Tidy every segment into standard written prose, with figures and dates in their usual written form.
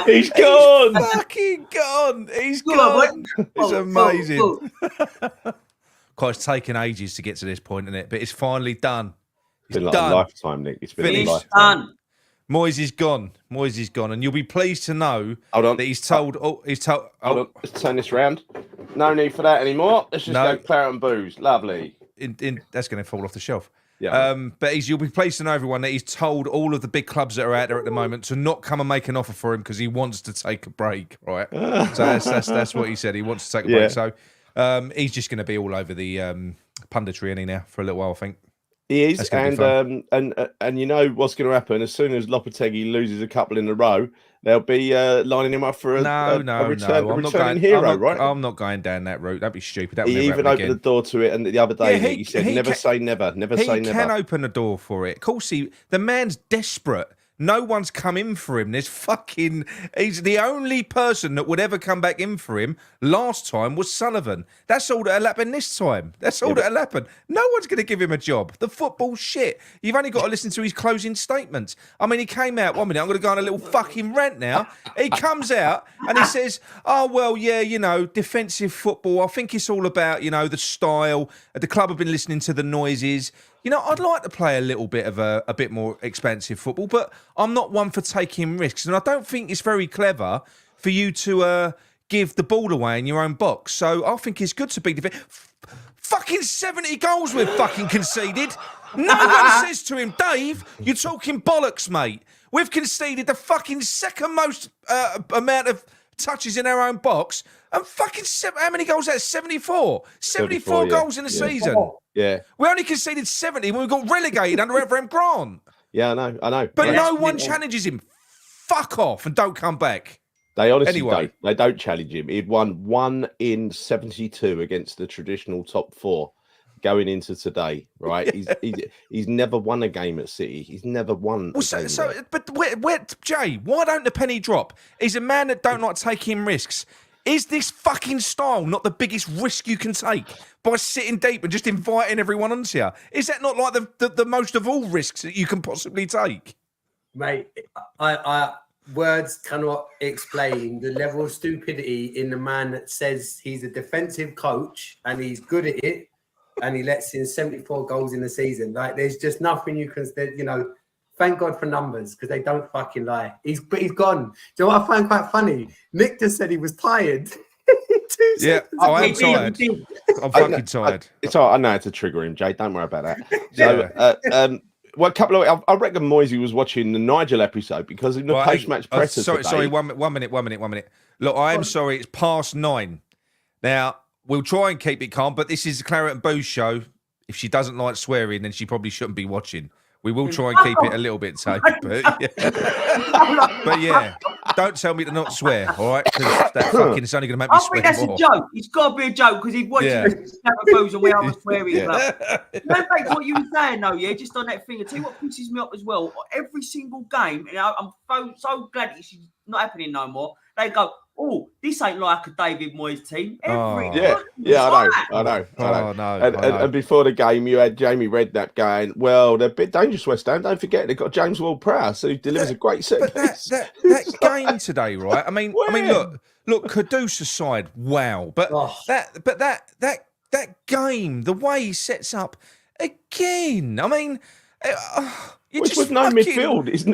He's gone. He's fucking gone. He's gone. It's amazing. God, it's taken ages to get to this point, isn't it? But it's finally done. It's been like a lifetime, Nick. It's been Finished. a lifetime. Moyes is gone. Moyes is gone, and you'll be pleased to know that he's told. Hold on. Let's turn this round. No need for that anymore. Let's just go claret and booze. Lovely. That's going to fall off the shelf. Yeah. But you'll be pleased to know, everyone, that he's told all of the big clubs that are out there at the moment to not come and make an offer for him because he wants to take a break. Right. So that's what he said. He wants to take a break. So he's just going to be all over the punditry, isn't he, now, for a little while, I think. He is, and you know what's going to happen as soon as Lopetegui loses a couple in a row, they'll be lining him up for a returning hero, right? I'm not going down that route. Don't be stupid. He even opened the door to it, and the other day he said, "Never say never. Never say never." He can open the door for it. Of course, the man's desperate. No one's come in for him. He's the only person that would ever come back in for him last time was Sullivan. That's all that'll happen this time. That's all that'll happen. No one's going to give him a job. The football shit. You've only got to listen to his closing statements. I mean, he came out 1 minute. I'm going to go on a little fucking rant now. He comes out and he says, "Oh, well, yeah, defensive football. I think it's all about, the style. The club have been listening to the noises. I'd like to play a little bit of a bit more expansive football, but I'm not one for taking risks. And I don't think it's very clever for you to give the ball away in your own box. So I think it's good to be defensive." Fucking 70 goals we've fucking conceded. No one says to him, "Dave, you're talking bollocks, mate. We've conceded the fucking second most amount of touches in our own box. And fucking how many goals is that? 74? 74 goals in the season. Yeah. We only conceded 70 when we got relegated under Everett Grant. Yeah, I know. But no one challenges him. Fuck off and don't come back. They honestly don't. They don't challenge him. He'd won 1 in 72 against the traditional top 4 going into today, right? He's never won a game at City. He's never won. But Jay, why don't the penny drop? He's a man that don't like taking risks. Is this fucking style not the biggest risk you can take by sitting deep and just inviting everyone onto you? Is that not like the most of all risks that you can possibly take? Mate, I words cannot explain the level of stupidity in the man that says he's a defensive coach and he's good at it and he lets in 74 goals in the season. Like, there's just nothing you can, thank God for numbers because they don't fucking lie. He's gone. Do you know what I find quite funny? Nick just said he was tired. Yeah, I am tired. I'm fucking tired. It's all right. I know how to trigger him, Jay. Don't worry about that. So, well, I reckon Moyes was watching the Nigel episode because in the post-match press. Sorry, one minute. Look, I am sorry. It's past 9. Now we'll try and keep it calm, but this is the Claret and Booze show. If she doesn't like swearing, then she probably shouldn't be watching. We will try and keep it a little bit safe, but yeah, don't tell me to not swear, all right? Because that fucking is only going to make me swear more. I think that's a joke. It's got to be a joke because he's watching the Booze and we are swearing. Going back to what you were saying, though, just on that thing. I tell you what pisses me off as well. Every single game, and I'm so glad it's not happening no more. They go, "Oh, this ain't like a David Moyes team." I know. And before the game, you had Jamie Redknapp going, "Well, they're a bit dangerous, West Ham. Don't forget they've got James Ward-Prowse, who delivers a great set." But that game today, right? I mean, look, Kudus aside, wow. But that game, the way he sets up again. I mean. With no midfield. If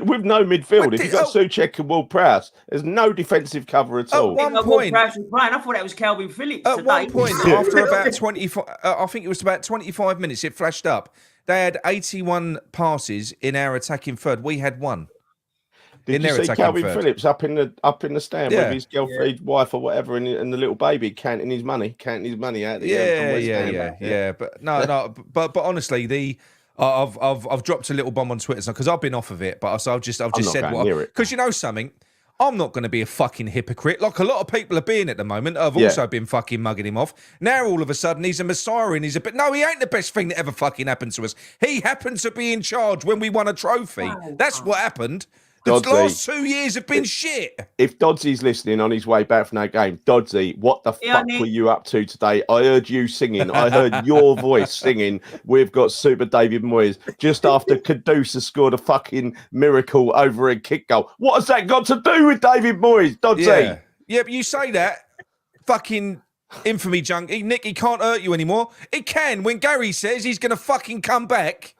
you've got Souček and Ward-Prowse, there's no defensive cover at all. At one point, I thought that was Calvin Phillips. At one point, after about 25, I think it was about 25 minutes, it flashed up. They had 81 passes in our attacking third. We had 1. Did you see Calvin Phillips up in the stand with his girlfriend, wife, or whatever, and the little baby counting his money out the yeah. But no. But honestly, I've dropped a little bomb on Twitter because I've been off of it, but I've just said what. Because you know something, I'm not going to be a fucking hypocrite like a lot of people are being at the moment. I've also been fucking mugging him off. Now all of a sudden he's a messiah and no, he ain't the best thing that ever fucking happened to us. He happened to be in charge when we won a trophy. That's what happened. The Dodsey, last 2 years have been shit. If Dodsey's listening on his way back from that game, Dodsey, what the fuck were you up to today? I heard you singing. I heard your voice singing. We've got Super David Moyes just after Kudus has scored a fucking miracle over a kick goal. What has that got to do with David Moyes, Dodsey? Yeah, but you say that. Fucking infamy junkie. Nick, he can't hurt you anymore. It can when Gary says he's going to fucking come back.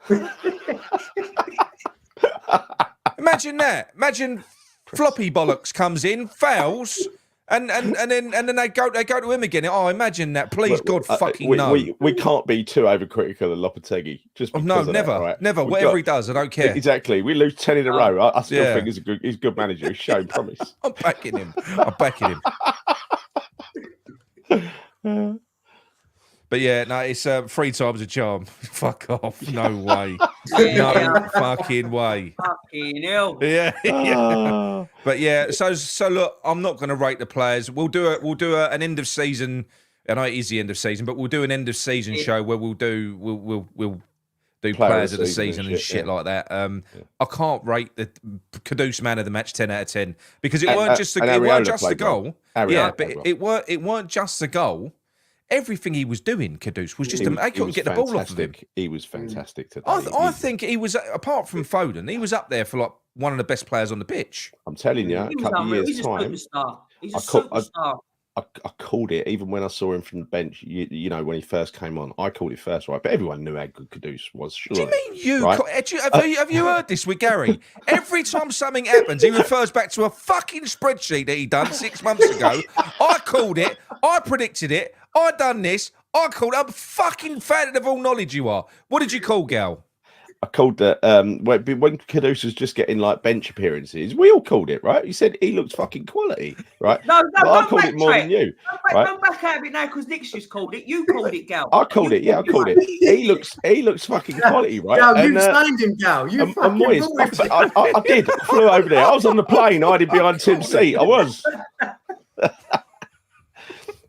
Imagine that. Imagine Floppy Bollocks comes in, fouls, and then they go to him again. Oh, imagine that. Please, God, fucking no. We can't be too overcritical of Lopetegui. Just no, never, that, right? never. Whatever he does, I don't care. Exactly. We lose 10 in a row. I still think he's a good manager. He's shown promise. I'm backing him. But yeah, no, it's 3 times a charm. Fuck off. No way. No fucking way. Fucking hell. Yeah. But yeah, so look, I'm not going to rate the players. We'll do an end of season. I know it is the end of season, but we'll do an end of season show where we'll do players of the season and shit like that. I can't rate the Kudus man of the match 10 out of 10 because it weren't just the goal. Yeah, but it weren't just the goal. Everything he was doing, Kudus, was just they couldn't get the ball off of him. He was fantastic today. I think he was, apart from Foden, he was up there for like one of the best players on the pitch. I'm telling you, a couple of years' time, He's a superstar. I called it even when I saw him from the bench. You know, when he first came on, I called it first, right? But everyone knew how good Kudus was. Sure. Do you mean you? Right? Have you heard this with Gary? Every time something happens, he refers back to a fucking spreadsheet that he done 6 months ago. I called it. I predicted it. I done this. I called. I'm fucking fan of all knowledge you are. What did you call, Gal? I called that when Kudus was just getting like bench appearances. We all called it, right? You said he looks fucking quality, right? No, I called it more than you. Don't back out of it now because Nick's just called it. You called it, Gal. I called it. Yeah, I called it. He looks fucking quality, right? Gal, you signed him, Gal. You fucking Moyes, I did. I flew over there. I was on the plane. I hid behind Tim's seat. I was.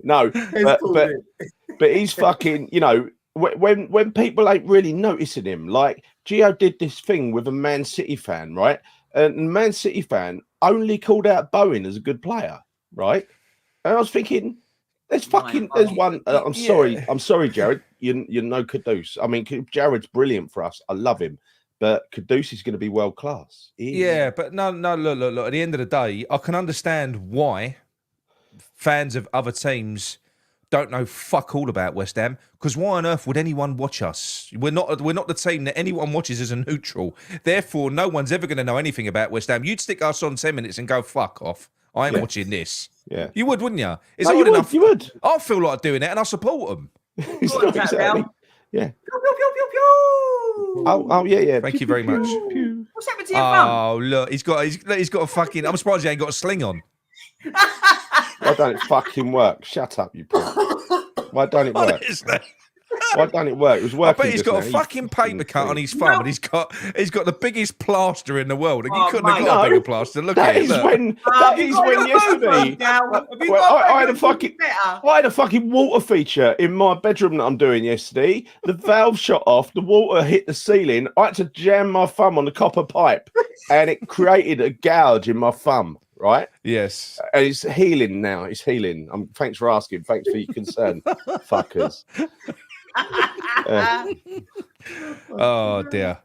No, but he's fucking. You know, when people ain't really noticing him, like Gio did this thing with a Man City fan, right? And the Man City fan only called out Bowen as a good player, right? And I was thinking, there's one. I'm sorry, Jared. You're no Kudus. I mean, Jared's brilliant for us. I love him. But Kudus is going to be world class. Yeah, but no. Look. At the end of the day, I can understand why fans of other teams don't know fuck all about West Ham, because why on earth would anyone watch us? We're not the team that anyone watches as a neutral. Therefore, no one's ever going to know anything about West Ham. You'd stick us on 10 minutes and go fuck off. I ain't watching this. Yeah, you would, wouldn't you? It's hard enough. You would. I feel like doing it, and I support them. It's not exactly. Yeah. Pew, pew, pew, pew, pew. Oh yeah. Thank you very much. What's happened to your phone? Oh look, he's got a fucking. I'm surprised he ain't got a sling on. Why don't it fucking work? Shut up, you prick. Why don't it work? Why don't it work? It was working. I bet he's got a fucking paper cut on his thumb, and he's got the biggest plaster in the world. And you couldn't have got a bigger plaster. Look at it. That is when yesterday. I had a fucking water feature in my bedroom that I'm doing yesterday. The valve shot off. The water hit the ceiling. I had to jam my thumb on the copper pipe, and it created a gouge in my thumb. Right? Yes. And it's healing now. It's healing. Thanks for asking. Thanks for your concern, fuckers. Oh dear.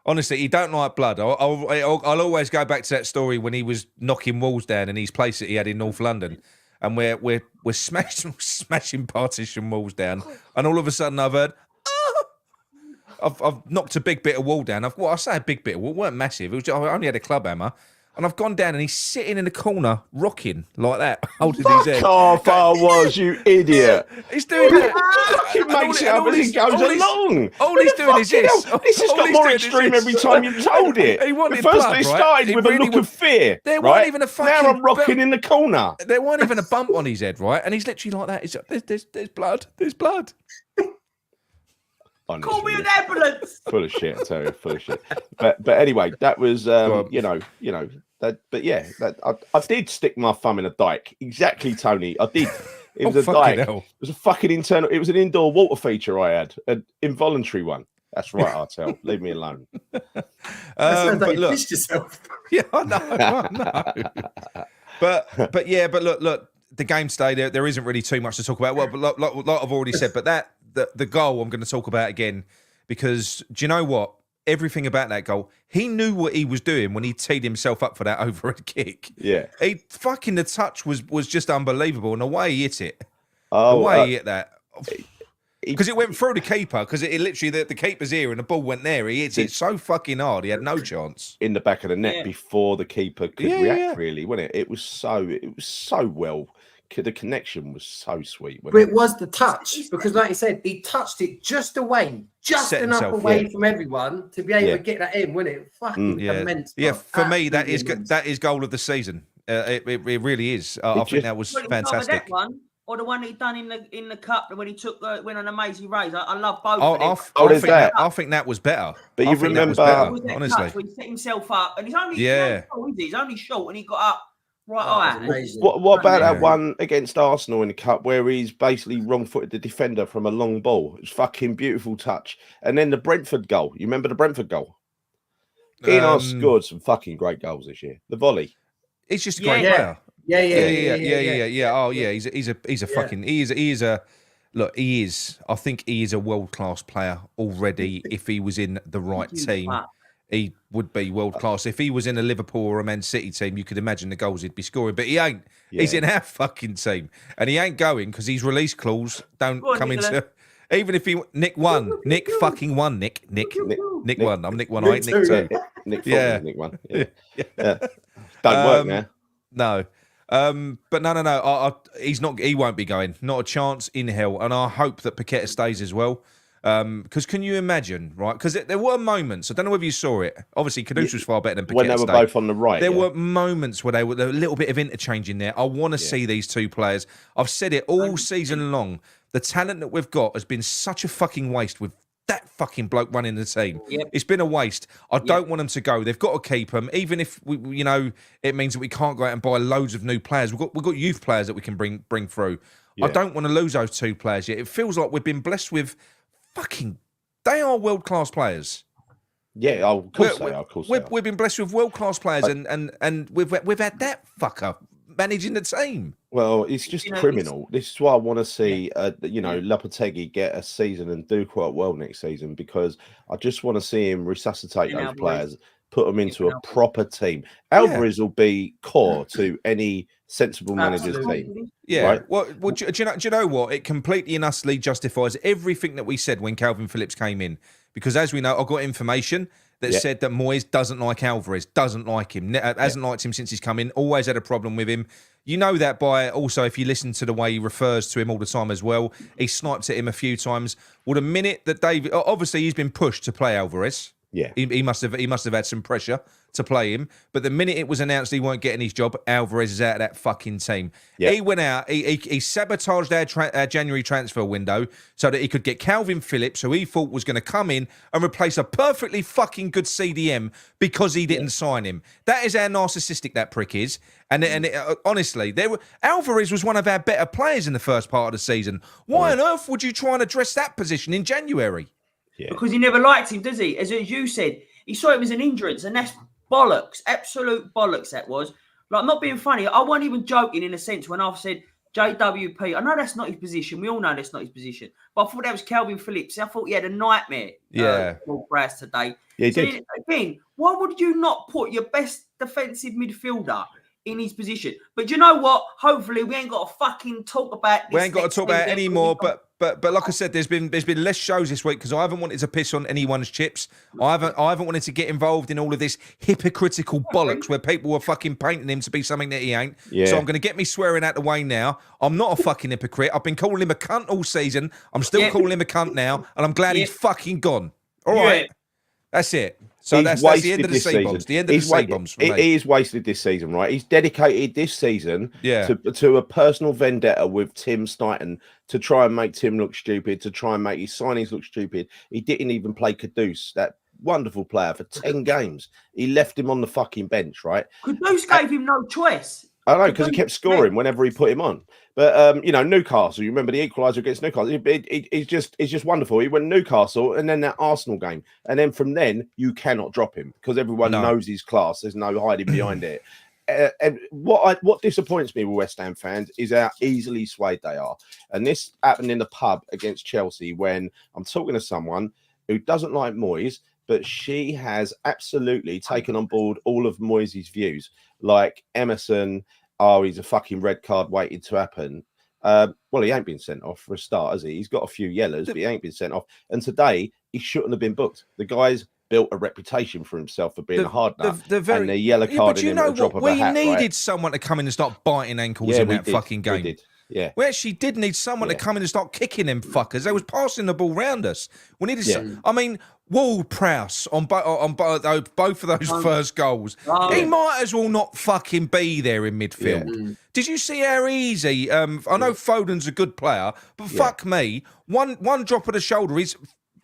Honestly, he don't like blood. I'll always go back to that story when he was knocking walls down in his place that he had in North London, and we're smashing partition walls down, and all of a sudden I've heard. I've knocked a big bit of wall down. I say a big bit of wall. It weren't massive. I only had a club hammer. And I've gone down and he's sitting in the corner, rocking like that, holding his head. Off I was, you idiot. He's doing that. Fucking makes it up as he goes along. All he's doing is this. This has got more extreme every time you've told it. First it started with a look of fear. There weren't even a fucking... Now I'm rocking in the corner. There weren't even a bump on his head, right? And he's literally like that. He's like, there's blood. There's blood. Honestly, call me an ambulance. Full of shit, I tell you, full of shit. But anyway, that was you know. But yeah, I did stick my thumb in a dike. Exactly, Tony. I did. It was a dike. Hell. It was a fucking internal. It was an indoor water feature I had, an involuntary one. That's right, Artel. Leave me alone. That sounds like you look, pissed yourself. yeah, I know. But look, the game today, there isn't really too much to talk about. Well, but like I've already said, but the goal I'm going to talk about again, because do you know what? Everything about that goal, he knew what he was doing when he teed himself up for that overhead kick. Yeah. The touch was just unbelievable, and the way he hit it, Oh, the way he hit that. Because it went through the keeper, because it literally, the keeper's here and the ball went there. He hits it so fucking hard, he had no chance. In the back of the net before the keeper could react, really, wasn't it? It was so well. The connection was so sweet. But it was the touch, because like you said, he touched it just enough away from everyone to be able to get that in, wasn't it? Fucking immense. Yeah, for me, that is goal of the season. It really is. I think that was fantastic. That one, or the one he done in the cup when he went on Amazing Race. I love both of them. I think that was better. But you remember, honestly, when he set himself up, and he's only he's only short, and he got up right. What about that one against Arsenal in the cup where he's basically wrong-footed the defender from a long ball? It was fucking beautiful touch. And then the Brentford goal. You remember the Brentford goal? Ian scored some fucking great goals this year. The volley. He's just a great player. Yeah. Oh yeah, he's a fucking he is a look. He is. I think he is a world-class player already. If he was in the right team, he would be world-class. If he was in a Liverpool or a Man City team, you could imagine the goals he'd be scoring. But he ain't. Yeah. He's in our fucking team, and he ain't going because his release clause don't come into. Even if Nick won, Nick fucking won. Nick won. I'm Nick one. I ain't Nick two. Nick one. Yeah. Don't work now. No. But no. He's not. He won't be going. Not a chance in hell. And I hope that Paqueta stays as well. Because can you imagine, right? Because there were moments. I don't know whether you saw it. Obviously, Caduce was far better than Paqueta. When they were both on the right. There were moments where there were a little bit of interchange in there. I want to see these two players. I've said it all season long. The talent that we've got has been such a fucking waste with that fucking bloke running the team. Yep. It's been a waste. I don't want them to go. They've got to keep them, even if it means that we can't go out and buy loads of new players. We've got youth players that we can bring through. Yeah. I don't want to lose those two players yet. It feels like we've been blessed with they are world-class players. Yeah, of course they are. We've been blessed with world-class players, and we've had that fucker managing the team. Well, it's just criminal. This is why I want to see, Lopetegui get a season and do quite well next season, because I just want to see him resuscitate those players, put them into a proper team. Alvarez will be core to any sensible manager's team. Yeah. Right? Well, do you know what? It completely and utterly justifies everything that we said when Calvin Phillips came in. Because as we know, I got information that said that Moyes doesn't like Alvarez, doesn't like him, hasn't liked him since he's come in, always had a problem with him. You know that by also, if you listen to the way he refers to him all the time as well, he sniped at him a few times. Well, the minute that David, obviously he's been pushed to play Alvarez. Yeah, he must have had some pressure to play him. But the minute it was announced he weren't getting his job, Alvarez is out of that fucking team. Yeah. He went out. He sabotaged our January transfer window so that he could get Calvin Phillips, who he thought was going to come in and replace a perfectly fucking good CDM because he didn't sign him. That is how narcissistic that prick is. And honestly, Alvarez was one of our better players in the first part of the season. Why on earth would you try and address that position in January? Yeah. Because he never liked him, does he? As you said, he saw him as an hindrance, and that's bollocks, absolute bollocks. That was like, not being funny. I wasn't even joking in a sense when I've said JWP. I know that's not his position. We all know that's not his position. But I thought that was Calvin Phillips. I thought he had a nightmare. For Brass today. Yeah, he did. Again, why would you not put your best defensive midfielder in his position? But you know what? Hopefully, we ain't got to fucking talk about this. We ain't got to talk about it anymore. But like I said, there's been less shows this week because I haven't wanted to piss on anyone's chips. I haven't wanted to get involved in all of this hypocritical bollocks where people are fucking painting him to be something that he ain't. Yeah. So I'm going to get me swearing out the way now. I'm not a fucking hypocrite. I've been calling him a cunt all season. I'm still calling him a cunt now, and I'm glad he's fucking gone. All right, that's it. So that's the end of the C-bombs. The end of the C-bombs for me. He is wasted this season, right? He's dedicated this season to a personal vendetta with Tim Snighton to try and make Tim look stupid, to try and make his signings look stupid. He didn't even play Caduce, that wonderful player, for 10 games. He left him on the fucking bench, right? Caduce gave him no choice. I know, because he kept scoring whenever he put him on. But Newcastle, you remember the equaliser against Newcastle? It's just wonderful. He went Newcastle and then that Arsenal game. And then from then, you cannot drop him because everyone knows his class. There's no hiding behind it. And what disappoints me with West Ham fans is how easily swayed they are. And this happened in the pub against Chelsea when I'm talking to someone who doesn't like Moyes, but she has absolutely taken on board all of Moyes' views. Like Emerson, he's a fucking red card waiting to happen. Well, he ain't been sent off for a start, has he? He's got a few yellows, but he ain't been sent off. And today, he shouldn't have been booked. The guy's built a reputation for himself for being a hard nut. And the yellow card in him at the drop of a hat. We needed someone to come in and start biting ankles in that fucking game. We did. Yeah, we actually did need someone to come in and start kicking them fuckers. They was passing the ball round us. We needed. I mean, Ward-Prowse on both of those first goals. He might as well not fucking be there in midfield. Yeah. Did you see how easy? I know Foden's a good player, but fuck me, one drop of the shoulder,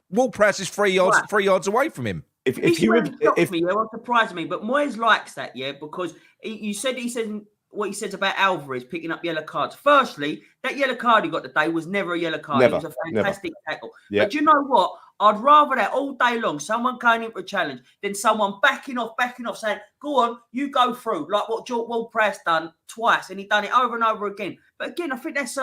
Ward-Prowse is 3 yards away from him. If what surprised me, but Moyes likes that, because he said what he says about Alvarez picking up yellow cards. Firstly, that yellow card he got today was never a yellow card. It was a fantastic tackle. Yeah. But you know what? I'd rather that all day long, someone going in for a challenge, than someone backing off, saying, go on, you go through, like what Ward-Prowse done twice, and he done it over and over again. But again, I think that's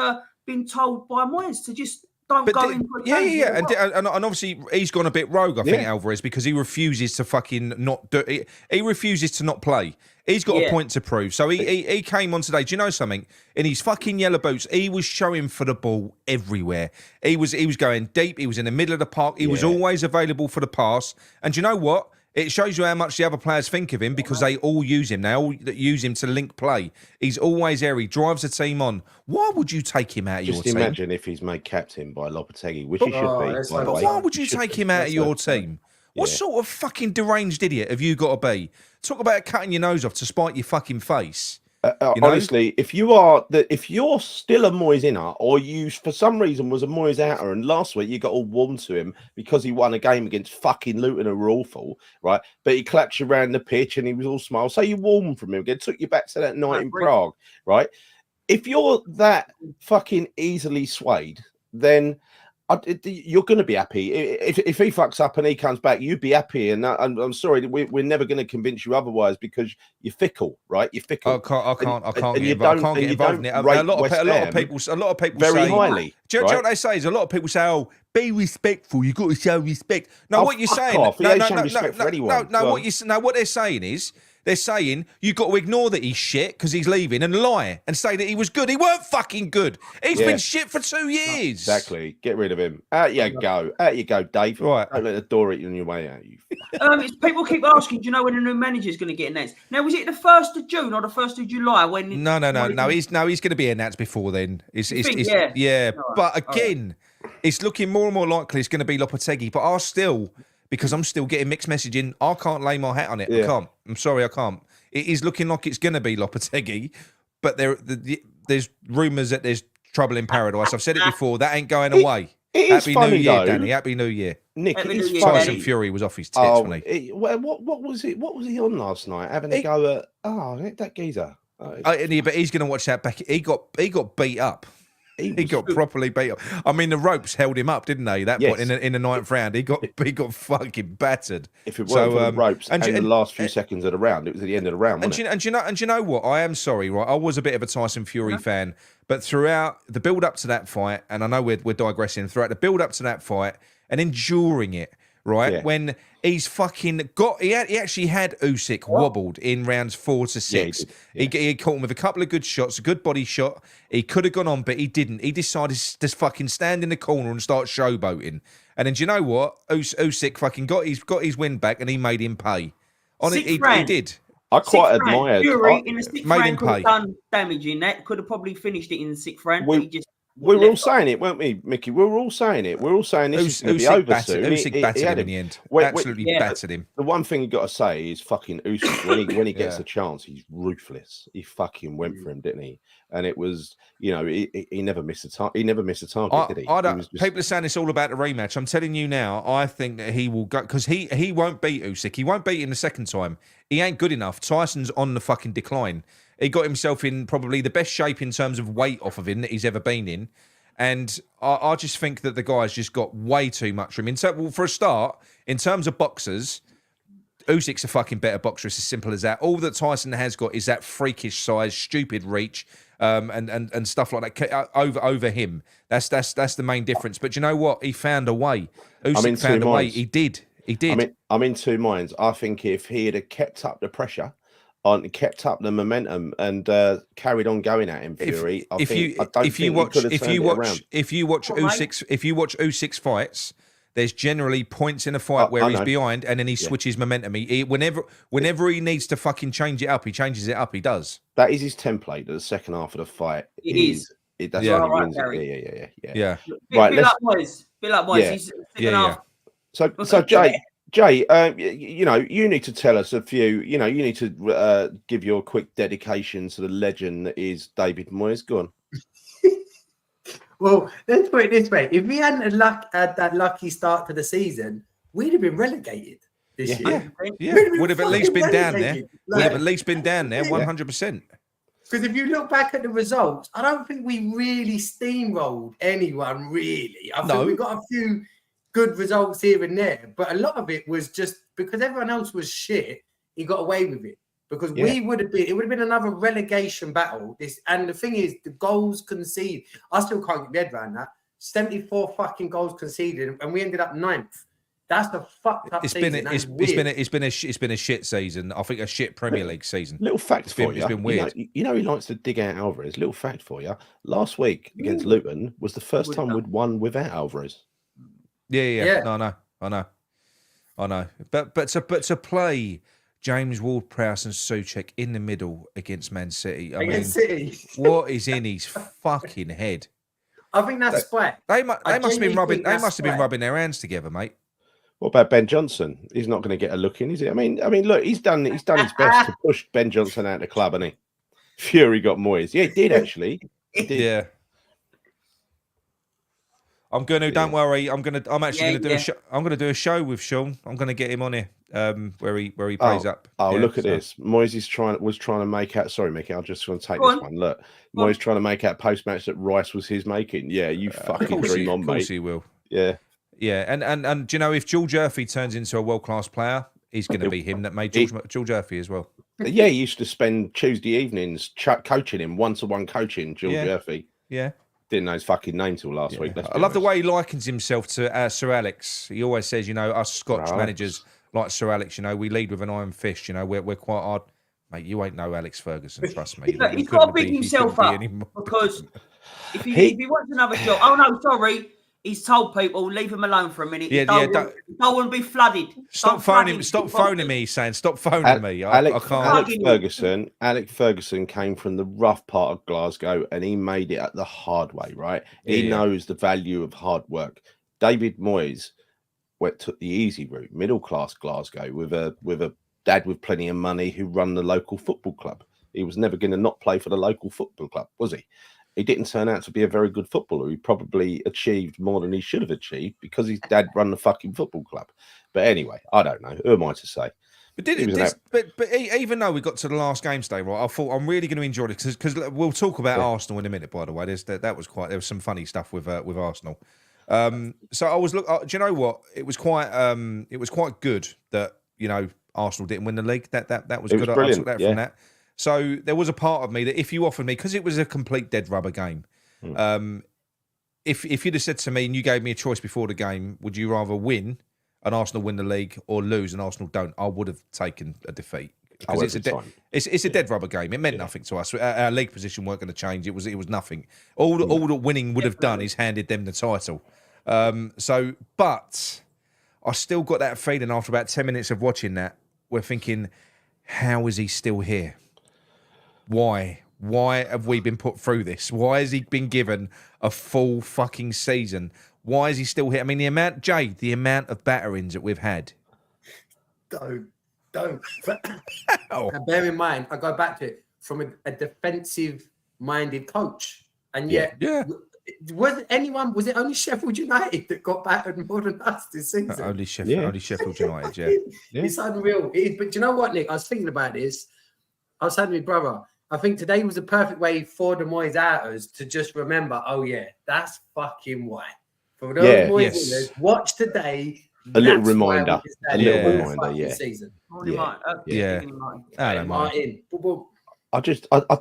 been told by Moyes to just don't go in for a challenge. And obviously he's gone a bit rogue, I think, Alvarez, because he refuses to fucking not do it. He refuses to not play. He's got a point to prove. So he came on today. Do you know something? In his fucking yellow boots, he was showing for the ball everywhere. He was going deep. He was in the middle of the park. He was always available for the pass. And do you know what? It shows you how much the other players think of him because they all use him. They all use him to link play. He's always there. He drives the team on. Why would you take him out of your team? Just imagine if he's made captain by Lopetegui, which he should be. But why would you take him out of your team? What sort of fucking deranged idiot have you got to be? Talk about cutting your nose off to spite your fucking face. Honestly, if you're still a Moyes inner, or you for some reason was a Moyes outer, and last week you got all warm to him because he won a game against fucking Luton who were awful, right? But he clapped you around the pitch and he was all smiles. So you warmed from him again, took you back to that night in Prague, right? If you're that fucking easily swayed, then you're going to be happy. If he fucks up and he comes back, you'd be happy. And I'm sorry, we're never going to convince you otherwise because you're fickle, right? You're fickle. I can't get involved in it. A lot of people very say, highly. Do you know what they say? Is a lot of people say, "Oh, be respectful. You've got to show respect." No, what you're saying? What they're saying is. They're saying you've got to ignore that he's shit because he's leaving and lie and say that he was good. He weren't fucking good. He's been shit for 2 years. Exactly. Get rid of him. Out you go. Out you go, Dave. Right. Don't let the door hit you on your way out. People keep asking, do you know when the new manager is going to get announced? Now, was it the 1st of June or the 1st of July? No. He's going to be announced before then. But again, it's looking more and more likely it's going to be Lopetegui. But because I'm still getting mixed messaging, I can't lay my hat on it. I can't. I'm sorry, I can't. It is looking like it's going to be Lopetegui, but there's rumours that there's trouble in paradise. I've said it before. That ain't going away. Happy New Year, Danny. Happy New Year. Nick, Tyson Fury was off his tits, wasn't he? What was it? What was he on last night? Having a go at that geezer. But he's going to watch that back. He got beat up. He got properly beat up. I mean, the ropes held him up, didn't they? Point in the ninth round, he got fucking battered. If it weren't for the ropes and the last few seconds of the round, it was at the end of the round. And you know what? I am sorry, right? I was a bit of a Tyson Fury fan, but throughout the build up to that fight, and I know we're digressing, throughout the build up to that fight and enduring it, right? Yeah. When he's fucking he actually had Usyk wobbled in rounds 4 to 6. Yeah, he caught him with a couple of good shots, a good body shot. He could have gone on, but he didn't. He decided to fucking stand in the corner and start showboating. And then do you know what? Usyk fucking got his win back, and he made him pay. He did. I quite admired. Fury in the 6th round could have done damage in that. Could have probably finished it in the 6th round. But he just. We were all saying it, weren't we, Mickey? We were all saying it. We're all saying this is going to be over soon. Usyk battered him in the end. Absolutely battered him. The one thing you got to say is fucking Usyk. When he gets a chance, he's ruthless. He fucking went for him, didn't he? And it was, he never missed a target. He never missed a target, did he? People are saying it's all about the rematch. I'm telling you now, I think that he will go because he won't beat Usyk. He won't beat him the second time. He ain't good enough. Tyson's on the fucking decline. He got himself in probably the best shape in terms of weight off of him that he's ever been in. And I just think that the guy's just got way too much for him. Well, for a start, in terms of boxers, Usyk's a fucking better boxer. It's as simple as that. All that Tyson has got is that freakish size, stupid reach, and stuff like that over him. That's the main difference. But you know what? He found a way. Usyk found a way. He did. I'm in two minds. I think if he had kept up the pressure, kept up the momentum, and carried on going at him, Fury, if you watch Usyk's fights, there's generally points in a fight where he's behind and then he switches momentum. Whenever he needs to fucking change it up, he changes it up. He does. That is his template. The second half of the fight. That's how he wins it. Yeah. Right. Be like Moyes. He's second half. So Jay, you need to tell us a few. You need to give your quick dedication to the legend that is David Moyes. Go on. Well, let's put it this way: if we hadn't had that lucky start to the season, we'd have been relegated this year. Yeah. Would have at least been down there. Would have at least been down there, 100%. Because if you look back at the results, I don't think we really steamrolled anyone. Really, I think we got a few good results here and there, but a lot of it was just because everyone else was shit. He got away with it. Because it would have been another relegation battle. And the thing is, the goals conceded. I still can't get my head around that. 74 fucking goals conceded, and we ended up 9th. That's the fucked up season. It's been a shit season. I think a shit Premier League season. Little fact for you. It's been weird. He likes to dig out Alvarez. Little fact for you. Last week against Luton was the first time we'd won without Alvarez. Yeah. No, I know. But to play James Ward-Prowse and Souček in the middle against Man City. City. What is in his fucking head? I think that's spite. They must have been rubbing their hands together, mate. What about Ben Johnson? He's not going to get a look in, is he? I mean, look, he's done his best to push Ben Johnson out of the club, hasn't he? Fury got Moyes. Yeah, he did actually. Yeah. I'm going to. Don't worry. I'm actually going to do a show. I'm going to do a show with Sean. I'm going to get him on here, where he plays up. Oh, look at this. Moyes was trying to make out. Sorry, Mickey. I'm just going to take this one. Look, Moyes trying to make out post match that Rice was his making. Yeah, you fucking dream on, mate. Of course he will. Yeah. And do you know, if George Urphy turns into a world class player, he's going to be him that made George Urphy as well. Yeah, he used to spend Tuesday evenings coaching him, one-to-one coaching George Urphy. Yeah. Didn't know his fucking name till last week. I love the way he likens himself to Sir Alex. He always says, us Scotch managers like Sir Alex, we lead with an iron fist. We're quite hard. Mate, you ain't no Alex Ferguson, trust me. He's got to big himself up because if he wants another job, oh no, sorry. He's told people, leave him alone for a minute. Don't want to be flooded. Stop phoning me. He's saying, stop phoning me. I can't. Alex Ferguson came from the rough part of Glasgow and he made it the hard way, right? He knows the value of hard work. David Moyes took the easy route, middle class Glasgow, with a dad with plenty of money who run the local football club. He was never going to not play for the local football club, was he? He didn't turn out to be a very good footballer. He probably achieved more than he should have achieved because his dad run the fucking football club. But anyway, I don't know. Who am I to say? But even though we got to the last game today, right? I thought I'm really going to enjoy it because we'll talk about Arsenal in a minute. By the way, there was some funny stuff with Arsenal. So I was do you know what? It was quite good that Arsenal didn't win the league. That was good. I took that from that. So there was a part of me that if you offered me, because it was a complete dead rubber game, if you'd have said to me and you gave me a choice before the game, would you rather win and Arsenal win the league or lose and Arsenal don't? I would have taken a defeat. Because it's a dead rubber game. It meant nothing to us. Our league position weren't going to change. It was nothing. All that winning would have done is handed them the title. But I still got that feeling after about 10 minutes of watching that. We're thinking, how is he still here? Why? Why have we been put through this? Why has he been given a full fucking season? Why is he still here? I mean, the amount of batterings that we've had. Don't. And bear in mind, I go back to it from a defensive-minded coach, and yet, was it only Sheffield United that got battered more than us this season? Only Sheffield United, It's unreal. But do you know what, Nick? I was thinking about this. I was saying to my brother, I think today was a perfect way for the Moyes outers to just remember, oh yeah, that's fucking why. For those Moyes winners, watch today. A little reminder. A little reminder, yeah. Season. Martin. I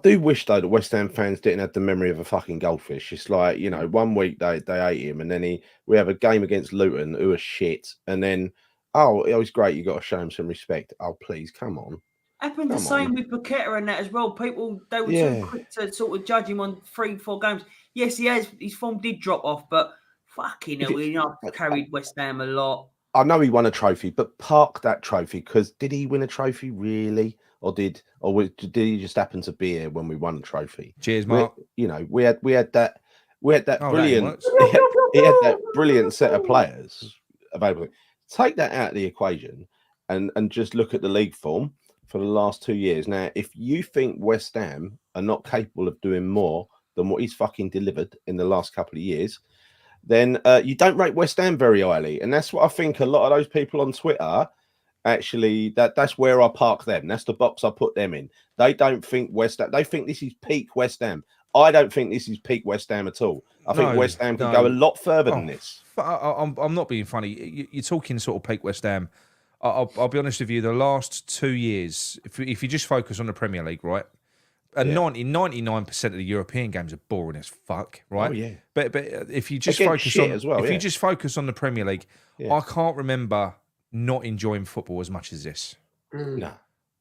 do wish though that West Ham fans didn't have the memory of a fucking goldfish. It's like, you know, one week they hate him, and then we have a game against Luton who are shit, and then it was great. You got to show him some respect. Oh please, come on. Happened the same with Paqueta and that as well. People, they were too quick to sort of judge him on 3-4 games. Yes, his form did drop off, but fucking hell, you know, carried West Ham a lot. I know he won a trophy, but park that trophy, because did he win a trophy really, or did he just happen to be here when we won the trophy? Cheers, Mark. We had that brilliant. He had that brilliant set of players available. Take that out of the equation, and just look at the league form for the last 2 years. Now, if you think West Ham are not capable of doing more than what he's fucking delivered in the last couple of years, then you don't rate West Ham very highly. And that's what I think a lot of those people on Twitter, actually, that's where I park them. That's the box I put them in. They don't think West Ham. They think this is peak West Ham. I don't think this is peak West Ham at all. I think West Ham can go a lot further than this. I'm not being funny. You're talking sort of peak West Ham. I'll be honest with you, the last 2 years, if you just focus on the Premier League, right? 99% of the European games are boring as fuck, right? Oh, yeah. But if you just focus on you just focus on the Premier League, I can't remember not enjoying football as much as this. No.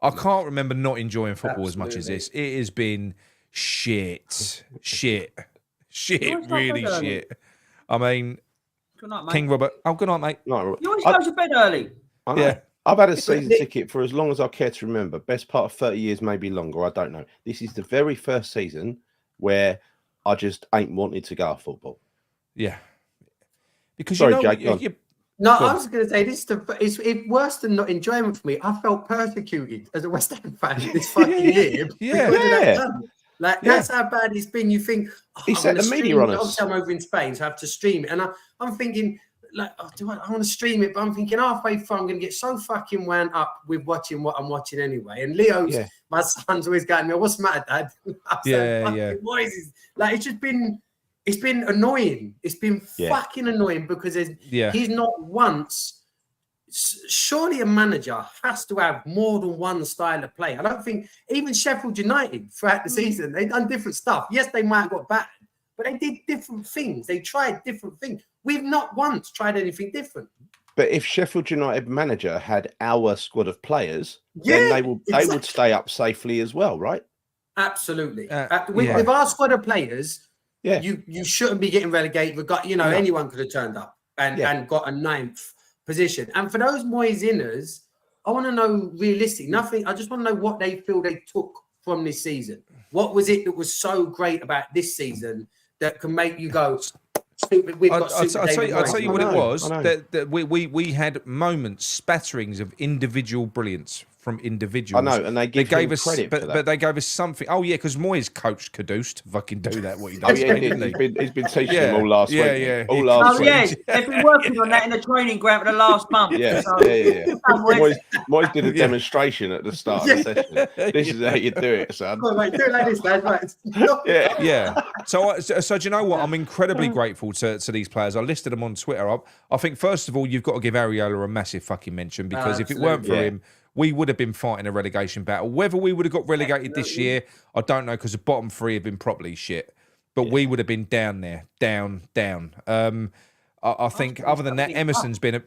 I can't remember not enjoying football as much as this. It has been shit, really shit. I mean, good night, mate. King Robert. Oh, good night, mate. Night, Robert. You always go to bed early. Yeah. I've had a season ticket for as long as I care to remember. Best part of 30 years, maybe longer. I don't know. This is the very first season where I just ain't wanted to go to football. Yeah. Because Sorry, Jake. I was going to say it's worse than not enjoyment for me. I felt persecuted as a West Ham fan this fucking year. That's how bad it's been. You think he set the media on us. Obviously, I'm over in Spain, so I have to stream it, and I'm thinking, like, I want to stream it, but I'm thinking halfway through, I'm going to get so fucking wound up with watching what I'm watching anyway. And Leo's, my son's always going, "Me, what's the matter, Dad?" Moyes is like, it's been annoying. It's been fucking annoying because he's not once. Surely a manager has to have more than one style of play. I don't think even Sheffield United throughout the season, they've done different stuff. Yes, they might have got battered, but they did different things. They tried different things. We've not once tried anything different. But if Sheffield United manager had our squad of players, then they would stay up safely as well, right? Absolutely. With our squad of players, you shouldn't be getting relegated. Anyone could have turned up and got a 9th position. And for those Moyes inners, I want to know realistic. Nothing. I just want to know what they feel they took from this season. What was it that was so great about this season that can make you go? I'll tell you what it was. That we had moments, spatterings of individual brilliance from individuals. I know, and they gave us credit for that. But they gave us something. Oh yeah, because Moyes coached Kudus to fucking do that. What he does, he's been teaching them all last week. All last week. They've been working on that in the training ground for the last month. Moyes did a demonstration at the start of the session. This is how you do it, son. Oh, mate, do it like this, lad. Yeah. So do you know what? I'm incredibly grateful to these players. I listed them on Twitter. I think first of all, you've got to give Areola a massive fucking mention, because if it weren't for him, we would have been fighting a relegation battle. Whether we would have got relegated this year, I don't know, because the bottom 3 have been properly shit. But we would have been down there, down. I think other than that, Emerson's been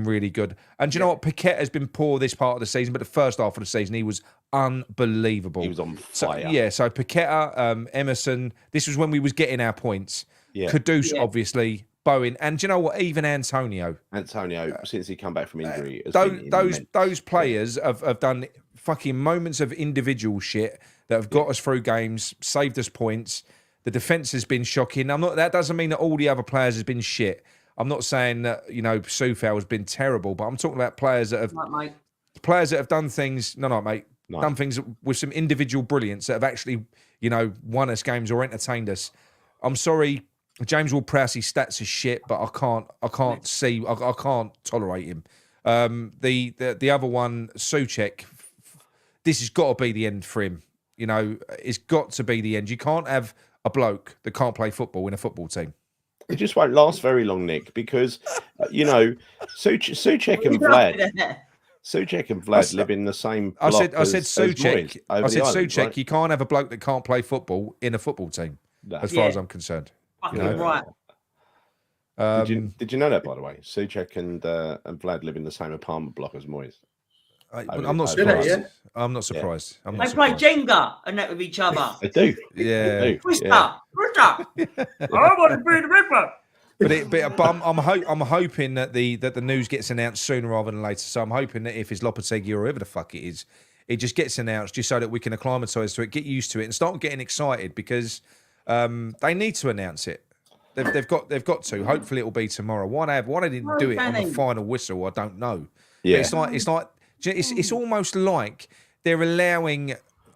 really good. And do you know what? Paqueta has been poor this part of the season, but the first half of the season he was unbelievable. He was on fire. So Paqueta, Emerson. This was when we was getting our points. Kudus, obviously. Bowen, and do you know what? Even Antonio, since he come back from injury, those players have done fucking moments of individual shit that have got us through games, saved us points. The defense has been shocking. That doesn't mean that all the other players has been shit. I'm not saying that Soufal has been terrible, but I'm talking about players that have done things. Done things with some individual brilliance that have actually won us games or entertained us. I'm sorry. James Ward-Prowse's stats are shit, but I can't tolerate him. The other one, Souček, this has got to be the end for him. You know, it's got to be the end. You can't have a bloke that can't play football in a football team. It just won't last very long, Nick, because you know Souček and Vlad live in the same block. I said Souček. I said Souček. Right? You can't have a bloke that can't play football in a football team, as far as I'm concerned. Fucking right. Did you know that, by the way? Souček and Vlad live in the same apartment block as Moyes. I'm not surprised. I'm not surprised. They play Jenga and that with each other. They do. Yeah. They do. Twister. I want to be the big one. But I'm hoping that the news gets announced sooner rather than later. So I'm hoping that if it's Lopetegui or whoever the fuck it is, it just gets announced just so that we can acclimatise to it, get used to it, and start getting excited because they need to announce it. They've got to. Hopefully it'll be tomorrow. Why they didn't do it on the final whistle, I don't know. Yeah. But it's almost like they're allowing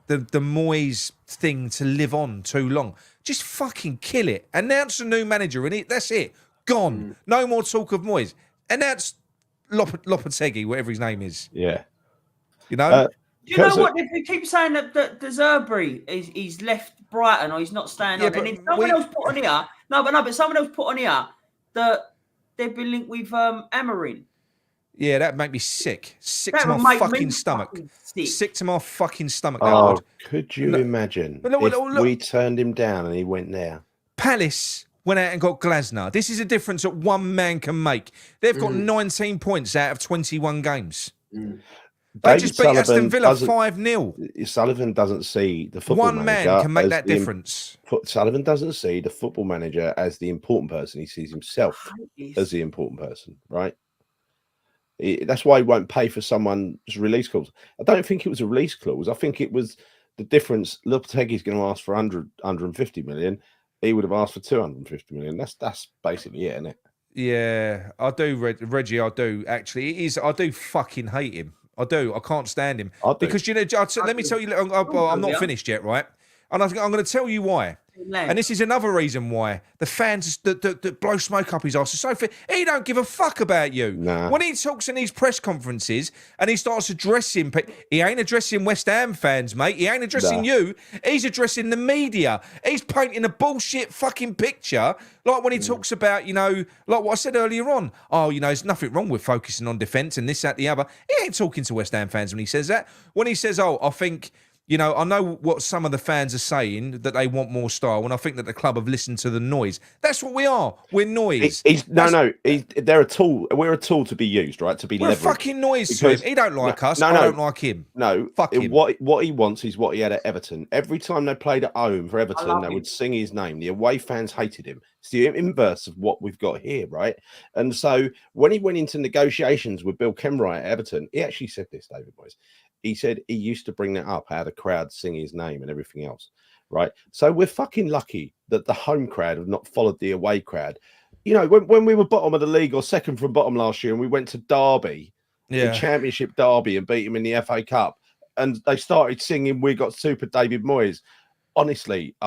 the Moyes thing to live on too long. Just fucking kill it. Announce a new manager and that's it. Gone. No more talk of Moyes. Announce Lopetegui, whatever his name is. Yeah. You know? Do you know what? They keep saying that the Zerbi he's left Brighton or he's not staying on. And then someone else put on here. But someone else put on here that they've been linked with Amarin. Yeah, that'd make me sick. Sick to my fucking stomach. Sick to my fucking stomach. Oh, could you imagine if we turned him down and he went there? Palace went out and got Glasner. This is a difference that one man can make. They've got 19 points out of 21 games. They just beat Aston Villa 5-0. Sullivan doesn't see the football manager. One man can make that difference. Sullivan doesn't see the football manager as the important person. He sees himself as the important person, right? That's why he won't pay for someone's release clause. I don't think it was a release clause. I think it was the difference. Lopetegui's going to ask for 150 million. He would have asked for 250 million. That's basically it, isn't it? Yeah, I do, Reggie. I do actually. It is. I do fucking hate him. I do. I can't stand him because you know. Let me tell you. I'm not finished yet, right? And I'm going to tell you why. And this is another reason why the fans that blow smoke up his arse. So he don't give a fuck about you. Nah. When he talks in these press conferences and he starts addressing, he ain't addressing West Ham fans, mate. He ain't addressing you. He's addressing the media. He's painting a bullshit fucking picture. Like when he talks about, you know, like what I said earlier on. Oh, you know, there's nothing wrong with focusing on defence and this, that, the other. He ain't talking to West Ham fans when he says that. When he says, oh, I think... You know, I know what some of the fans are saying, that they want more style, and I think that the club have listened to the noise. That's what we are. We're noise. They're a tool. We're a tool to be used, right? To be we're leveraged. A fucking noise to him. He don't like us. I don't like him. No. Fuck him. What he wants is what he had at Everton. Every time they played at home for Everton, they would sing his name. The away fans hated him. It's the inverse of what we've got here, right? And so when he went into negotiations with Bill Kenwright at Everton, he actually said this, David Moyes. He said he used to bring that up, how the crowd sing his name and everything else, right? So we're fucking lucky that the home crowd have not followed the away crowd. You know, when we were bottom of the league or second from bottom last year and we went to Derby, the Championship Derby, and beat him in the FA Cup, and they started singing "We Got Super David Moyes." Honestly,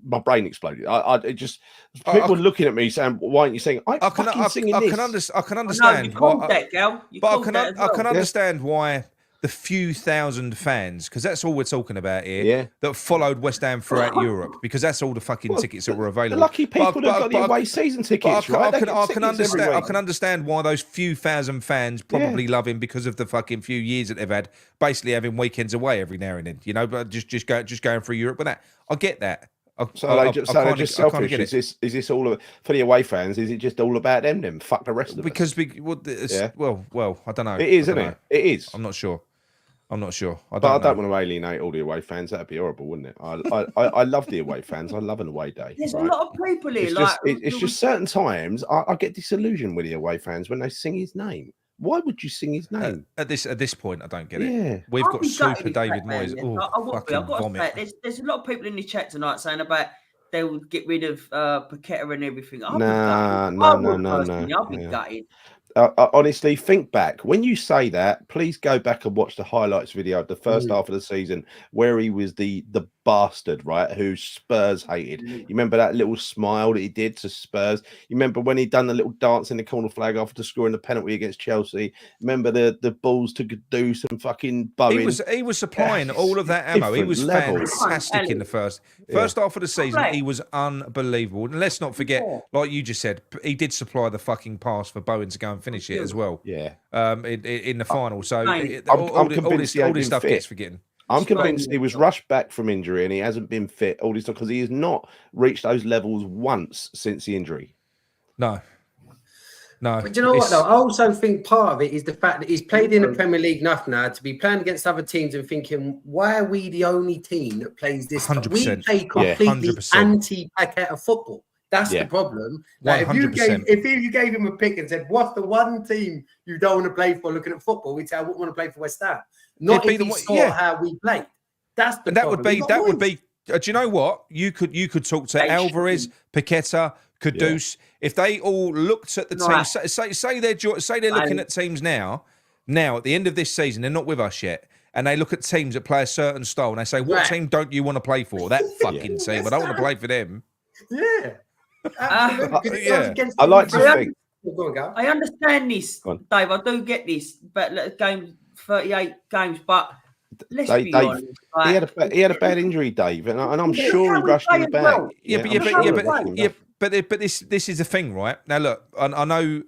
my brain exploded. People were looking at me saying, "Why aren't you singing?" I can understand. I can understand why the few thousand fans, because that's all we're talking about here, that followed West Ham throughout Europe, because that's all the fucking tickets that were available. The lucky people that got the away season tickets, right? I can understand why those few thousand fans probably love him because of the fucking few years that they've had, basically having weekends away every now and then, you know, but just going through Europe with that. I get that. They're just selfish. Is this all for the away fans? Is it just all about them? Then fuck the rest of us. Well, I don't know. It is, isn't it? It is. I'm not sure. I don't want to alienate all the away fans. That'd be horrible, wouldn't it? I love the away fans. I love an away day. There's a lot of people here. It's just certain times I get disillusioned with the away fans when they sing his name. Why would you sing his name? At this point, I don't get it. Yeah. We've got Super David Moyes. I've got to say, there's a lot of people in the chat tonight saying about they would get rid of Paqueta and everything. No. I'll be gutted. honestly, think back. When you say that, please go back and watch the highlights video of the first half of the season where he was the bastard, right, who Spurs hated. You remember that little smile that he did to Spurs? You remember when he done the little dance in the corner flag after scoring the penalty against Chelsea? Remember the balls to Deuce and fucking Bowen? He was supplying all of that ammo. He was fantastic in the first half of the season. He was unbelievable. And let's not forget, like you just said, he did supply the fucking pass for Bowen to go and finish it as well. Yeah. In the final. So I'm convinced all this stuff gets forgetting. I'm convinced he was rushed back from injury and he hasn't been fit all this time because he has not reached those levels once since the injury. No. But do you know what, though? I also think part of it is the fact that he's played in the Premier League enough now to be playing against other teams and thinking, why are we the only team that plays this? 100%. We play completely 100%. anti-packet of football. That's the problem. Like, if you gave him a pick and said, what's the one team you don't want to play for looking at football, we'd say, I wouldn't want to play for West Ham. Not if he saw how we played. That's the problem. That would be. Do you know what? You could talk to Alvarez, Paqueta, Kudus. If they all looked at the team, say they're looking at teams now at the end of this season, they're not with us yet, and they look at teams that play a certain style, and they say, what team don't you want to play for? That fucking team. I don't want to play for them. Yeah. Absolutely. I like to think. I understand this, Dave. I do get this, but game 38 games, but let's be honest. He had a bad injury, Dave, and I'm sure he rushed him back. But this is the thing, right? Now look, I know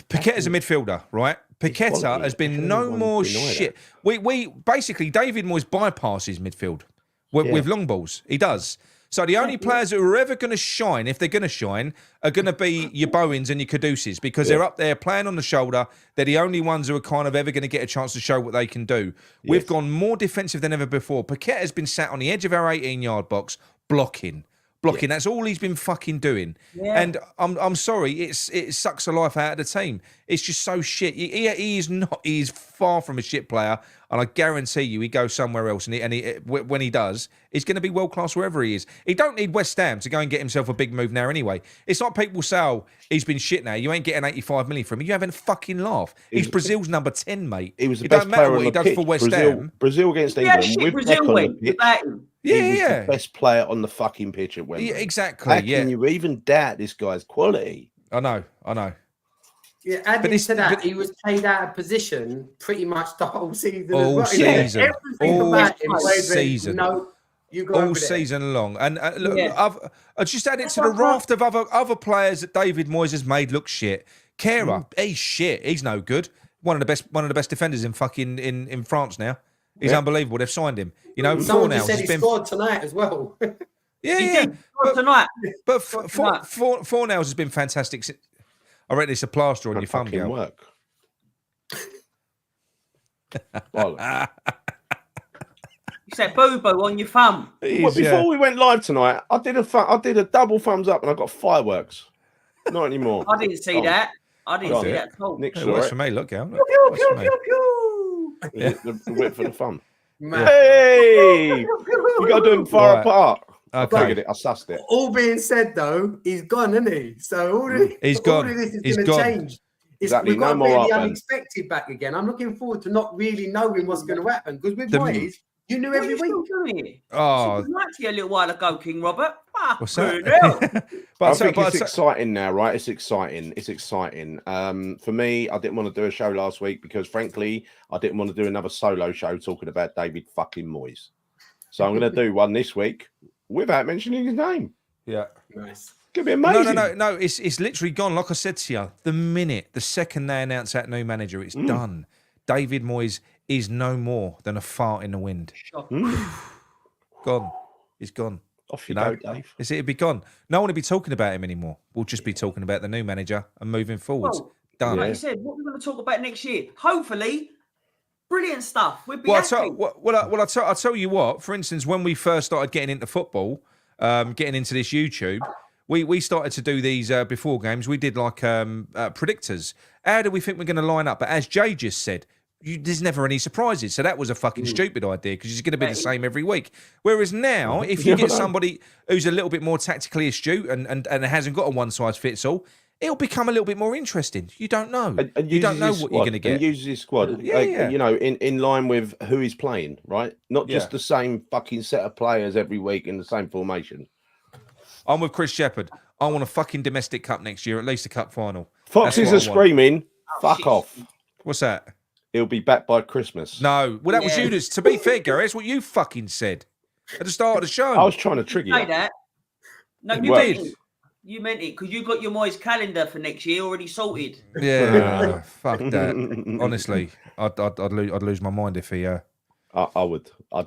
Paqueta's a midfielder, right? Paqueta has been no more shit. We basically David Moyes bypasses midfield with long balls. He does. So the only players who are ever going to shine, if they're going to shine, are going to be your Bowens and your Kuduses because they're up there playing on the shoulder. They're the only ones who are kind of ever going to get a chance to show what they can do. Yes. We've gone more defensive than ever before. Paqueta has been sat on the edge of our 18-yard box, blocking. Yeah. That's all he's been fucking doing. Yeah. And I'm sorry, it sucks the life out of the team. It's just so shit. He is not. He's far from a shit player, and I guarantee you, he goes somewhere else. And when he does, he's going to be world class wherever he is. He don't need West Ham to go and get himself a big move now. Anyway, it's like people say, "Oh, he's been shit now. You ain't getting 85 million from him. You having a fucking laugh." He's Brazil's number 10, mate. He was the best player on the pitch. It don't matter what he does for West Ham. Brazil against England. With Brazil went without him. He was the best player on the fucking pitch at Wembley. Yeah, exactly. How can you even doubt this guy's quality? I know. Yeah, adding to that, he was played out of position pretty much the whole season. All season. All season long. And look, I've just added to the raft of other players that David Moyes has made look shit. Kera, he's shit. He's no good. One of the best defenders in fucking in France now. He's unbelievable. They've signed him. You know, someone just said he scored tonight as well. Yeah. Tonight. But Fornals has been fantastic. I reckon it's a plaster on your thumb, girl. Work. You said boo-boo on your thumb. Well, before we went live tonight, I did a double thumbs up and I got fireworks. Not anymore. I didn't see that. I didn't see that at all. Nick, works for me. Look, Al. The whip for the fun. Hey, we got to do them far apart. Okay, I sussed it. All being said, though, he's gone, isn't he? So all of this is going to change. Exactly. We've got the unexpected back again. I'm looking forward to not really knowing what's going to happen because with Moyes, you knew every week. Oh, actually a little while ago, King Robert. What's that? I think it's exciting now, right? It's exciting. For me, I didn't want to do a show last week because, frankly, I didn't want to do another solo show talking about David fucking Moyes. So I'm going to do one this week without mentioning his name. Yeah, nice. Could be amazing. No. It's literally gone. Like I said to you, the second they announce that new manager, it's done. David Moyes is no more than a fart in the wind. Gone. He's gone. Off you go, Dave. It'd be gone. No one will be talking about him anymore. We'll just be talking about the new manager and moving forwards. Done. Like you said, what we're going to talk about next year? Hopefully, brilliant stuff. We'd be I'll tell you what. For instance, when we first started getting into football, getting into this YouTube, we started to do these before games. We did like predictors. How do we think we're going to line up? But as Jay just said, there's never any surprises. So that was a fucking stupid idea because it's going to be the same every week. Whereas now, if you get somebody who's a little bit more tactically astute and hasn't got a one-size-fits-all, it'll become a little bit more interesting. You don't know. And You don't know uses his what you're squad, going to get. And uses his squad, Yeah. you know, in line with who he's playing, right? Not just the same fucking set of players every week in the same formation. I'm with Chris Shepherd. I want a fucking domestic cup next year, at least a cup final. Foxes are screaming, fuck off. What's that? He'll be back by Christmas. No. Well, that was you. To be fair, Gary, that's what you fucking said at the start of the show. I was trying to trigger Say you. that. No, you meant it. You meant it because you got your Moyes calendar for next year already sorted. Yeah, fuck that. Honestly, I'd lose my mind if he. I would. I'd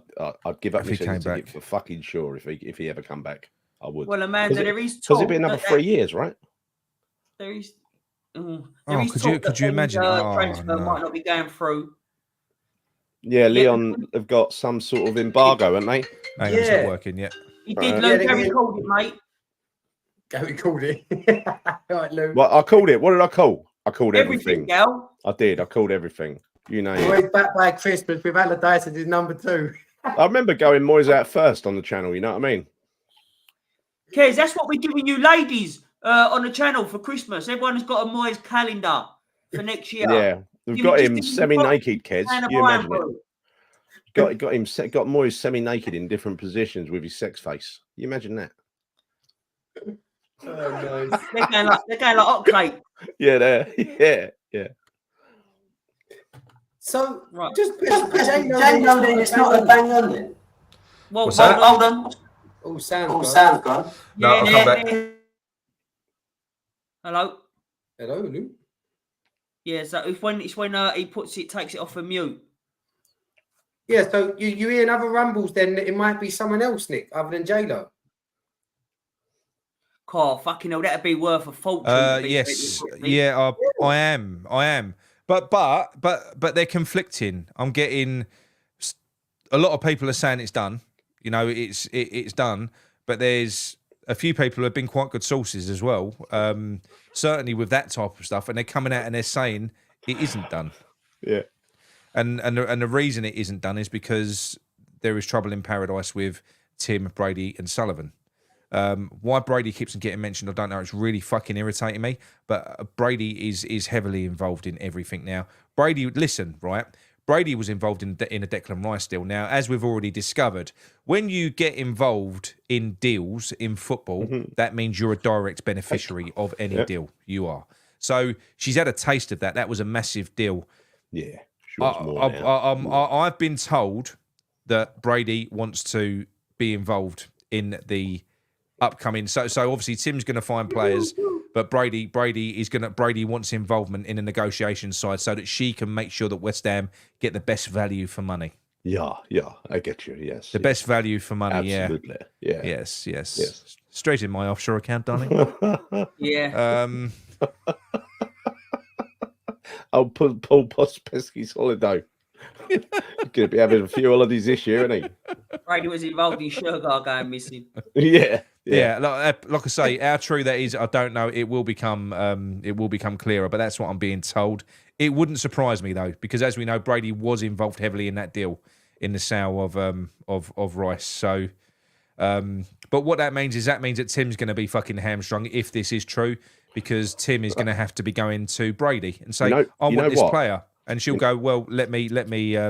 give up If my he came season ticket back. for fucking sure if he ever come back. I would. Well, Amanda, there is because talk. it'd be another 3 years, right? There is. There Oh, is could talk you- could that you imagine? Ben's, Oh, transfer no. might not be going through. Yeah, Leon have got some sort of embargo, haven't they? Hang on, it's not working yet. He did, Right. Lou. Gary called it, mate. Gary called it. Right, Lou. Well, I called it. What did I call? I called Everything, everything. Gal. I did. I called everything. You know. Always back by Christmas with Allardyce as his number 2. I remember going Moyes out first on the channel. You know what I mean? Kez, that's what we're giving you ladies on the channel for Christmas. Everyone's got a Moyes calendar for next year. Yeah, we've got him semi-naked, Kez. You imagine it? Got Moyes semi-naked in different positions with his sex face. You imagine that? Oh, nice. They're going like hot cake. Yeah, yeah. So, Right. just put J-Lo then it's not a bang on then. Well, What's that? hold on. all sounds All gone. sound's gone. No, I'll come back. Hello. Hello, Lou. Yeah, so it's when he takes it off a mute. Yeah, so you hear other rumbles then that it might be someone else, Nick, other than J-Lo. Oh, fucking hell, that'd be worth a fortune. Yes, yeah, I am, but they're conflicting. I'm getting a lot of people are saying it's done. You know, it's done, but there's a few people who have been quite good sources as well. Certainly with that type of stuff, and they're coming out and they're saying it isn't done. Yeah. And the reason it isn't done is because there is trouble in paradise with Tim, Brady, and Sullivan. Why Brady keeps on getting mentioned, I don't know. It's really fucking irritating me. But Brady is heavily involved in everything now. Brady, listen, right? Brady was involved in a Declan Rice deal. Now, as we've already discovered, when you get involved in deals in football, that means you're a direct beneficiary of any deal. You are. So she's had a taste of that. That was a massive deal. Yeah. She wants more now. I've been told that Brady wants to be involved in the upcoming. So obviously Tim's going to find players, but Brady wants involvement in the negotiation side so that she can make sure that West Ham get the best value for money. Yeah, I get you. Yes, The best value for money. absolutely. Yeah. Yes. Straight in my offshore account, darling. Yeah. I'll put Paul Pospesky's holiday. He's going to be having a few holidays this year, isn't Brady was involved in Sugar going missing. he? Yeah, like I say, how true that is, I don't know. It will become clearer, but that's what I'm being told. It wouldn't surprise me though, because as we know, Brady was involved heavily in that deal, in the sale of Rice. So, but what that means is that Tim's going to be fucking hamstrung if this is true, because Tim is going to have to be going to Brady and say, I want this player, and she'll go, well, let me see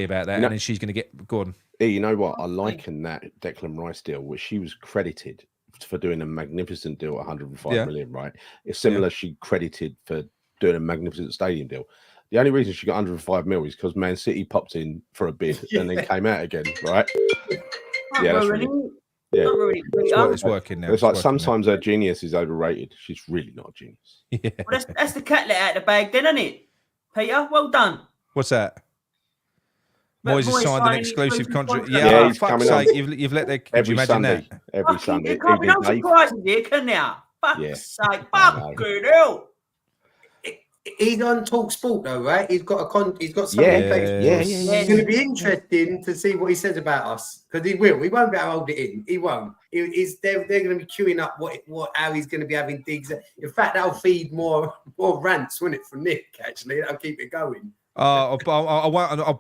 about that, and then she's going to get Gordon. Hey, you know what? I liken that Declan Rice deal, which she was credited for doing a magnificent deal at 105 million, right? It's similar. She credited for doing a magnificent stadium deal. The only reason she got 105 mil is because Man City popped in for a bid and then came out again, right? That's really, It's working now. It's like sometimes her genius is overrated. She's really not a genius. Yeah. Well, that's the cat let out of the bag, then, isn't it, Peter? Well done. What's that? But Moyes has signed an signing exclusive contract. contract. Yeah, he's fuck's coming sake, on. you've let their. Could you Every imagine Sunday. that? Every Sunday. There can't be no Even surprises here, can there? Fuck's Yeah. sake. Fucking hell. He's on Talk Sport though, right? He's got something. Yeah. It's going to be interesting to see what he says about us, because he will. He won't be able to hold it in. He won't. They're going to be queuing up how he's going to be having digs. In fact, that'll feed more rants, won't it, from Nick? Actually, that'll keep it going. I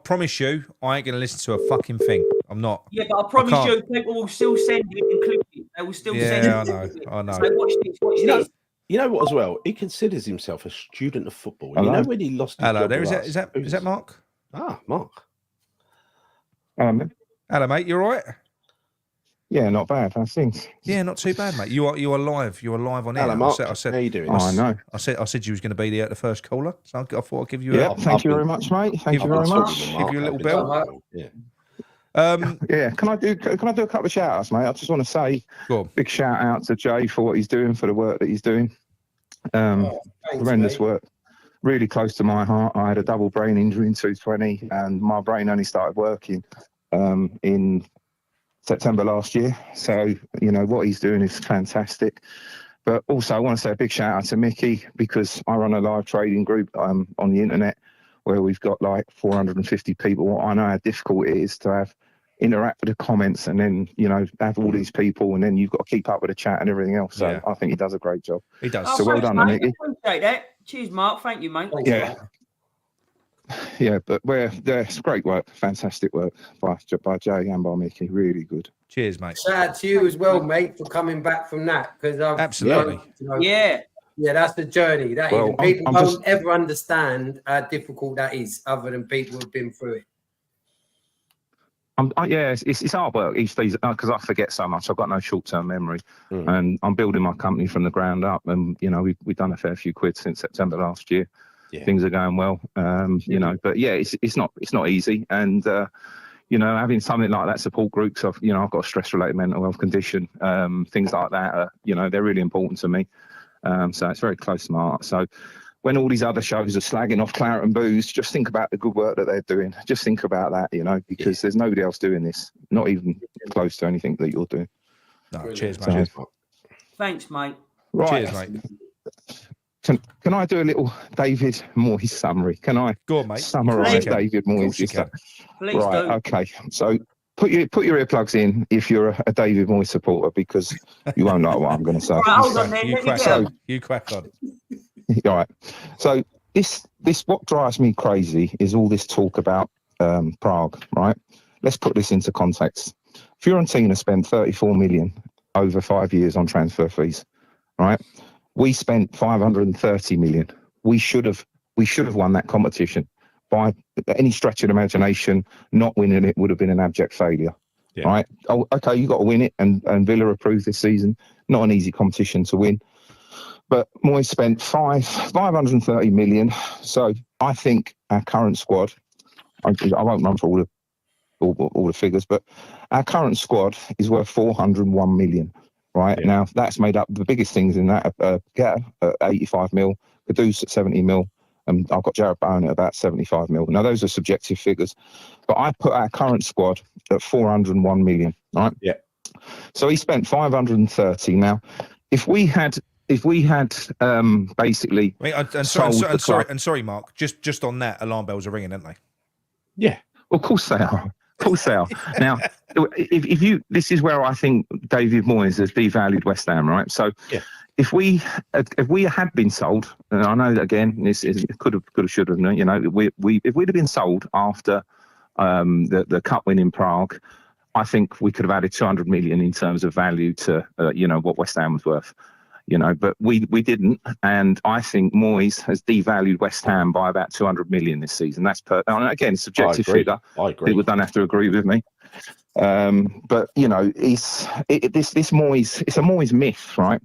promise you, I ain't going to listen to a fucking thing. I'm not. Yeah, but I promise you, people will still send you included. They will still send you. I know. So watch this. You know what? As well, he considers himself a student of football. And you Hello. know when he lost his Hello job there. with Is us, that Mark? Mark. Hello, mate. You all right? Yeah, not bad. How's things? Yeah, not too bad, mate. You are live. You are live on air. Hello, Mark. I said, How you doing? Oh, I know. I said you was going to be there at the first caller, so I thought I'd give you. Yeah, A, thank you very much, mate. Thank you very much. Give you a little bell. Yeah. Yeah, can I do a couple of shout outs, mate? I just want to say Go on. big shout out to Jay for what he's doing, for the work that he's doing. Horrendous work. Really close to my heart. I had a double brain injury in 2020, and my brain only started working in September last year. So, you know, what he's doing is fantastic. But also, I want to say a big shout out to Mickey, because I run a live trading group on the internet where we've got like 450 people. I know how difficult it is to interact with the comments and then, you know, have all these people, and then you've got to keep up with the chat and everything else. So I think he does a great job. He does. So well done, Mickey. Appreciate that. Cheers, Mark. Thank you, mate. Yeah, but it's great work, fantastic work by Jay and by Mickey. Really good. Cheers, mate. Shout out to you as well, mate, for coming back from that, because Absolutely. Yeah, that's the journey. That is, Well, people I'm don't just- ever understand how difficult that is, other than people who've been through it. It's hard work each day, because I forget so much. I've got no short-term memory, and I'm building my company from the ground up. And you know, we've done a fair few quid since September last year. Yeah. Things are going well, you know. But yeah, it's not easy, and you know, having something like that support group. So I've got a stress-related mental health condition. Things like that, you know, they're really important to me. So it's very close to my heart. So when all these other shows are slagging off claret and booze, just think about the good work that they're doing. Just think about that, you know, because there's nobody else doing this, not even close to anything that you're doing. No, cheers, mate. Cheers, Mark. thanks, mate. Right. Cheers, mate. Can I do a little David Moyes summary? Can I summarise David Moyes? Please right. do. Okay. So put your earplugs in if you're a David Moyes supporter, because you won't like what I'm going to say. Right, hold on then. You crack on. All right. So this what drives me crazy is all this talk about Prague. Right. Let's put this into context. Fiorentina spent 34 million over 5 years on transfer fees. Right. We spent 530 million. We should have won that competition. By any stretch of imagination, not winning it would have been an abject failure. Yeah. Right? Oh, okay, you got to win it, and Villa approved this season. Not an easy competition to win. But Moyes spent 530 million. So I think our current squad, I won't run for all the figures, but our current squad is worth 401 million. Right. Yeah. Now, that's made up the biggest things in that. Get at 85 mil, Kudus at 70 mil, and I've got Jarrett Bowen at about 75 mil. Now, those are subjective figures, but I put our current squad at 401 million. Right. Yeah. So he spent 530. Now, if we had basically, sorry, Mark. Just on that, alarm bells are ringing, aren't they? Yeah. Well, of course they are. Of course they are. Now, if you, this is where I think David Moyes has devalued West Ham, right? So, if we had been sold, and I know that again, this is could have, should have, you know, if we'd have been sold after the cup win in Prague, I think we could have added 200 million in terms of value to you know, what West Ham was worth. You know, but we didn't, and I think Moyes has devalued West Ham by about 200 million this season. That's again, subjective figure. I agree. People don't have to agree with me, but you know, this Moyes, it's a Moyes myth, right?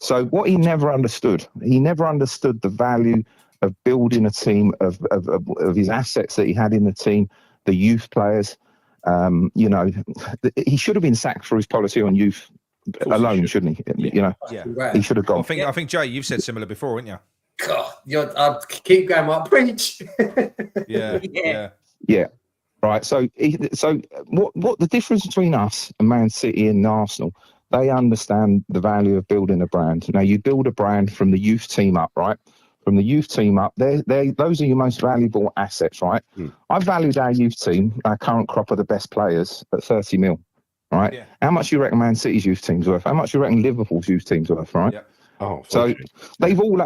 So what he never understood the value of building a team, of his assets that he had in the team, the youth players. You know, he should have been sacked for his policy on youth alone, shouldn't he? Yeah. You know, he should have gone. I think Jay, you've said similar before, haven't you? God, I'll keep going. My preach. Yeah. Right. So what the difference between us and Man City and Arsenal? They understand the value of building a brand. Now, you build a brand from the youth team up, right? From the youth team up, those are your most valuable assets, right? I valued our youth team, our current crop of the best players, at 30 mil. Right? Yeah. How much do you reckon Man City's youth team's worth? How much do you reckon Liverpool's youth team's worth? Right? Yeah. Oh, so they've all.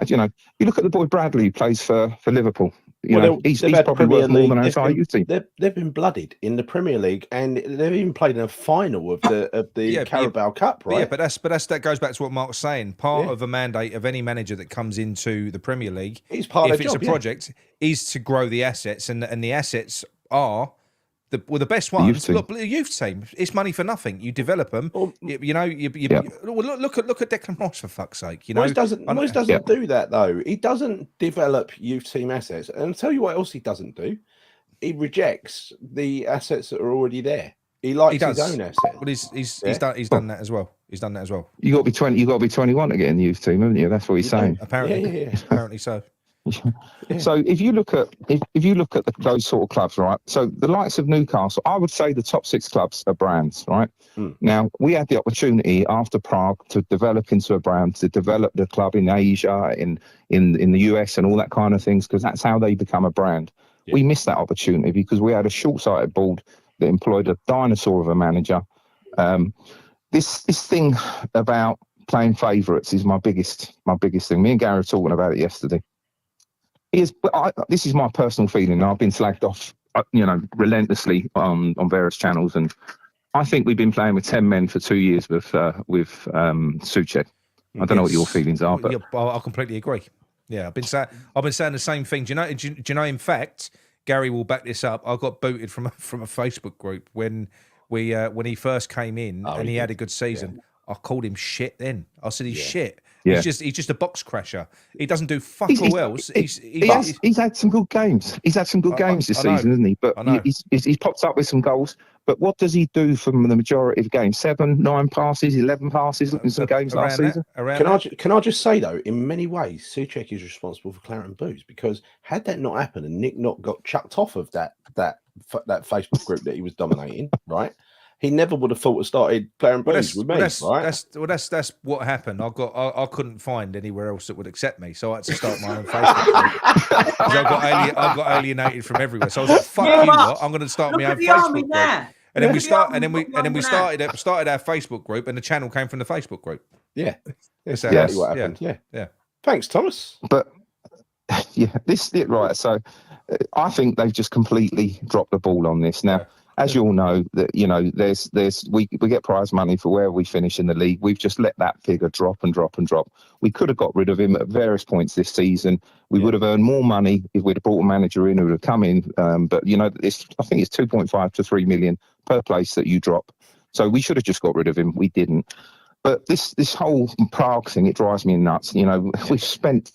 You know, you look at the boy Bradley who plays for Liverpool. You know, he's probably worth more than our entire youth team. They've been blooded in the Premier League, and they've even played in a final of the Carabao Cup, right? Yeah, but that goes back to what Mark's saying. Part of a mandate of any manager that comes into the Premier League, if it's a project, is to grow the assets, and the assets are the best ones. Look, the youth team, it's money for nothing. You develop them. Look at Declan Rice, for fuck's sake. You know, Moyes doesn't do that though. He doesn't develop youth team assets. And I'll tell you what else he doesn't do. He rejects the assets that are already there. He likes his own assets. But he's done that as well. He's done that as well. You got to be 20. You got to be 21 to get in the youth team, haven't you? That's what he's saying. Apparently, apparently so. So if you look at those sort of clubs, right? So the likes of Newcastle, I would say the top 6 clubs are brands, right? Now we had the opportunity after Prague to develop into a brand, to develop the club in Asia, in the US, and all that kind of things, because that's how they become a brand. We missed that opportunity because we had a short-sighted board that employed a dinosaur of a manager. This thing about playing favourites is my biggest thing. Me and Gary were talking about it yesterday. This is my personal feeling. I've been slagged off, relentlessly on various channels, and I think we've been playing with 10 men for 2 years with Souček. I don't know what your feelings are, but I completely agree. Yeah, I've been saying the same thing. Do you know? In fact, Gary will back this up. I got booted from a Facebook group when he first came in and he had a good season. I called him shit. Then I said he's shit. Yeah. He's just a box crasher. He doesn't do fuck all else. He's had some good games. He's had some good games this season, hasn't he? But he's popped up with some goals. But what does he do from the majority of games? 7, 9 passes, 11 passes in some games last season. Can I just say though, in many ways, Souček is responsible for Claret and Booze, because had that not happened and Nick not got chucked off of that Facebook group that he was dominating, right? He never would have thought of started playing booze with me, right? That's what happened. I couldn't find anywhere else that would accept me, so I had to start my own Facebook group. I got alienated from everywhere. So I was like, "Fuck you lot! I'm going to start my own Facebook group." And then we started our Facebook group, and the channel came from the Facebook group. Yeah, that's exactly what happened. Yeah. Thanks, Thomas. But right. So I think they've just completely dropped the ball on this now. As you all know, that we get prize money for where we finish in the league. We've just let that figure drop and drop and drop. We could have got rid of him at various points this season. We would have earned more money if we'd have brought a manager in who would have come in. But I think it's 2.5 to 3 million per place that you drop. So we should have just got rid of him. We didn't. But this whole Prague thing, it drives me nuts. We've spent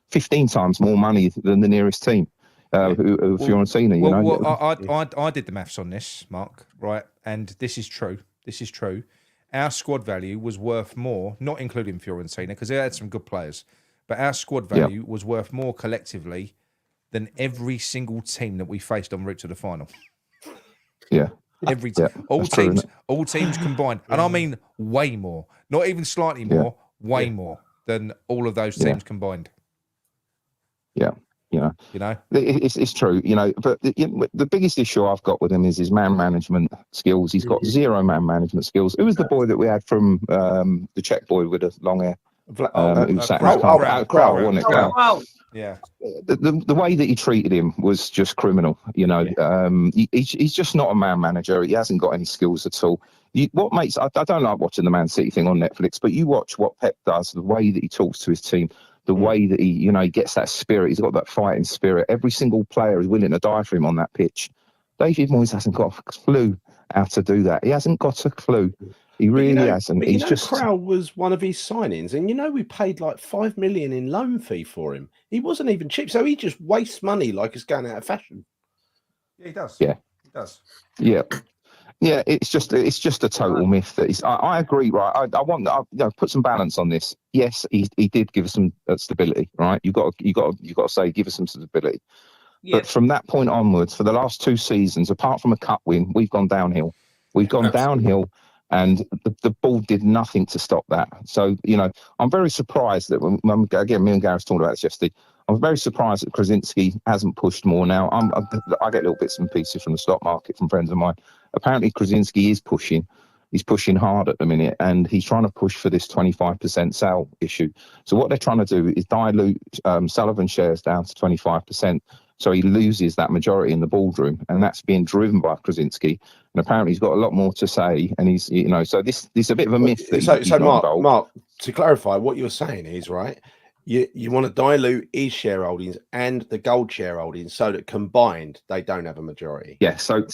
15 times more money than the nearest team. Fiorentina, I did the maths on this, Mark, right? And this is true. Our squad value was worth more, not including Fiorentina, because they had some good players, but our squad value was worth more collectively than every single team that we faced en route to the final. Yeah. All teams combined. And I mean way more. Not even slightly more, way more than all of those teams combined. Yeah. It's true, but the biggest issue I've got with him is his man management skills. He's got zero man management skills. Who was the boy that we had from the Czech boy with the long hair? Krau, wasn't it? Krau. Yeah. The way that he treated him was just criminal. He's just not a man manager. He hasn't got any skills at all. I don't like watching the Man City thing on Netflix, but you watch what Pep does, the way that he talks to his team, the way that he gets that spirit. He's got that fighting spirit. Every single player is willing to die for him on that pitch. David Moyes hasn't got a clue how to do that. He hasn't got a clue. He really hasn't. He's just. Krau was one of his signings, and we paid like 5 million in loan fee for him. He wasn't even cheap, so he just wastes money like it's going out of fashion. Yeah, he does. Yeah, he does. Yeah. Yeah, it's just a total myth. That I agree, right? I want put some balance on this. Yes, he did give us some stability, right? You got to say give us some stability. Yeah. But from that point onwards, for the last 2 seasons, apart from a cup win, we've gone downhill. Downhill, and the ball did nothing to stop that. So I'm very surprised that again, me and Gareth talked about this yesterday. I'm very surprised that Krasinski hasn't pushed more now. I get little bits and pieces from the stock market from friends of mine. Apparently, Krasinski is pushing, he's pushing hard at the minute, and he's trying to push for this 25% sale issue. So what they're trying to do is dilute Sullivan's shares down to 25%. So he loses that majority in the boardroom, and that's being driven by Krasinski. And apparently, he's got a lot more to say. And he's, so this is a bit of a myth. That he's not involved. Mark, to clarify, what you're saying is, right, you want to dilute his shareholdings and the gold shareholdings so that combined they don't have a majority. Yeah. So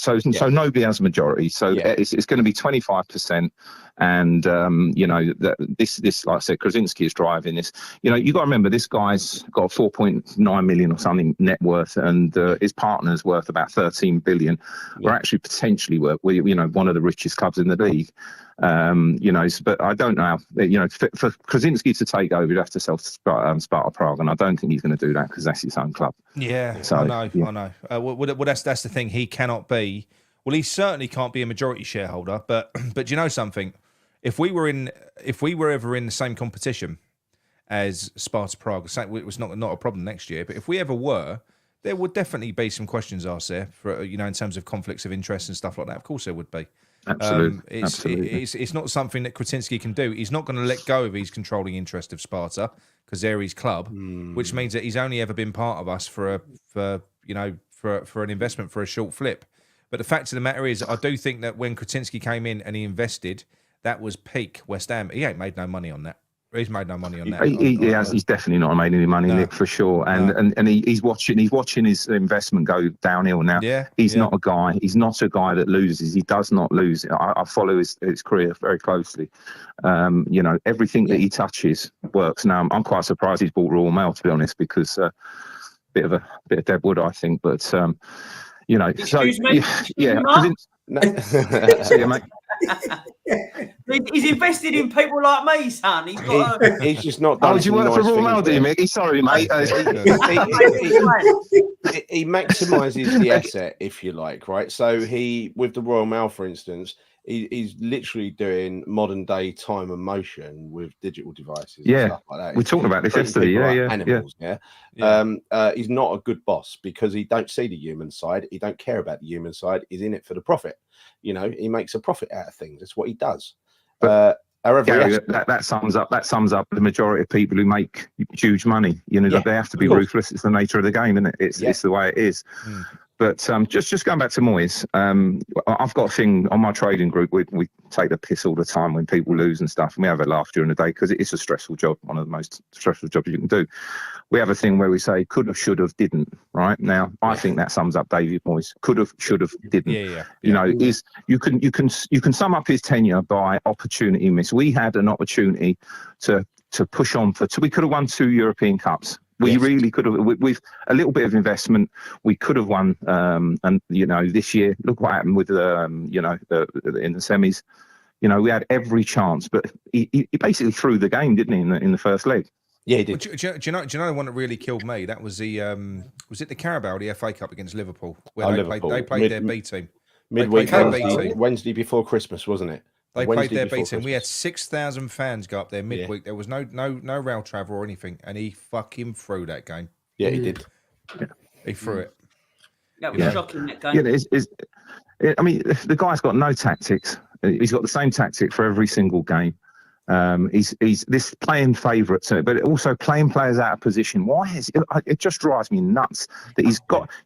nobody has a majority. So it's going to be 25%. And this, like I said, Krasinski is driving this. You got to remember, this guy's got 4.9 million or something net worth, and his partner's worth about 13 billion. We're actually potentially one of the richest clubs in the league. But I don't know. For Krasinski to take over, he'd have to sell Sparta Prague, and I don't think he's going to do that because that's his own club. Yeah, so, I know. Well, that's the thing. He cannot be. Well, he certainly can't be a majority shareholder. But you know something? If we were ever in the same competition as Sparta Prague, it was not a problem next year. But if we ever were, there would definitely be some questions asked there for in terms of conflicts of interest and stuff like that. Of course, there would be. Absolutely. It's not something that Krasinski can do. He's not going to let go of his controlling interest of Sparta because they're his club, which means that he's only ever been part of us for an investment for a short flip. But the fact of the matter is, I do think that when Krasinski came in and he invested, that was peak West Ham. He ain't made no money on that. He's made no money on that. He's definitely not made any money, Nick, for sure. And he's watching his investment go downhill now. He's not a guy that loses. He does not lose. I follow his career very closely. Everything that he touches works. Now I'm quite surprised he's bought Royal Mail, to be honest, because bit of dead wood, I think. But Excuse me? See you, mate. He's invested in people like me, son. He's just not done. Oh, did you work for Royal Mail, do you, Mickey? Sorry, mate. He maximises the asset, if you like, right? So with the Royal Mail, for instance, he's literally doing modern day time and motion with digital devices. And stuff like that. We talked about this yesterday. Animals. He's not a good boss because he don't see the human side. He don't care about the human side. He's in it for the profit. He makes a profit out of things. That's what he does. However, Gary, that sums up the majority of people who make huge money. They have to be ruthless. It's the nature of the game, isn't it? It's the way it is. But just going back to Moyes, I've got a thing on my trading group. We take the piss all the time when people lose and stuff, and we have a laugh during the day because it's a stressful job, one of the most stressful jobs you can do. We have a thing where we say could have, should have, didn't. Right now, I think that sums up David Moyes. Could have, should have, didn't. You can sum up his tenure by opportunity miss. We had an opportunity to push on we could have won 2 European Cups. We really could have, with a little bit of investment, we could have won. And this year, look what happened with in the semis. We had every chance, but he basically threw the game, didn't he, in the first leg? Yeah, he did. Do you know the one that really killed me? That was the was it the Carabao, the FA Cup against Liverpool, where they played their B team. Midweek Wednesday before Christmas, wasn't it? They played their B team. We had 6,000 fans go up there midweek. There was no rail travel or anything, and he fucking threw that game. Yeah, he did. Yeah. He threw it. That was shocking, that game. I mean, the guy's got no tactics. He's got the same tactic for every single game. He's this playing favourites, but also playing players out of position. Why is it just drives me nuts that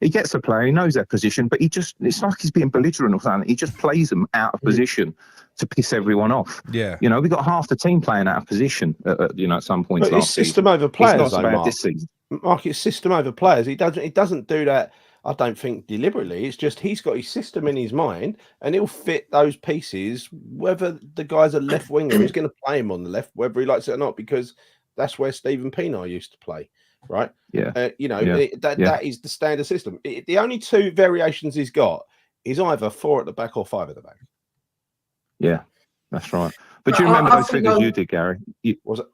he gets a player, he knows their position, but it's like he's being belligerent or something. He just plays them out of position to piss everyone off. Yeah, we got half the team playing out of position. At some point. But it's system over players, though, Mark. This season. Mark, it's system over players. He doesn't do that. I don't think deliberately. It's just he's got his system in his mind, and he'll fit those pieces. Whether the guy's a left winger, he's going to play him on the left, whether he likes it or not, because that's where Stephen Pienaar used to play, right? Yeah. That is the standard system. The only 2 variations he's got is either 4 at the back or 5 at the back. Yeah, that's right. But do you remember those figures you did, Gary? Was it?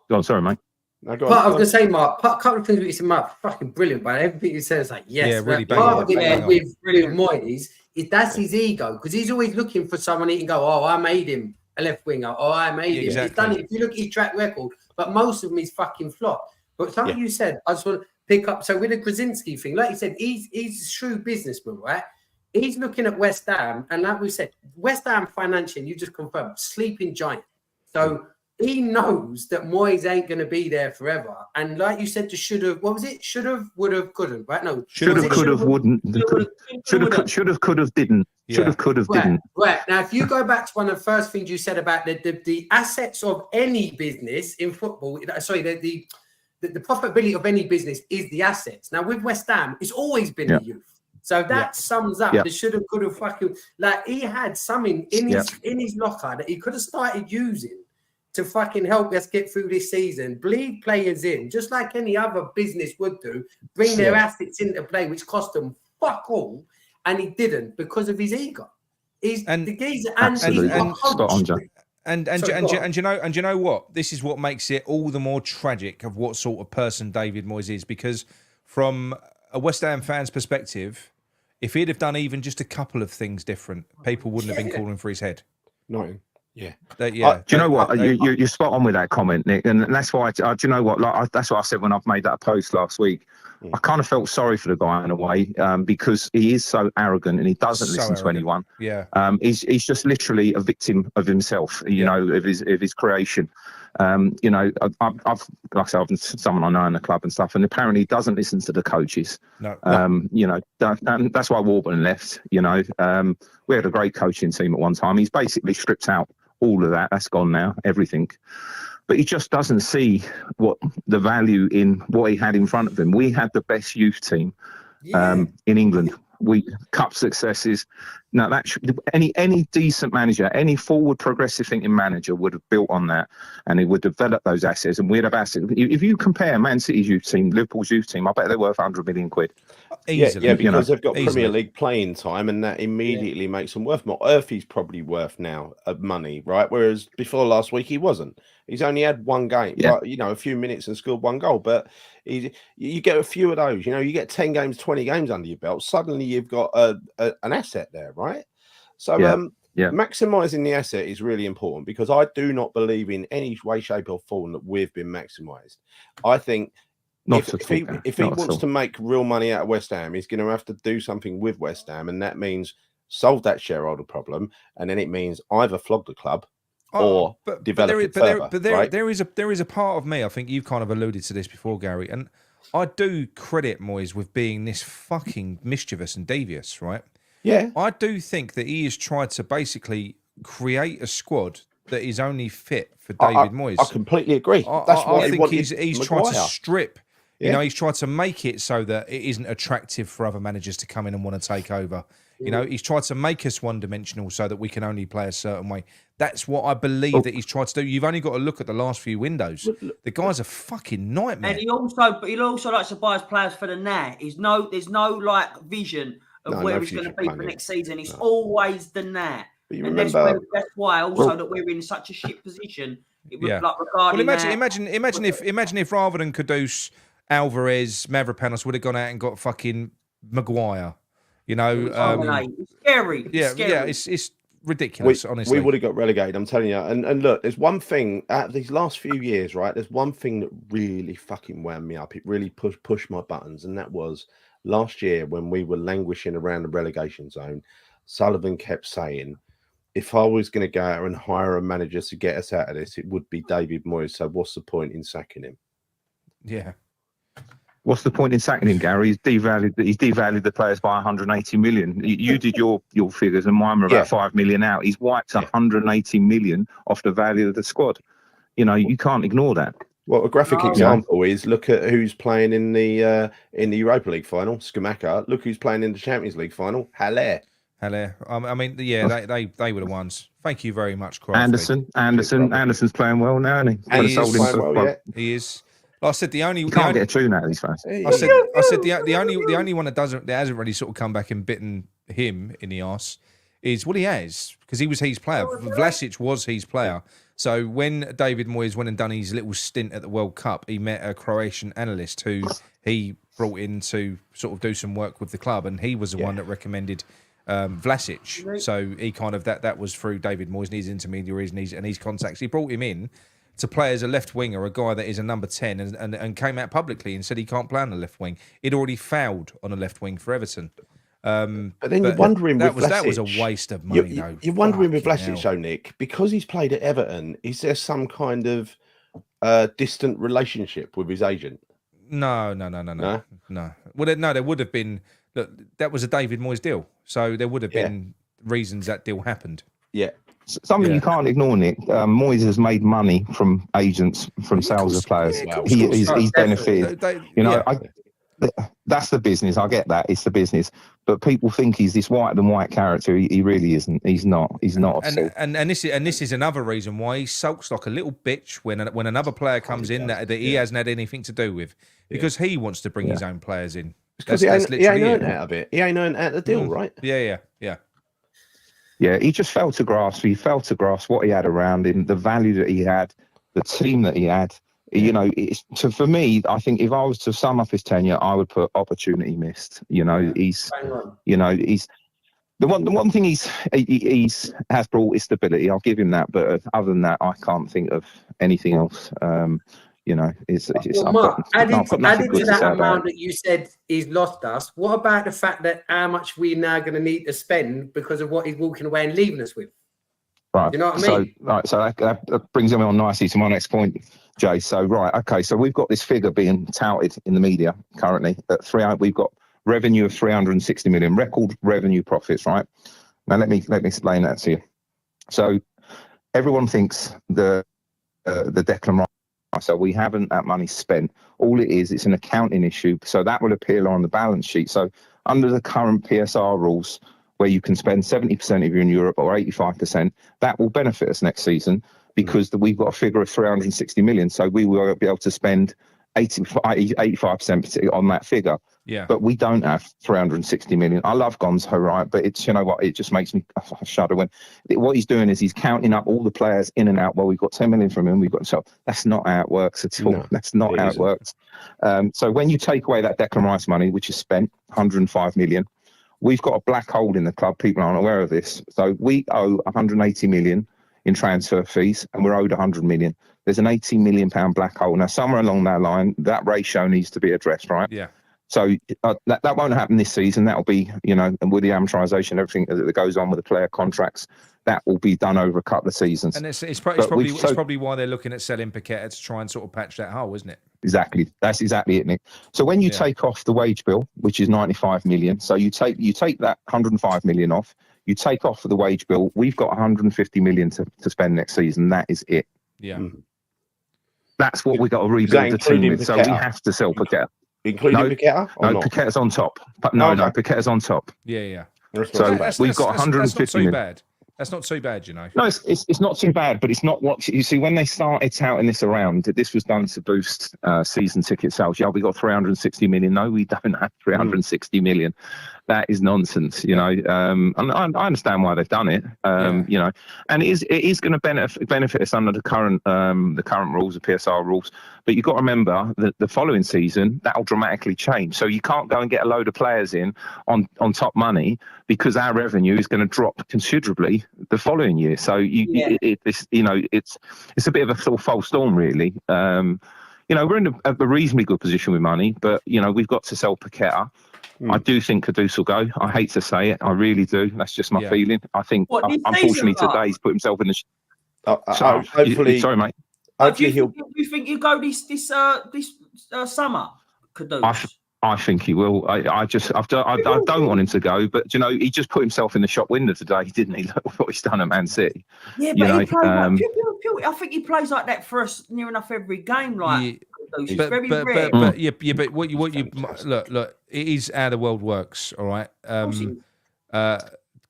Go on, sorry, mate. No, I was going to say, Mark, a couple of things you said, Mark, fucking brilliant, but everything you said is like, yes. Yeah, really part of it with Moyes, that's his ego, because he's always looking for someone he can go, oh, I made him a left winger, oh, I made him. Exactly. He's done it. If you look at his track record, but most of them he's fucking flop. But something you said, I just want to pick up. So with the Krasinski thing, like you said, he's a shrewd businessman, right? he's looking at West Ham, and like we said, West Ham financially, you just confirmed, sleeping giant. So he knows that Moyes ain't going to be there forever. And like you said, just should have, what was it? Should have, would have, couldn't, right? No, Should have, could have, wouldn't. Should have, could have, didn't. Should have, could have, didn't. Right. Now, if you go back to one of the first things you said about the assets of any business in football, sorry, the profitability of any business is the assets. Now, with West Ham, it's always been the youth. So that sums up the should have, could have, fucking, like he had something in his locker that he could have started using to fucking help us get through this season, bleed players in, just like any other business would do, bring their assets into play, which cost them fuck all, and he didn't because of his ego. He's the geezer, and he's got coach. And you know what? This is what makes it all the more tragic of what sort of person David Moyes is, because from a West Ham fan's perspective, if he'd have done even just a couple of things different, people wouldn't have been calling for his head. No. Yeah. Do you know what? You're spot on with that comment, Nick, and that's why. Do you know what? That's what I said when I've made that post last week. I kind of felt sorry for the guy in a way, because he is so arrogant and he doesn't listen to anyone. Yeah. He's just literally a victim of himself. You know, of his creation. You know, I've like I said, I've someone I know in the club and stuff, and apparently he doesn't listen to the coaches. No. You know, and that's why Warburton left. You know, we had a great coaching team at one time. He's basically stripped out all of that. That's gone now, everything. But he just doesn't see what the value in what he had in front of him. We had the best youth team in England. We cup successes. Now that any decent manager, any forward progressive thinking manager would have built on that, and he would develop those assets, and we'd have assets. If you compare Man City's youth team, Liverpool's youth team, I bet they're worth 100 million quid. Easily, yeah, because they've got Premier League playing time, and that immediately makes them worth more. Earthy's probably worth now of money, right? Whereas before last week he wasn't. He's only had one game, right? You know, a few minutes and scored one goal, but you get a few of those. You know, you get 10 games, 20 games under your belt. Suddenly you've got an asset there, right? So maximising the asset is really important, because I do not believe in any way, shape, or form that we've been maximised. I think if he wants to make real money out of West Ham, he's going to have to do something with West Ham, and that means solve that shareholder problem, and then it means either flog the club or develop it further. But there is a part of me, I think you've kind of alluded to this before, Gary, and I do credit Moyes with being this fucking mischievous and devious, right? Yeah. I do think that he has tried to basically create a squad that is only fit for David Moyes. I completely agree. That's why I think he's tried to strip. You know, he's tried to make it so that it isn't attractive for other managers to come in and want to take over. You know, he's tried to make us one-dimensional so that we can only play a certain way. That's what I believe that he's tried to do. You've only got to look at the last few windows. The guy's a fucking nightmare. And he also likes to buy his players for the now. There's no like vision of where he's going to be for next season. It's always the now. And that's why also that we're in such a shit position. Regarding imagine if rather than Kudus, Alvarez, Mavropanos would have gone out and got fucking Maguire. You know, it's scary. It's ridiculous. Honestly, we would have got relegated. I'm telling you. And look, there's one thing out of these last few years, right? There's one thing that really fucking wound me up. It really pushed my buttons, and that was last year when we were languishing around the relegation zone. Sullivan kept saying, if I was going to go out and hire a manager to get us out of this, it would be David Moyes. So what's the point in sacking him? Yeah. What's the point in sacking him, Gary? He's devalued the players by 180 million. You did your figures, and mine were about 5 million out. He's wiped 180 million off the value of the squad. You know, you can't ignore that. Well, a graphic example is look at who's playing in the Europa League final, Skamaka. Look who's playing in the Champions League final, Haller. I mean, they were the ones. Thank you very much, Crosby. Anderson's playing well now, isn't he? He is. Like I said, you can't get a tune out of these fans. I said the only one that hasn't really sort of come back and bitten him in the arse is he has, because he was his player. Vlasic was his player. So when David Moyes went and done his little stint at the World Cup, he met a Croatian analyst who he brought in to sort of do some work with the club, and he was the one that recommended Vlasic. So he kind of that was through David Moyes and his intermediaries and his contacts. He brought him in to play as a left winger, a guy that is a number 10, and came out publicly and said he can't play on the left wing. He'd already fouled on the left wing for Everton. But then you're wondering that with that was a Vlasic, waste of money, though. You're wondering with Fucking Vlasic, hell. though, Nick, because he's played at Everton, is there some kind of distant relationship with his agent? No. Well, no, there would have been. Look, that was a David Moyes deal, so there would have been reasons that deal happened. Yeah. Something you can't ignore, Nick. Moyes has made money from agents, from sales of players. He's benefited. That's the business. I get that. It's the business. But people think he's this whiter than white character. He really isn't. He's not. He's not. And this is another reason why he sulks like a little bitch when another player comes in that he hasn't had anything to do with, because he wants to bring his own players in. Because he ain't earned out of it. He ain't earned out the deal, right? Yeah. Yeah, he just failed to grasp. He failed to grasp what he had around him, the value that he had, the team that he had. You know, for me, I think if I was to sum up his tenure, I would put opportunity missed. You know, he's the one thing he's has brought is stability. I'll give him that, but other than that, I can't think of anything else. You know, Mark, added to that amount that you said he's lost us. What about the fact that how much we're now going to need to spend because of what he's walking away and leaving us with? Right. You know what I mean? So that brings me on nicely to my next point, Jay. So so we've got this figure being touted in the media currently at we've got revenue of 360 million, record revenue profits, right? Now let me explain that to you. So everyone thinks the Declan Rice. So we haven't that money spent. All it is, it's an accounting issue. So that will appear on the balance sheet. So under the current PSR rules, where you can spend 70% if you're in Europe or 85%, that will benefit us next season because we've got a figure of 360 million. So we will be able to spend 85% on that figure. Yeah. But we don't have 360 million. I love Gonzo, right? But it's, you know what, it just makes me shudder when what he's doing is he's counting up all the players in and out. Well, we've got 10 million from him. We've got, so that's not how it works at all. No, that's not how it works. So when you take away that Declan Rice money, which is spent 105 million, we've got a black hole in the club. People aren't aware of this. So we owe 180 million in transfer fees and we're owed 100 million. There's an 80 million pound black hole. Now, somewhere along that line, that ratio needs to be addressed, right? Yeah. So that won't happen this season. That'll be, you know, and with the amortization, everything that goes on with the player contracts, that will be done over a couple of seasons. And it's probably why they're looking at selling Paqueta to try and sort of patch that hole, isn't it? Exactly. That's exactly it, Nick. So when you take off the wage bill, which is 95 million, so you take that 105 million off, you take off the wage bill, we've got 150 million to spend next season. That is it. Yeah. That's what we've got to rebuild the team with. So we have to sell Paqueta. Including Paqueta? No, Paqueta's on top. But no, Paqueta's on top. Yeah. So we've got 150 million. Bad. That's not too bad, you know. No, it's not too bad, but it's not what you see when they started touting this around. This was done to boost season ticket sales. Yeah, we got 360 million. No, we don't have 360 million. That is nonsense, you know. And I understand why they've done it, you know. And it is going to benefit us under the current rules, the PSR rules. But you've got to remember that the following season that'll dramatically change. So you can't go and get a load of players in on top money because our revenue is going to drop considerably the following year. So it's a bit of a sort of false storm, really. You know, we're in a reasonably good position with money, but you know we've got to sell Paqueta. I do think Kudus will go. I hate to say it, I really do. That's just my feeling. I think, unfortunately, today he's put himself in the. Hopefully, sorry, mate. Do you think he'll go this summer? Kudus? I think he will. I don't want him to go, but you know, he just put himself in the shop window today, didn't he? Look what he's done at Man City. Yeah, but he plays I think he plays like that for us near enough every game. Like, it's very rare. But what you look, it is how the world works. All right.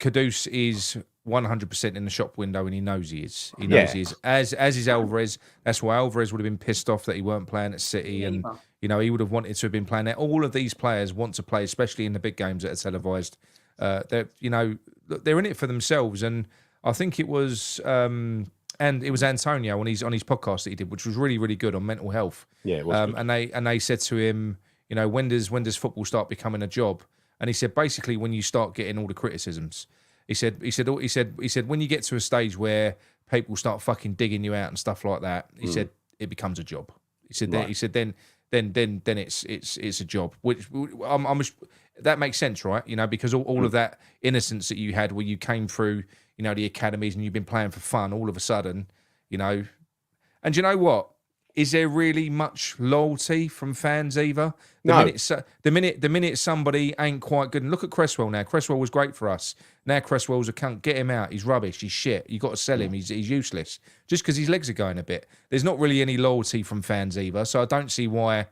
Kudus is 100% in the shop window, and he knows he is. He knows he is. As is Alvarez. That's why Alvarez would have been pissed off that he weren't playing at City, and you know he would have wanted to have been playing there. All of these players want to play, especially in the big games that are televised. They're in it for themselves, and I think it was Antonio on his podcast that he did, which was really, really good on mental health. Yeah, it was good. And they said to him, you know, when does football start becoming a job? And he said basically when you start getting all the criticisms. He said when you get to a stage where people start fucking digging you out and stuff like that, he said it becomes a job. He said then then it's a job. Which that makes sense, right? You know, because all of that innocence that you had, where you came through, you know, the academies and you've been playing for fun, all of a sudden, you know. And you know what? Is there really much loyalty from fans either? The minute somebody ain't quite good, and look at Cresswell now. Cresswell was great for us. Now Cresswell's a cunt. Get him out. He's rubbish. He's shit. You got to sell him. He's useless. Just because his legs are going a bit. There's not really any loyalty from fans either. So I don't see why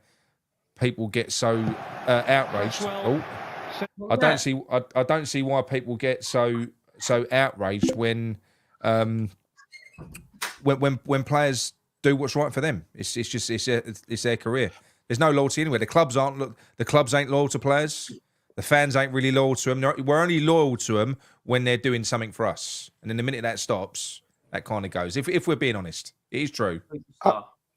people get so outraged. I don't see why people get so outraged when players do what's right for them. It's their career. There's no loyalty anywhere. The clubs ain't loyal to players. The fans ain't really loyal to them. We're only loyal to them when they're doing something for us. And then the minute that stops, that kind of goes. If we're being honest, it is true.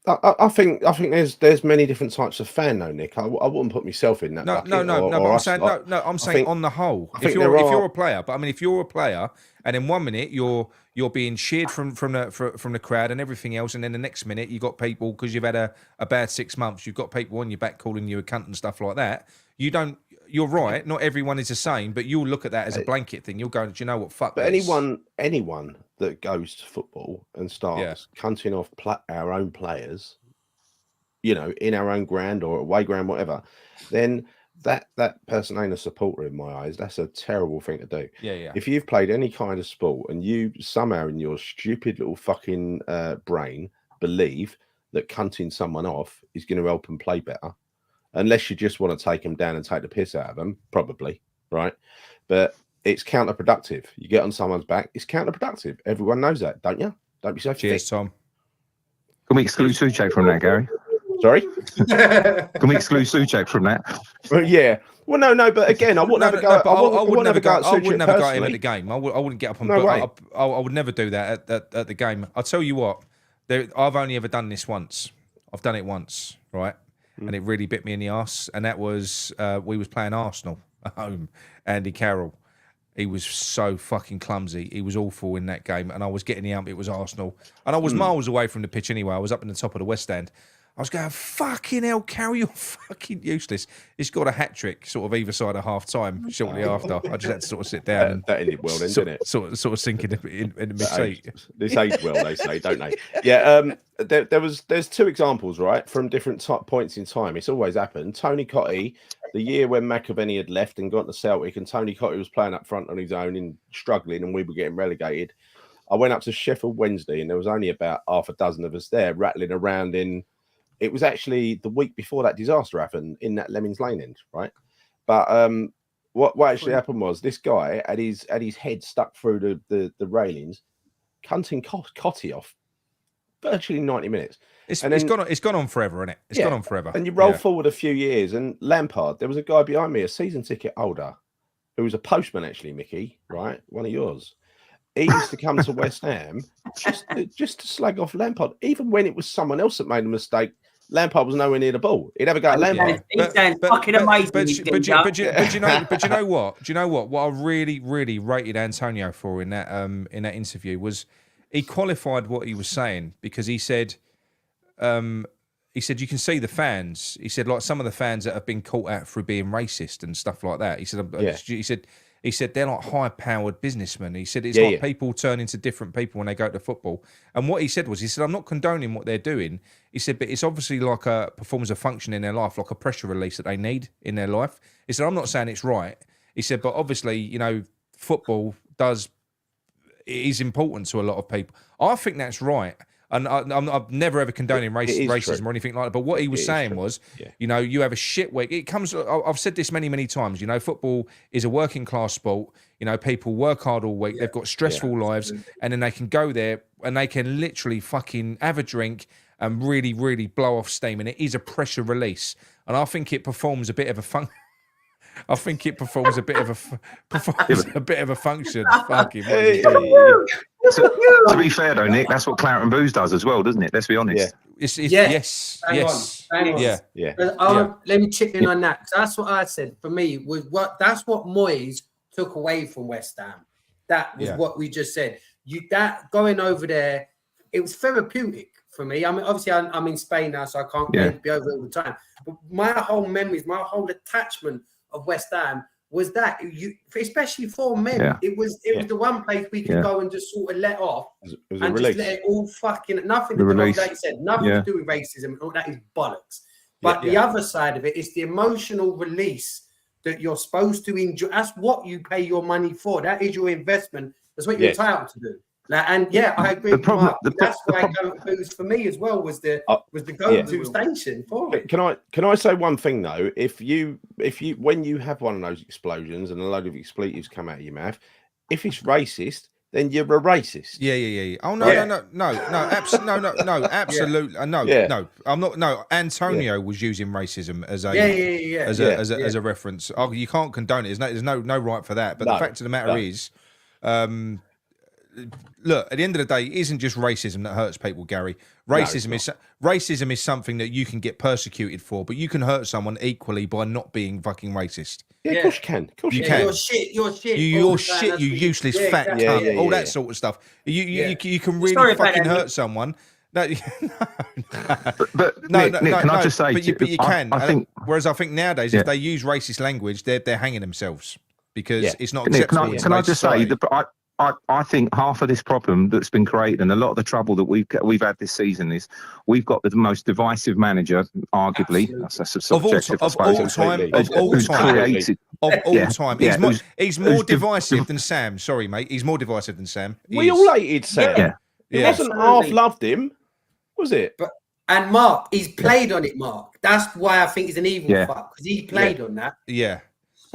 I think there's many different types of fan though, Nick. I wouldn't put myself in that. I'm saying on the whole. If you're a player, but I mean, if you're a player, and in 1 minute you're being cheered from the crowd and everything else, and then the next minute you got people, because you've had a bad 6 months, you've got people on your back calling you a cunt and stuff like that. You're right. Not everyone is the same, but you'll look at that as a blanket thing. You'll go, do you know what? Fuck. But this. anyone that goes to football and starts cunting off our own players, you know, in our own ground or away ground, whatever, then that person ain't a supporter in my eyes. That's a terrible thing to do. Yeah. If you've played any kind of sport and you somehow in your stupid little fucking brain believe that cunting someone off is going to help them play better, unless you just want to take them down and take the piss out of them, probably, right? But it's counterproductive. You get on someone's back, it's counterproductive. Everyone knows that, don't you? Don't be so Cheers, Tom. Can we exclude Souček from that, Gary? Sorry? Can we exclude Souček from that? Well, yeah. Well, no, but again, I wouldn't have a go. I wouldn't have a go at Souček. I wouldn't have a go at him at the game. I wouldn't get up on. No way. I would never do that at the game. I'll tell you what. I've only ever done this once. I've done it once, right? And it really bit me in the arse. And that was we was playing Arsenal at home. Andy Carroll, he was so fucking clumsy. He was awful in that game. And I was getting the ump. It was Arsenal, and I was miles away from the pitch anyway. I was up in the top of the West Stand. I was going, fucking hell, Carroll, you're fucking useless. He's got a hat trick, sort of either side of half time. Shortly after, I just had to sort of sit down and that ended well, then, didn't it? Sort of sink in my seat. This aged well, they say, don't they? Yeah. There's two examples, right, from different points in time. It's always happened. Tony Cottee, the year when McAvenny had left and got to Celtic, and Tony Cottee was playing up front on his own and struggling, and we were getting relegated. I went up to Sheffield Wednesday, and there was only about half a dozen of us there rattling around in. It was actually the week before that disaster happened in that Lemmings Lane end, right? But what actually happened was this guy had his head stuck through the railings, cunting Cottee off virtually 90 minutes. It's gone on forever, isn't it? It's gone on forever. And you roll forward a few years, and Lampard, there was a guy behind me, a season ticket holder, who was a postman actually, Mickey, right? One of yours. He used to come to West Ham just to slag off Lampard, even when it was someone else that made a mistake. Lampard was nowhere near the ball. He'd have a go at Lampard. He sounds fucking amazing. But you know what? Do you know what? What I really, really rated Antonio for in that interview was he qualified what he was saying, because he said you can see the fans. He said, like, some of the fans that have been caught out for being racist and stuff like that. He said they're like high-powered businessmen. He said it's like people turn into different people when they go to football. And what he said was, he said, I'm not condoning what they're doing. He said, but it's obviously like performs a function in their life, like a pressure release that they need in their life. He said, I'm not saying it's right. He said, but obviously, you know, football is important to a lot of people. I think that's right. And I'm never ever condoning racism or anything like that. But what he was saying was, you know, you have a shit week. It comes. I've said this many times. You know, football is a working class sport. You know, people work hard all week. They've got stressful lives, and then they can go there and they can literally fucking have a drink and really, really blow off steam. And it is a pressure release. And I think it performs a bit of a function. Fucking. To be fair though, Nick, that's what Claret and Booze does as well, doesn't it? Let's be honest. Yes. Hang on. Let me chip in on that, because that's what I said. For me, that's what Moyes took away from West Ham. That was what we just said. That going over there, it was therapeutic for me. I mean, obviously, I'm in Spain now, so I can't be over all the time. But my whole memories, my whole attachment of West Ham was that especially for men, it was the one place we could go and just sort of let off and just let it all fucking nothing to do, like you said, nothing to do with racism. All that is bollocks. But the other side of it is the emotional release that you're supposed to enjoy. That's what you pay your money for. That is your investment. That's what you're entitled to do. I agree with Mark. That's why Going Blues for me as well was the go-to station for it. Can I say one thing though? If you when you have one of those explosions and a load of expletives come out of your mouth, if it's racist, then you're a racist. Yeah. Oh no, absolutely, no. I'm not. No, Antonio was using racism as a reference. Oh, you can't condone it. There's no right for that. But the fact of the matter is, look, at the end of the day, it isn't just racism that hurts people, Gary. Racism is something that you can get persecuted for, but you can hurt someone equally by not being fucking racist. Yeah, of course you can. Of course you can. You're shit. You're shit. You useless fat cunt. All that sort of stuff. You can really fucking hurt someone. No, Nick, can I just say? But you can. I think. Whereas I think nowadays, if they use racist language, they're hanging themselves because it's not Nick, acceptable. can I just say? I think half of this problem that's been created and a lot of the trouble that we've had this season is we've got the most divisive manager, arguably. That's subjective, of all time. He's more divisive than Sam. Sorry, mate. He's more divisive than Sam. We all hated Sam. It wasn't half loved him, was it? And Mark, he's played on it, Mark. That's why I think he's an evil fuck, because he played on that. Yeah.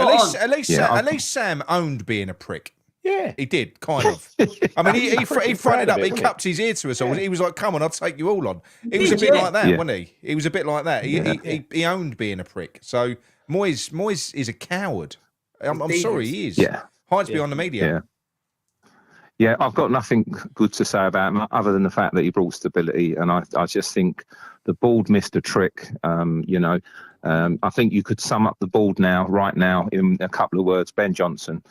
At least Sam owned being a prick. Yeah, he did, kind of. I mean, he fronted up, he cupped his ear to us all. He was like, come on, I'll take you all on. He was a bit like that, wasn't he? He was a bit like that. He owned being a prick. So Moyes is a coward. I'm sorry, he is. Yeah. Hides behind the media. Yeah, I've got nothing good to say about him other than the fact that he brought stability. And I just think the board missed a trick. I think you could sum up the board right now in a couple of words. Ben Johnson.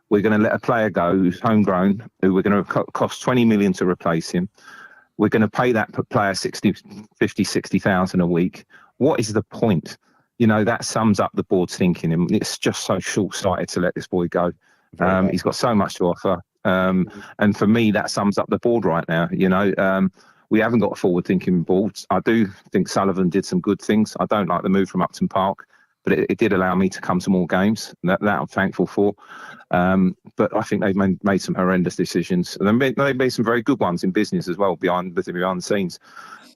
We're going to let a player go who's homegrown, who we're going to cost 20 million to replace him. We're going to pay that player 60,000 a week. What is the point? That sums up the board's thinking. And it's just so short-sighted to let this boy go. He's got so much to offer. And for me, that sums up the board right now. We haven't got a forward-thinking board. I do think Sullivan did some good things. I don't like the move from Upton Park, but it did allow me to come to more games. That I'm thankful for. But I think they've made some horrendous decisions. And they made some very good ones in business as well, behind the scenes.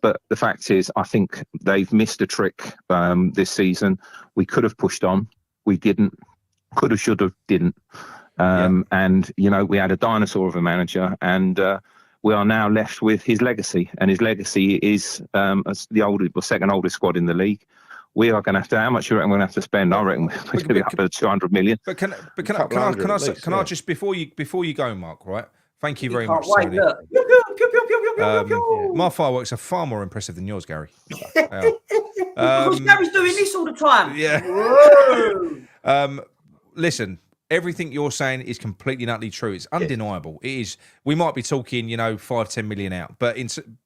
But the fact is, I think they've missed a trick this season. We could have pushed on. We didn't. Could have, should have, didn't. And, we had a dinosaur of a manager, and we are now left with his legacy. And his legacy is the second oldest squad in the league. We are going to have to. How much you reckon we're going to have to spend? I reckon we're going to be up at 200 million. But can I just before you go, Mark? Right. Thank you very much. Wait, look. My fireworks are far more impressive than yours, Gary. Because Gary's doing this all the time. Yeah. Listen. Everything you're saying is completely and utterly true. It's undeniable. It is. We might be talking, 5-10 million out, but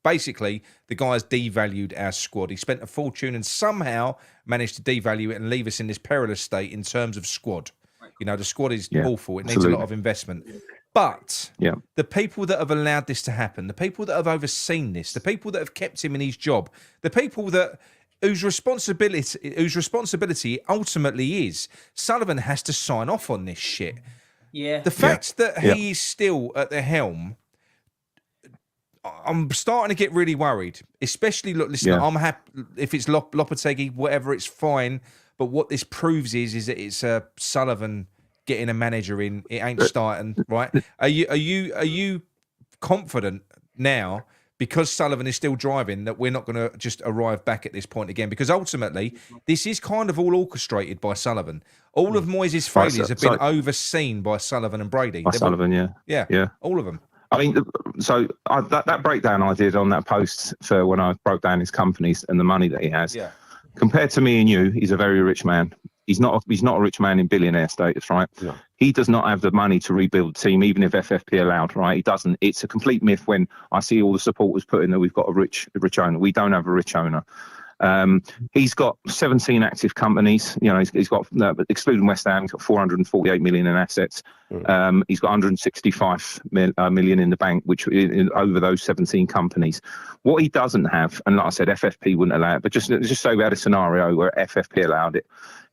basically the guy's devalued our squad. He spent a fortune and somehow managed to devalue it and leave us in this perilous state in terms of squad. The squad is awful. It needs a lot of investment. But the people that have allowed this to happen, the people that have overseen this, the people that have kept him in his job, the people whose responsibility ultimately is Sullivan has to sign off on this shit. Yeah. The fact that he is still at the helm, I'm starting to get really worried. Especially, I'm happy if it's Lopetegui, whatever, it's fine. But what this proves is that it's Sullivan getting a manager in. It ain't starting right. Are you confident now? Because Sullivan is still driving, that we're not going to just arrive back at this point again. Because ultimately, this is kind of all orchestrated by Sullivan. All of Moyes' failures have been overseen by Sullivan and Brady. Yeah, all of them. I mean, that breakdown I did on that post when I broke down his companies and the money that he has, compared to me and you, he's a very rich man. He's not a rich man in billionaire status, right? No. He does not have the money to rebuild the team, even if FFP allowed, right? He doesn't. It's a complete myth when I see all the supporters putting that we've got a rich owner. We don't have a rich owner. He's got 17 active companies. You know, he's got, excluding West Ham, he's got 448 million in assets. He's got 165 million in the bank, which over those 17 companies. What he doesn't have, and like I said, FFP wouldn't allow it, but just say we had a scenario where FFP allowed it.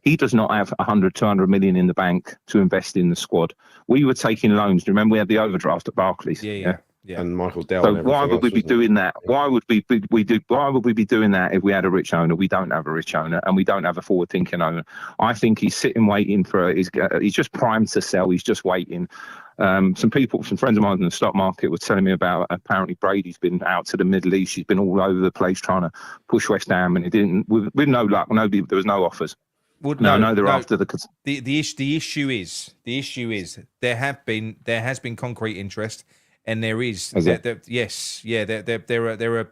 He does not have 100, 200 million in the bank to invest in the squad. We were taking loans. Do you remember we had the overdraft at Barclays? Yeah. And Michael Dell. So why would we be doing that? Why would we be doing that if we had a rich owner? We don't have a rich owner, and we don't have a forward-thinking owner. I think he's sitting waiting for. He's just primed to sell. He's just waiting. Some friends of mine in the stock market were telling me about apparently Brady's been out to the Middle East. He's been all over the place trying to push West Ham, and it didn't. With no luck, there was no offers. Well, They're after the issue is there has been concrete interest, and there is there are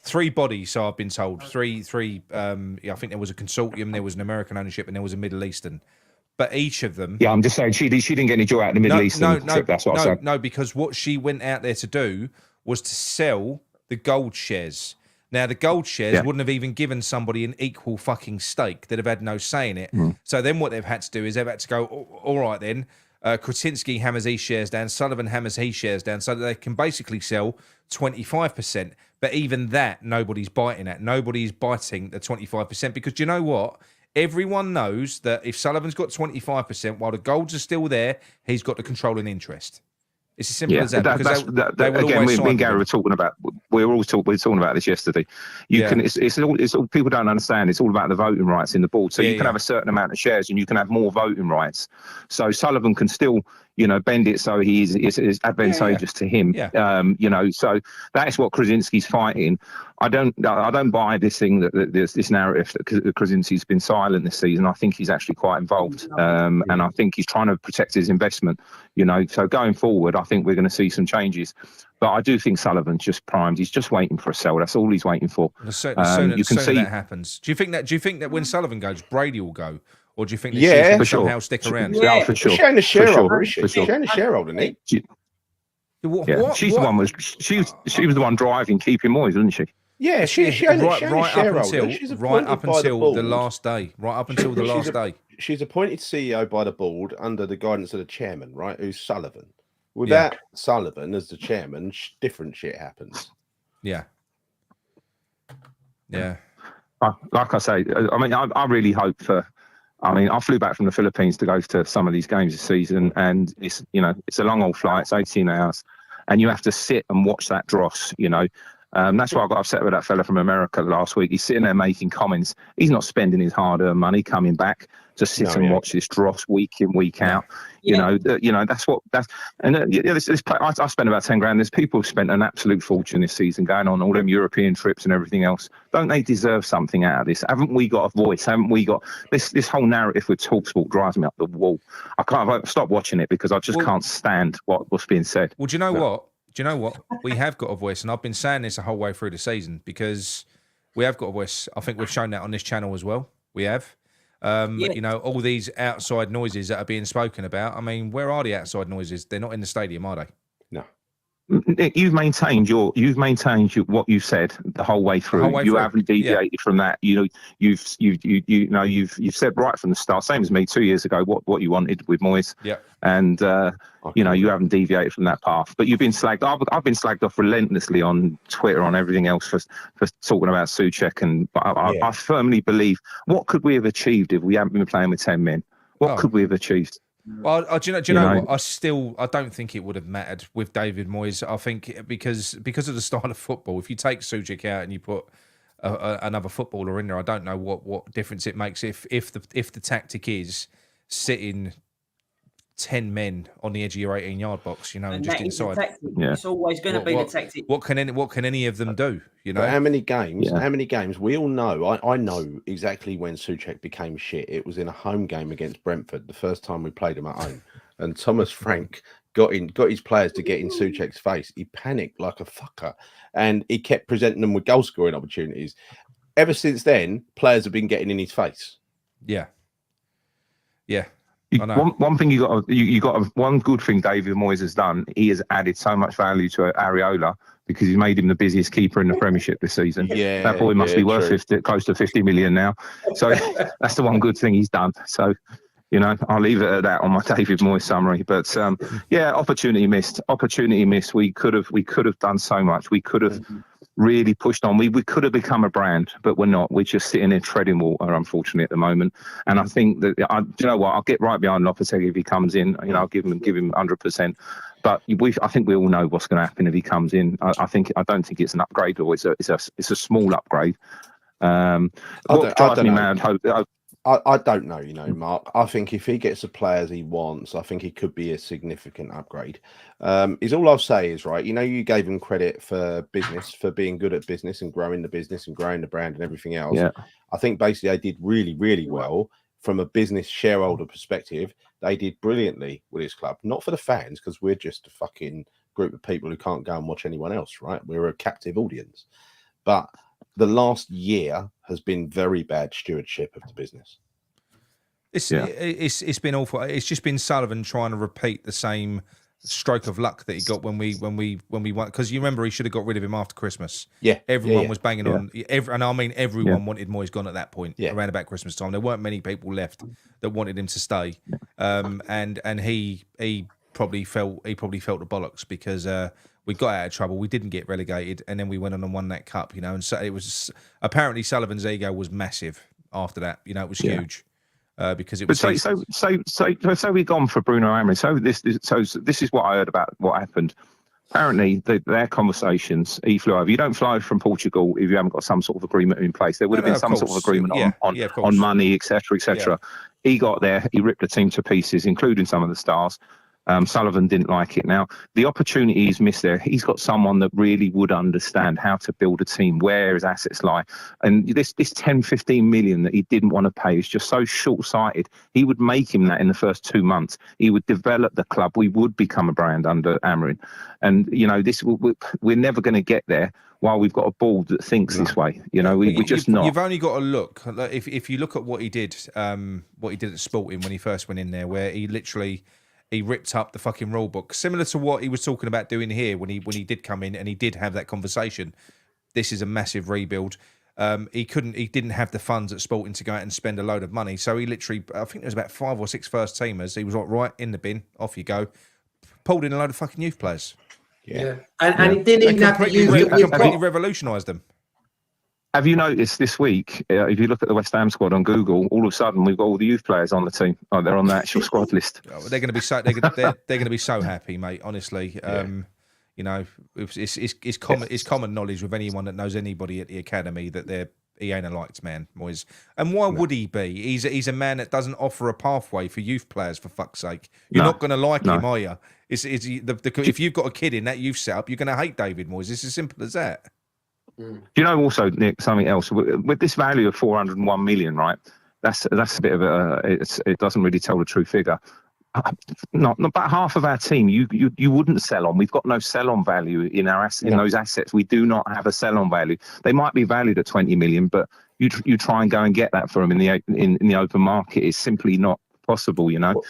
three bodies. So I've been told three. I think there was a consortium, there was an American ownership, and there was a Middle Eastern. But each of them. Yeah, I'm just saying she didn't get any joy out of the Middle Eastern trip. That's what I said. No, because what she went out there to do was to sell the gold shares. Now, the gold shares wouldn't have even given somebody an equal fucking stake. They'd have had no say in it. So then what they've had to do is they've had to go, all right then, Krasinski hammers his shares down, Sullivan hammers his shares down, so that they can basically sell 25%. But even that, nobody's biting at. Nobody's biting the 25%, because do you know what? Everyone knows that if Sullivan's got 25%, while the golds are still there, he's got the controlling interest. It's as simple as that. Again, me and Gary were talking about. We were talking about this yesterday. It's all people don't understand. It's all about the voting rights in the board. So you can have a certain amount of shares, and you can have more voting rights. So Sullivan can still, bend it so it's advantageous to him. So that's what Krasinski's fighting. I don't buy this thing that there's this narrative that Krasinski's been silent this season. I think he's actually quite involved, and I think he's trying to protect his investment. So going forward, I think we're going to see some changes. But I do think Sullivan's just primed. He's just waiting for a sell. That's all he's waiting for. The sooner that happens. Do you think that when Sullivan goes, Brady will go? Or do you think that she'll somehow stick around? Yeah, for sure. She's showing a shareholder, is she? She's showing a shareholder, isn't he? She's the one. She was the one driving, keeping Moyes, wasn't she? Yeah, she's right up until the last day. Right up until the last day. She's appointed CEO by the board under the guidance of the chairman, right? Who's Sullivan. Without Sullivan as the chairman, different shit happens. Yeah. Like I say, I mean, I really hope for. I mean, I flew back from the Philippines to go to some of these games this season, and it's a long old flight. It's 18 hours, and you have to sit and watch that dross. That's why I got upset with that fella from America last week. He's sitting there making comments. He's not spending his hard-earned money coming back to sit and watch this dross week in, week out. I spent about 10 grand. There's people who've spent an absolute fortune this season going on all them European trips and everything else. Don't they deserve something out of this? Haven't we got a voice? Haven't we got this whole narrative with TalkSport drives me up the wall. I can't stop watching it because I just can't stand what's being said. Well, do you know what? Do you know what? We have got a voice, and I've been saying this the whole way through the season, because we have got a voice. I think we've shown that on this channel as well. We have. All these outside noises that are being spoken about. I mean, where are the outside noises? They're not in the stadium, are they? No. Nick, you've maintained what you've said the whole way through. You haven't deviated from that. You've said right from the start, same as me 2 years ago, what you wanted with Moyes. Yeah. And you haven't deviated from that path. But you've been slagged. I've been slagged off relentlessly on Twitter, on everything else for talking about Souček. And I firmly believe, what could we have achieved if we hadn't been playing with 10 men? What could we have achieved? Well, do you know what? I don't think it would have mattered with David Moyes. I think because of the style of football, if you take Souček out and you put another footballer in there, I don't know what difference it makes if the tactic is sitting 10 men on the edge of your 18-yard box, and just inside. It's always going to be the tactic. What can any of them do? But how many games? Yeah. How many games? We all know. I know exactly when Souček became shit. It was in a home game against Brentford, the first time we played him at home, and Thomas Frank got his players to get in Souček's face. He panicked like a fucker, and he kept presenting them with goal scoring opportunities. Ever since then, players have been getting in his face. Yeah. Yeah. I know. One thing you got one good thing David Moyes has done. He has added so much value to Areola because he made him the busiest keeper in the Premiership this season. Yeah, that boy must be worth true. close to 50 million now. So that's the one good thing he's done. So, you know, I'll leave it at that on my David Moyes summary. But yeah, opportunity missed. We could have done so much. We could have really pushed on. We could have become a brand, but we're not. We're just sitting in treading water, unfortunately, at the moment. And I think that you know what? I'll get right behind Lopetegui if he comes in. You know, I'll give him 100%. But I think we all know what's going to happen if he comes in. I don't think it's an upgrade, or it's a small upgrade. What drives me mad? I don't know, you know, Mark. I think if he gets the players he wants, I think he could be a significant upgrade. Is all I'll say is, right, you know, you gave him credit for business, for being good at business and growing the business and growing the brand and everything else. Yeah. I think basically they did really, really well from a business shareholder perspective. They did brilliantly with his club, not for the fans, because we're just a fucking group of people who can't go and watch anyone else, right? We're a captive audience. But the last year has been very bad stewardship of the business. It's been awful. It's just been Sullivan trying to repeat the same stroke of luck that he got when we won. Because you remember he should have got rid of him after Christmas. Yeah, everyone was banging on. And I mean everyone wanted Moyes gone at that point. Yeah. Around about Christmas time, there weren't many people left that wanted him to stay. And he probably felt the bollocks because. We got out of trouble. We didn't get relegated, and then we went on and won that cup. You know, and so it was apparently Sullivan's ego was massive after that. You know, it was huge because it was. But so we've gone for Bruno Amorim. So this is what I heard about what happened. Apparently, their conversations. He flew over. You don't fly from Portugal if you haven't got some sort of agreement in place. There would have been some sort of agreement on money, etc., etc. Yeah. He got there. He ripped the team to pieces, including some of the stars. Sullivan didn't like it. Now, the opportunity he's missed there, he's got someone that really would understand how to build a team, where his assets lie. And this 10, 15 million that he didn't want to pay is just so short-sighted. He would make him that in the first 2 months. He would develop the club. We would become a brand under Amorim. And, you know, we're never going to get there while we've got a board that thinks this way. You know, we're just not. You've only got to look. If you look at what he did at Sporting when he first went in there, where he literally... He ripped up the fucking rule book, similar to what he was talking about doing here when he did come in and he did have that conversation. This is a massive rebuild. He didn't have the funds at Sporting to go out and spend a load of money. So he literally, I think there was about 5 or 6 first teamers. He was like, right in the bin, off you go. Pulled in a load of fucking youth players. Yeah. And he didn't even have to use completely revolutionised them. Have you noticed this week, if you look at the West Ham squad on Google, all of a sudden we've got all the youth players on the team. Oh, they're on the actual squad list. They're going to be so they're going to be so happy, mate. Honestly, you know, it's common knowledge with anyone that knows anybody at the academy that he ain't a liked man, Moyes. And why would he be? He's a man that doesn't offer a pathway for youth players. For fuck's sake, you're not going to like him, are you? If you've got a kid in that youth setup, you're going to hate David Moyes. It's as simple as that. Do you know also, Nick, something else? With this value of 401 million, right? That's a bit of it doesn't really tell the true figure. Not about half of our team you wouldn't sell on. We've got no sell on value in those assets. We do not have a sell on value. They might be valued at 20 million, but you try and go and get that for them in the open market. It's simply not possible, you know.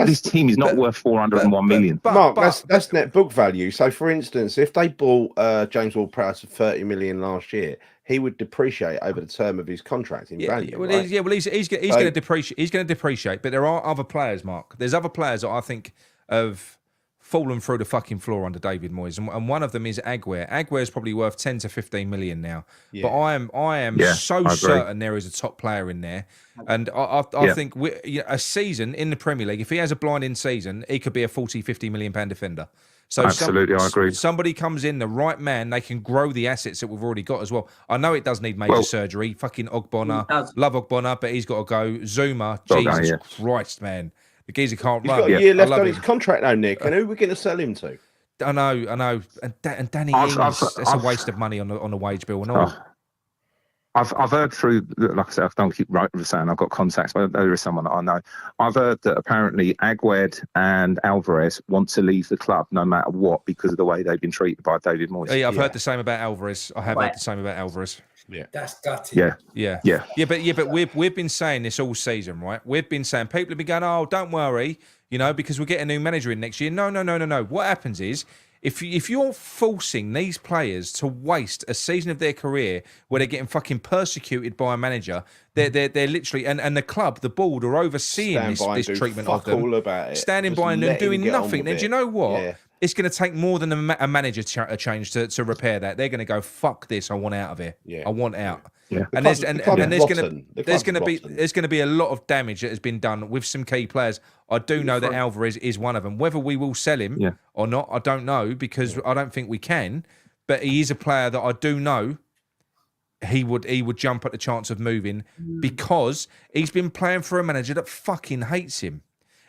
This team is not worth 401 million. Mark, that's net book value. So, for instance, if they bought James Ward-Prowse for 30 million last year, he would depreciate over the term of his contract in value. Well, right? He's going to depreciate. He's going to depreciate. But there are other players, Mark. There's other players that I think have fallen through the fucking floor under David Moyes, and one of them is Aguerd. Aguerd is probably worth 10 to 15 million now. Yeah. But I am so certain there is a top player in there, and I think a season in the Premier League, if he has a blinding season, he could be a 40, 50 million pound defender. So absolutely, I agree. Somebody comes in, the right man, they can grow the assets that we've already got as well. I know it does need major surgery. Fucking Ogbonna, love Ogbonna, but he's got to go. Zuma, Jesus Christ, man. The geezer can't run. He's got a year left on his contract now, Nick. And who are we going to sell him to? I know. And Danny Ings, it's a waste of money on the wage bill and all. I've heard through, like I said, I don't keep saying I've got contacts, but there is someone that I know. I've heard that apparently Agued and Alvarez want to leave the club no matter what because of the way they've been treated by David Moyes. Yeah, I've heard the same about Alvarez. I have heard the same about Alvarez. Yeah, that's gutty. Yeah. But we've been saying this all season, right? We've been saying people have been going, oh, don't worry, because we'll get a new manager in next year. No. What happens is, if you're forcing these players to waste a season of their career where they're getting fucking persecuted by a manager, they're literally and the club, the board are overseeing this treatment of them, all about it. standing Just by and them doing nothing. Then do you know what? Yeah. It's going to take more than a manager change to repair that. They're going to go, fuck this. I want out of here. Yeah. I want out. Yeah. And there's going to be a lot of damage that has been done with some key players. I do know that Alvarez is one of them. Whether we will sell him or not, I don't know, because I don't think we can. But he is a player that I do know he would jump at the chance of moving because he's been playing for a manager that fucking hates him.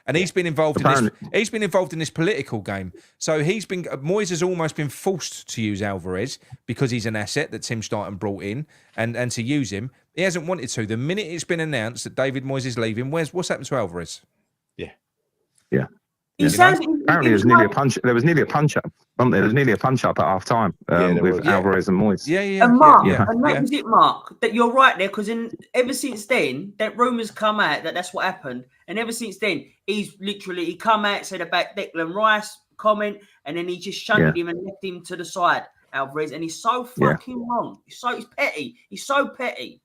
And he's been involved in this. He's been involved in this political game. So Moyes has almost been forced to use Alvarez because he's an asset that Tim Stein brought in, and to use him. He hasn't wanted to. The minute it's been announced that David Moyes is leaving, what's happened to Alvarez? Yeah. Apparently, there was nearly a punch up, wasn't there? There was nearly a punch up at half time with Alvarez and Moyes. And Mark, and that was it, Mark. That you're right there, because ever since then, that rumours come out that's what happened, and ever since then, he come out, said about Declan Rice comment, and then he just shunted him and left him to the side, Alvarez, and he's so fucking wrong. He's petty. He's so petty.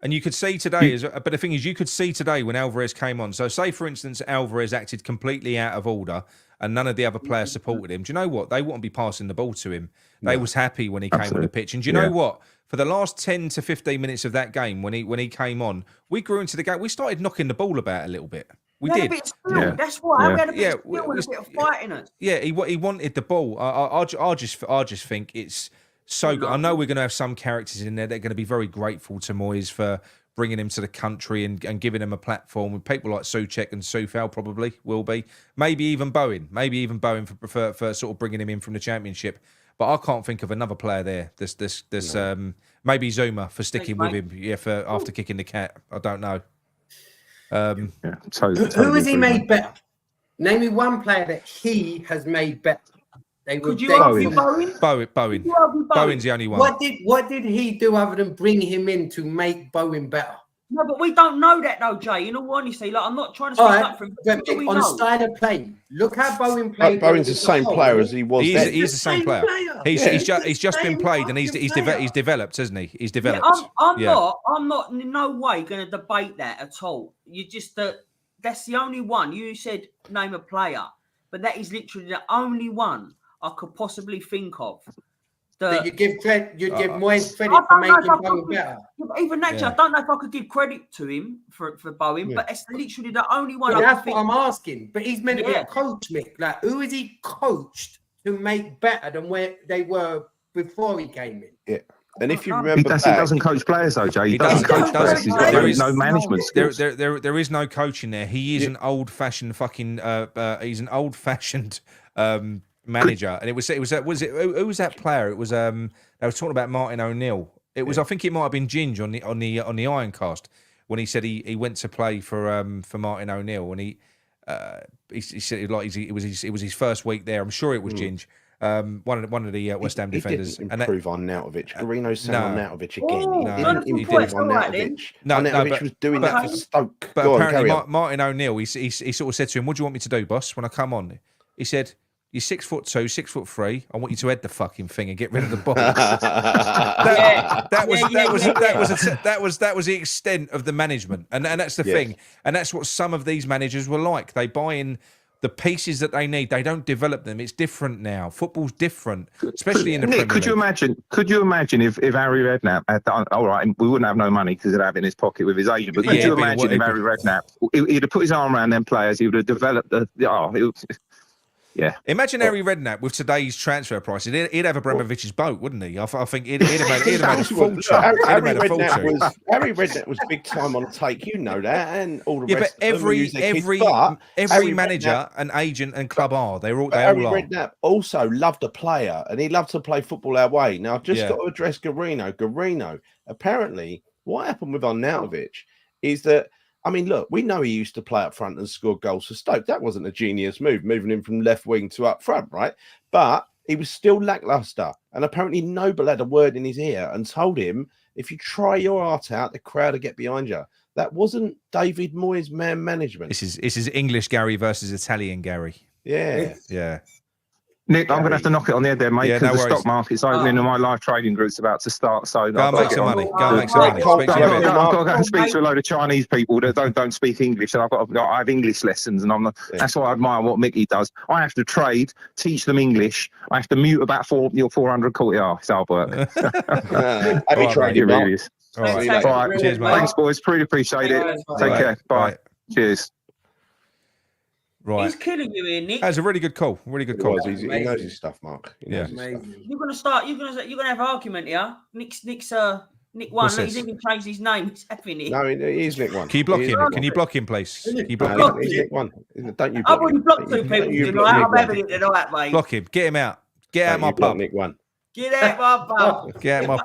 And you could see today, but the thing is, you could see today when Alvarez came on. So say, for instance, Alvarez acted completely out of order and none of the other players supported him. Do you know what? They wouldn't be passing the ball to him. They was happy when he came on the pitch. And do you know what? For the last 10 to 15 minutes of that game, when he came on, we grew into the game. We started knocking the ball about a little bit. We did. That's why we had a bit of skill and a bit of fight in us. Yeah, he wanted the ball. I just think it's so good. I know we're going to have some characters in there that are going to be very grateful to Moyes for bringing him to the country and giving him a platform. With people like Souček and Soufal probably will be. Maybe even Bowen. For sort of bringing him in from the Championship. But I can't think of another player there. Maybe Zuma for sticking with him. Yeah, after kicking the cat. I don't know. Who has he made better? Name me one player that he has made better. Could you argue Bowen? Bowen. Bowen's the only one. What did he do other than bring him in to make Bowen better? No, but we don't know that though, Jay. In all honesty, I'm not trying to speak up for him. On style of play, look how Bowen played. Bowen's the same player as he was. He's the same player. He's just been played and he's developed, hasn't he? He's developed. I'm not in no way going to debate that at all. You just that's the only one. You said name a player, but that is literally the only one I could possibly think of. You give Moyes credit for making Bowen better. Even that, I don't know if I could give credit to him for Bowen, but it's literally the only one. That's what I'm asking. But he's meant to be a coach, Mick. Like, who is he coached to make better than where they were before he came in? Yeah. And if you remember, he doesn't coach players, though, Jay. He doesn't coach players. There is no management skills. There is no coaching there. He is an old-fashioned fucking. He's an old-fashioned. Manager, and who was that player? It was they were talking about Martin O'Neill. It was I think it might have been Ginge on the Ironcast when he said he went to play for Martin O'Neill, and he said it was his first week there. I'm sure it was Ginge, one of the West Ham defenders. He didn't improve on Nautovic. Garino's saying on Nautovic again. He didn't improve on Nautovic. Nautovic was doing that for Stoke. But apparently Martin O'Neill, he sort of said to him, "What do you want me to do, boss? When I come on?" He said, "You're 6'2", 6'3". I want you to head the fucking thing and get rid of the ball." That was the extent of the management, and that's the thing, and that's what some of these managers were like. They buy in the pieces that they need. They don't develop them. It's different now. Football's different, especially in the Premier League. Could you imagine if Harry Redknapp had done, all right, we wouldn't have no money because he'd have it in his pocket with his agent. But could you imagine if Harry Redknapp, he'd have put his arm around them players, he would have developed Yeah. Imagine Harry Redknapp with today's transfer prices. He'd have Abramovich's boat, wouldn't he? I think he'd have made a fortune. Harry Redknapp was big time on take. You know that, and all the rest. But every manager and agent and club are. They all Harry are. Redknapp also loved a player, and he loved to play football our way. Now, I've just got to address Garino. Garino, apparently, what happened with Arnautovic is that. I mean, look, we know he used to play up front and score goals for Stoke. That wasn't a genius move, moving him from left wing to up front, right? But he was still lackluster. And apparently Noble had a word in his ear and told him, if you try your art out, the crowd will get behind you. That wasn't David Moyes' man management. This is English Gary versus Italian Gary. Yeah. Yeah. Nick, I'm going to have to knock it on the head there, mate, because the stock market's opening and my live trading group's about to start. So go and make some money. Go and make some money. I've got to go and speak to a load of Chinese people that don't speak English, and I have English lessons, and that's why I admire what Mickey does. I have to trade, teach them English. I have to mute about 400 courtier. It's hard work. Happy trading, really is. All right. Cheers, mate. Thanks, boys. Really appreciate it. Take care. Bye. Cheers. Right. He's killing you here, Nick. That's a really good call. Really good call. He knows his stuff, Mark. You're gonna have argument here. Nick won. He's even changed his name. He's having it. No, he is Nick one. Can you block him? Can you block him, please? Can you block him? He's Nick one. Don't you? I've already blocked 2 people. I'm having it tonight, mate. Block him. Get him out. Get out my pub. Nick one. Get out my pub. Get out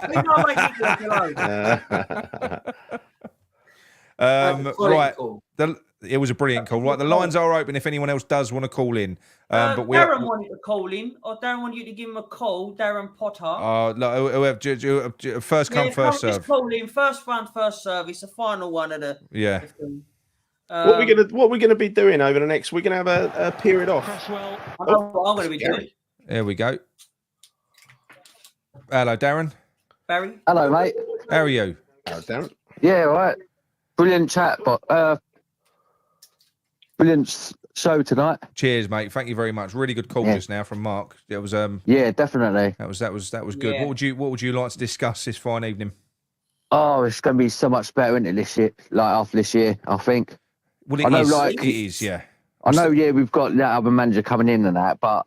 my right. It was a brilliant call. Right, the lines are open if anyone else does want to call in. But Darren wanted to call in, or Darren wanted you to give him a call. Darren Potter. First come, first serve. Just call in. First round, first serve. It's the final one of the. Yeah. What are we gonna be doing over the next? We're gonna have a period off. I know what I'm gonna be doing. There we go. Hello, Darren. Barry. Hello, mate. How are you? Hello, Darren. Yeah, all right. Brilliant chat, but brilliant show tonight. Cheers, mate. Thank you very much. Really good call just now from Mark. It was yeah, definitely. That was good. Yeah. What would you like to discuss this fine evening? Oh, it's going to be so much better, isn't it, this year? Like after this year, I think. Well, it is, yeah. I know, we've got that other manager coming in and that, but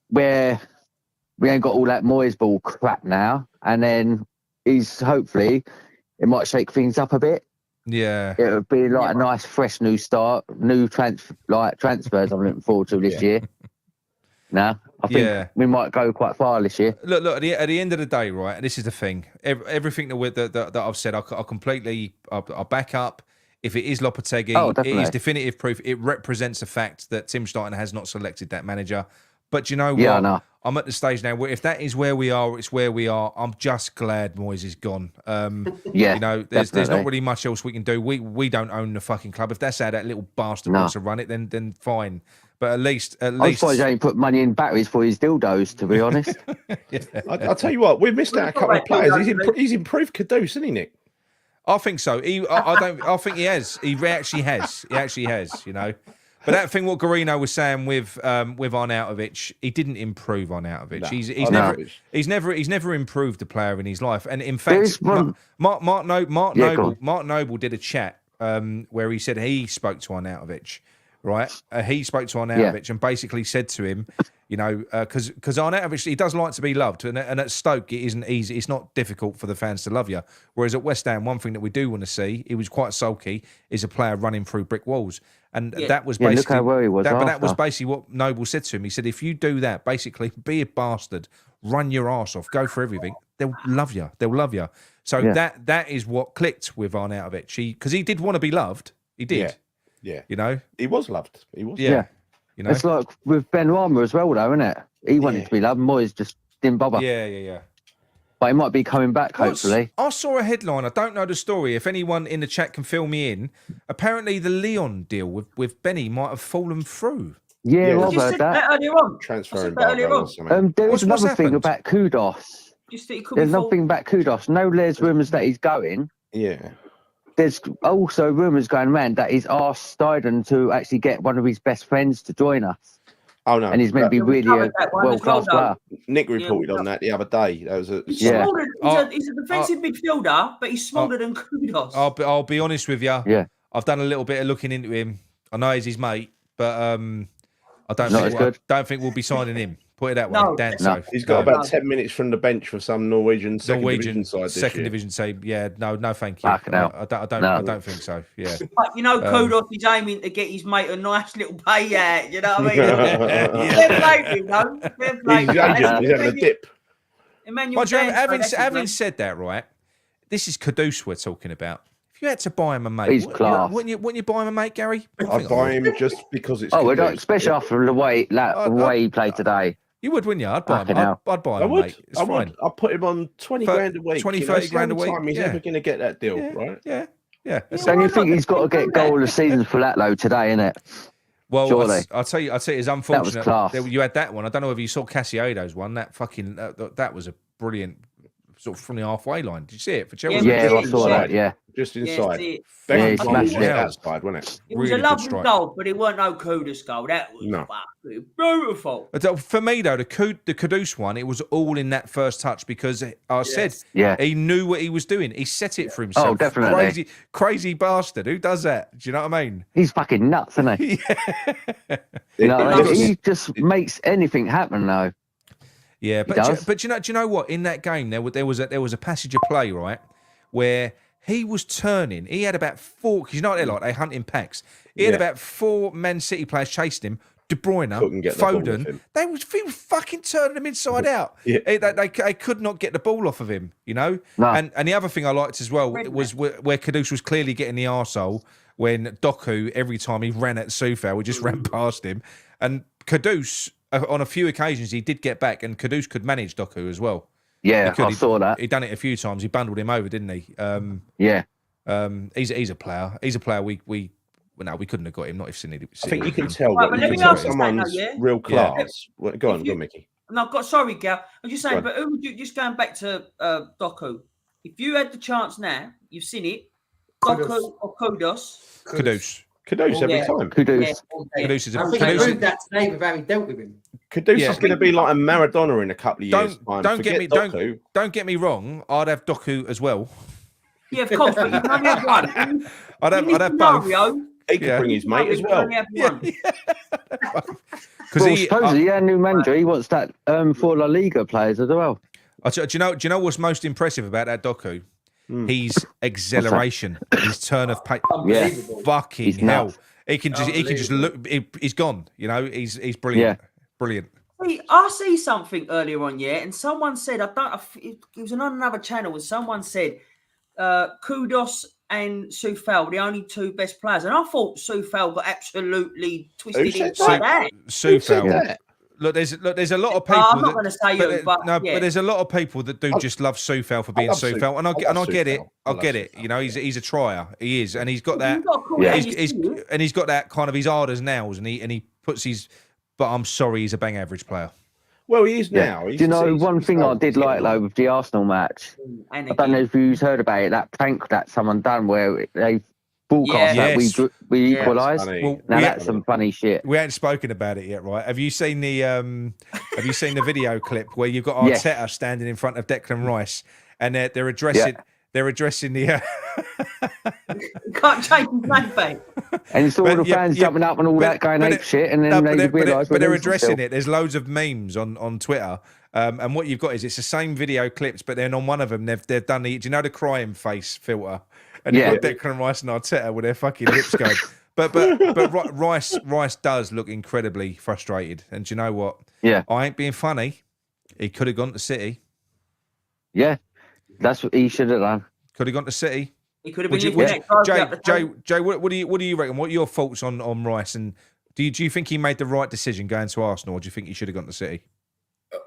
we ain't got all that Moyes ball crap now, and then hopefully it might shake things up a bit. Yeah, it would be like a nice, fresh new start, new transfers. I'm looking forward to this year. Now, I think we might go quite far this year. Look. At the end of the day, right? And this is the thing. Everything that I've said, I completely I back up. If it is Lopetegui, it is definitive proof. It represents the fact that Tim Steiner has not selected that manager. But you know what? Yeah, I know. I'm at the stage now where if that is where we are, it's where we are. I'm just glad Moyes is gone. Yeah, you know, there's not really much else we can do. We don't own the fucking club. If that's how that little bastard wants to run it, then fine. But at least I'm surprised he ain't put money in batteries for his dildos, to be honest. I'll tell you what, we've missed out a couple of players. He's improved Caduce, isn't he, Nick? I think so. I think he has. He actually has. He actually has. You know. But that thing, what Garino was saying with Arnautovic, he didn't improve Arnautovic. No, he's never improved a player in his life. And in fact, Mark Noble did a chat where he said he spoke to Arnautovic, right? He spoke to Arnautovic and basically said to him, you know, because Arnautovic, he does like to be loved, and at Stoke it isn't easy. It's not difficult for the fans to love you. Whereas at West Ham, one thing that we do want to see, he was quite sulky, is a player running through brick walls. And that was basically look how well he was that was basically what Noble said to him. He said, if you do that, basically be a bastard, run your arse off, go for everything, they'll love you. They'll love you. So that is what clicked with Arnautovic. Because he did want to be loved. He did. Yeah. You know? He was loved. He was. Yeah. You know? It's like with Ben Rama as well, though, isn't it? He wanted to be loved. Moyes just didn't bother. Yeah. But he might be coming back, hopefully. I saw a headline. I don't know the story. If anyone in the chat can fill me in, apparently the Leon deal with Benny might have fallen through. Yeah, I've heard that. Earlier on. Transferring there was another thing about Kudos. There's another thing about Kudos. No, there's rumours that he's going. Yeah. There's also rumours going around that he's asked Steiden to actually get one of his best friends to join us. Oh no! And he's meant to be really a world-class player. Nick reported on that the other day. That was he's a defensive midfielder, but he's smaller than Kudos. I'll be honest with you. Yeah, I've done a little bit of looking into him. I know he's his mate, but I I don't Not think as good. don't think we'll be signing him. Put it that way. No, Dan, no. so He's got no. about 10 minutes from the bench for some Norwegian second division side this second year. division side. Yeah, no, thank you. Fucking hell. I don't No. think so. Yeah. But Kudos is aiming to get his mate a nice little payout. You know what I mean? Yeah. Fair play to him, though. Fair play. He's agent. He's having a dip. Emmanuel But you know, Danso, having said that, right? This is Kudus we're talking about. If you had to buy him a mate, He's class. Wouldn't you buy him a mate, Gary? I buy him just because it's. Oh, we don't, Kudus. especially after the way he played today. You would, wouldn't you? I'd buy him. Fucking hell. I'd buy him, I would. mate. It's I fine. would. I'll put him on 20 grand a week. 20, You know, 30 it's the grand a only week. time he's Yeah. ever going to get that deal, Yeah. right? Yeah. So you think he's got to get goal of the season for that, though, today, innit? Well, Surely. I'll tell you, it's unfortunate. class. You had that one. I don't know if you saw Cassiado's one. That fucking that was a brilliant sort of from the halfway line. Did you see it for Chelsea? Yeah, I saw that. Yeah, Just Yeah, inside. it Beckham he was smashed it. outside, wasn't it? was Really a good lovely strike. goal, but it weren't no Kudos goal. That was No. fucking beautiful. For me though, the Kudus one, it was all in that first touch because I said yeah. he knew what he was doing. He set it for himself. Oh, definitely. Crazy bastard. Who does that? Do you know what I mean? He's fucking nuts, isn't he? You know, he just makes anything happen, though. Yeah, does. but do you know what? In that game, there was a passage of play, right, where he was turning. He had about 4. Because you know what they're like? They hunt in packs. He had about 4 Man City players chasing him. De Bruyne, Couldn't get the ball off Foden. him. He was fucking turning them inside out. Yeah. They could not get the ball off of him. You know. No. And the other thing I liked as well was where Kudus was clearly getting the arsehole when Doku, every time he ran at Soufal, we just ran past him. And Kudus, on a few occasions, he did get back, and Kudus could manage Doku as well. Yeah, I saw that. He'd done it a few times. He bundled him over, didn't he? Yeah. He's a player. He's a player we couldn't have got him. Not if City. I think you can tell Right, what but let you me can tell ask you someone's something, real Yeah. class. Well, go on, Mickey. No, sorry, Gal. I'm just saying, Go but who would you, just going back to Doku, if you had the chance now, you've seen it, Doku or Kudos? Kudus. Kudus every Yeah. time. Kudos. Yeah. Kudus is a I think I Kudus- proved that today with how he dealt with him. Kudus Yeah. is going to be like a Maradona in a couple of years' time. Don't get Forget me Doku. don't get me wrong. I'd have Doku as well. Yeah, of course, but you can only have one. I'd In this have both. scenario, He could Yeah. bring his mate as you can well. only have one. Because Well, supposedly, new manager, he wants that for La Liga players as well. do you know what's most impressive about that Doku? Hmm. His exhilaration, his turn of pace. Unbelievable. Fucking He's hell! nuts. He can just look. He's gone. You know, he's brilliant. Brilliant. See, I see something earlier on, yeah, and someone said, it was on another channel, and someone said, Kudos and Soufal were the only 2 best players. And I thought Soufal got absolutely twisted said inside out. Soufal. Yeah. Look, there's a lot of people. I'm not going to say who, but no, yeah. but there's a lot of people that do just love Soufal for being love Soufal, and I I love get it. Soufal. I I get love it. You know, he's a trier. He is, and he's got that. You've got to call Yeah. it how you see it. And he's got that kind of, he's hard as nails, and he puts his. But I'm sorry, he's a bang average player. Well, he is now. Do you know one thing I did like, though, with the Arsenal match? And I don't know if you've heard about it, that prank that someone done where they broadcast Yeah. that Yes. we Yeah. equalised. Funny. Well, Now we- that's some funny shit. We ain't spoken about it yet, right? Have you seen the video clip where you've got Yes. Arteta standing in front of Declan Rice, and they're addressing the. You can't change his name, babe. And it's all But the yeah, fans yeah, jumping up and all but- that, going but ape it- shit, and then No, they realise but they're addressing it. There's loads of memes on Twitter, and what you've got is it's the same video clips, but then on one of them they've done the, do you know, the crying face filter, and Yeah. you've got Declan Rice and Arteta with their fucking lips going. But Rice does look incredibly frustrated, and do you know what? Yeah. I ain't being funny. He could have gone to City. Yeah, that's what he should have done. Could have gone to City. He could have Would been you, lifting that trophy Jay, up the Jay, table. Jay, what do you reckon? What are your thoughts on Rice? And do you think he made the right decision going to Arsenal, or do you think he should have gone to City?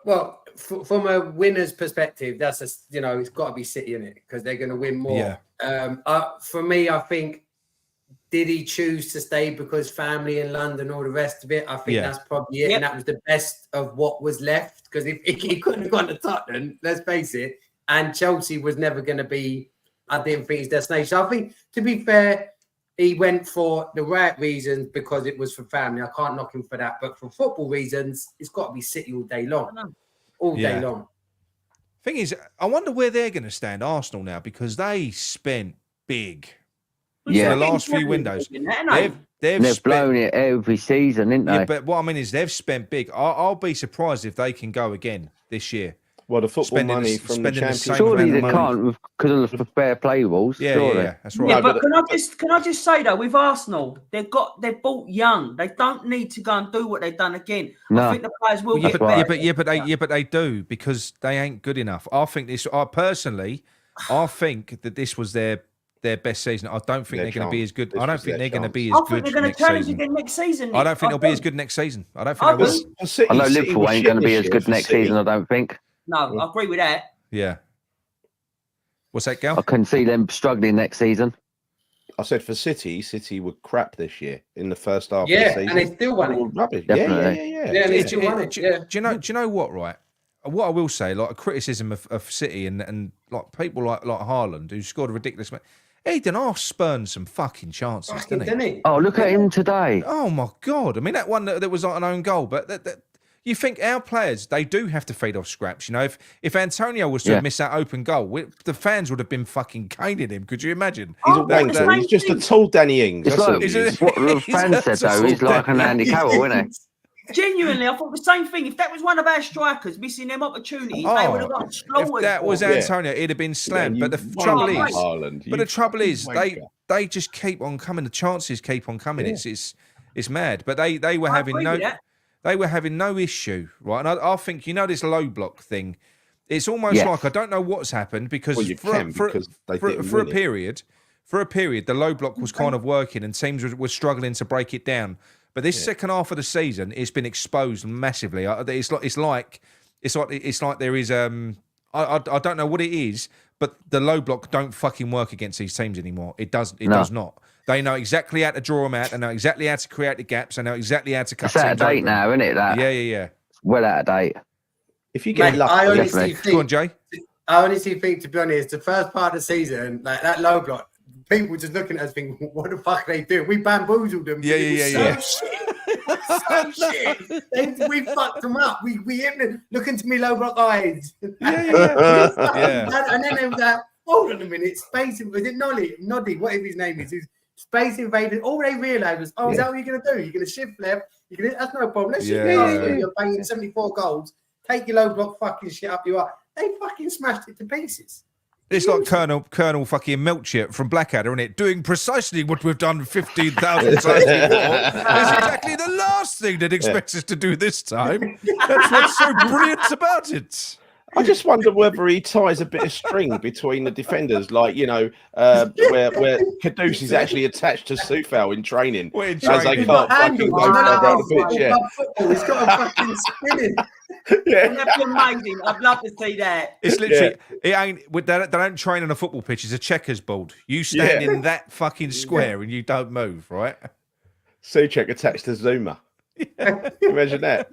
Well, from a winner's perspective, that's it's got to be City in it because they're going to win more. Yeah. For me, I think, did he choose to stay because family in London, all the rest of it? I think Yeah. that's probably it, Yep. and that was the best of what was left. Because if he couldn't have gone to Tottenham, let's face it, and Chelsea was never going to be, I didn't think his destination. So I think, to be fair, he went for the right reasons because it was for family. I can't knock him for that. But for football reasons, it's got to be City all day long. All Yeah. day long. Thing is, I wonder where they're going to stand, Arsenal now, because they spent big. Yeah. The last few windows. They've blown it every season, didn't they? Yeah, but what I mean is they've spent big. I'll be surprised if they can go again this year. Well, the football money from the Championship. Surely they can't because of the fair play rules. Yeah, that's right. Yeah, but can I just say though, with Arsenal, they're bought young. They don't need to go and do what they've done again. No. I think the players will get better. But they do because they ain't good enough. I think this. I think that this was their best season. I don't think they're going to be as good. I don't think they're going to be as good. I think they're going to challenge again next season. I don't think they'll be as good next season. I don't think they will. I know Liverpool ain't going to be as good next season. I don't think. No, I agree with that. Yeah. What's that, Gal? I can see them struggling next season. I said for City were crap this year in the first half of the season. And they still won it. Rubbish. Definitely. Yeah, and they still won it. Do you know what, right? What I will say, like a criticism of City and like people like Haaland, who scored a ridiculous match. Eden Arse spurned some fucking chances, didn't he? Oh, look at him today. Oh, my God. I mean, that one that was like an own goal, but you think our players, they do have to feed off scraps. You know, if Antonio was to have missed that open goal, the fans would have been fucking caning him. Could you imagine? He's a wanker. He's just a tall Danny Ings. It's like, what the fans said, though. He's like an Andy Carroll, isn't he? Genuinely, I thought the same thing. If that was one of our strikers missing them opportunities, they would have got slaughtered. If that was Antonio, it'd have been slammed. But the trouble is, they just keep on coming. The chances keep on coming. It's mad. But they were having no issue, right? And I think this low block thing. It's almost like I don't know what's happened because for a period, the low block was kind of working and teams were struggling to break it down. But this second half of the season, it's been exposed massively. It's like there is I don't know what it is, but the low block don't fucking work against these teams anymore. It does not. They know exactly how to draw them out. They know exactly how to create the gaps. They know exactly how to cut. It's out of date now, isn't it? That yeah. It's well out of date. If you get lucky, I honestly think. Go on, Jay. I honestly think, to be honest, the first part of the season, like that low block. People just looking at us thinking, what the fuck are they doing? We bamboozled them. Yeah. So shit. We fucked them up. We hit them. Look into me low block eyes. Yeah. And then they was like, hold on a minute. Space, was it Noddy, whatever his name is. Space invaded. All they realised was, is that what you're going to do? You're going to shift left. That's no problem. Let's shift left. You're banging 74 goals. Take your low block fucking shit up you are. They fucking smashed it to pieces. It's like Colonel fucking Melchior from Blackadder, isn't it? Doing precisely what we've done 15,000 times before. It's exactly the last thing they'd expect us to do this time. That's what's so brilliant about it. I just wonder whether he ties a bit of string between the defenders, like, where Kudus is actually attached to Soufal in training. As they can't fucking go around the pitch, He's got a fucking spinning. That'd be amazing. I'd love to see that. It's literally, it ain't. They don't train on a football pitch. It's a checkers board. You stand in that fucking square and you don't move, right? Souček attached to Zuma. Imagine that.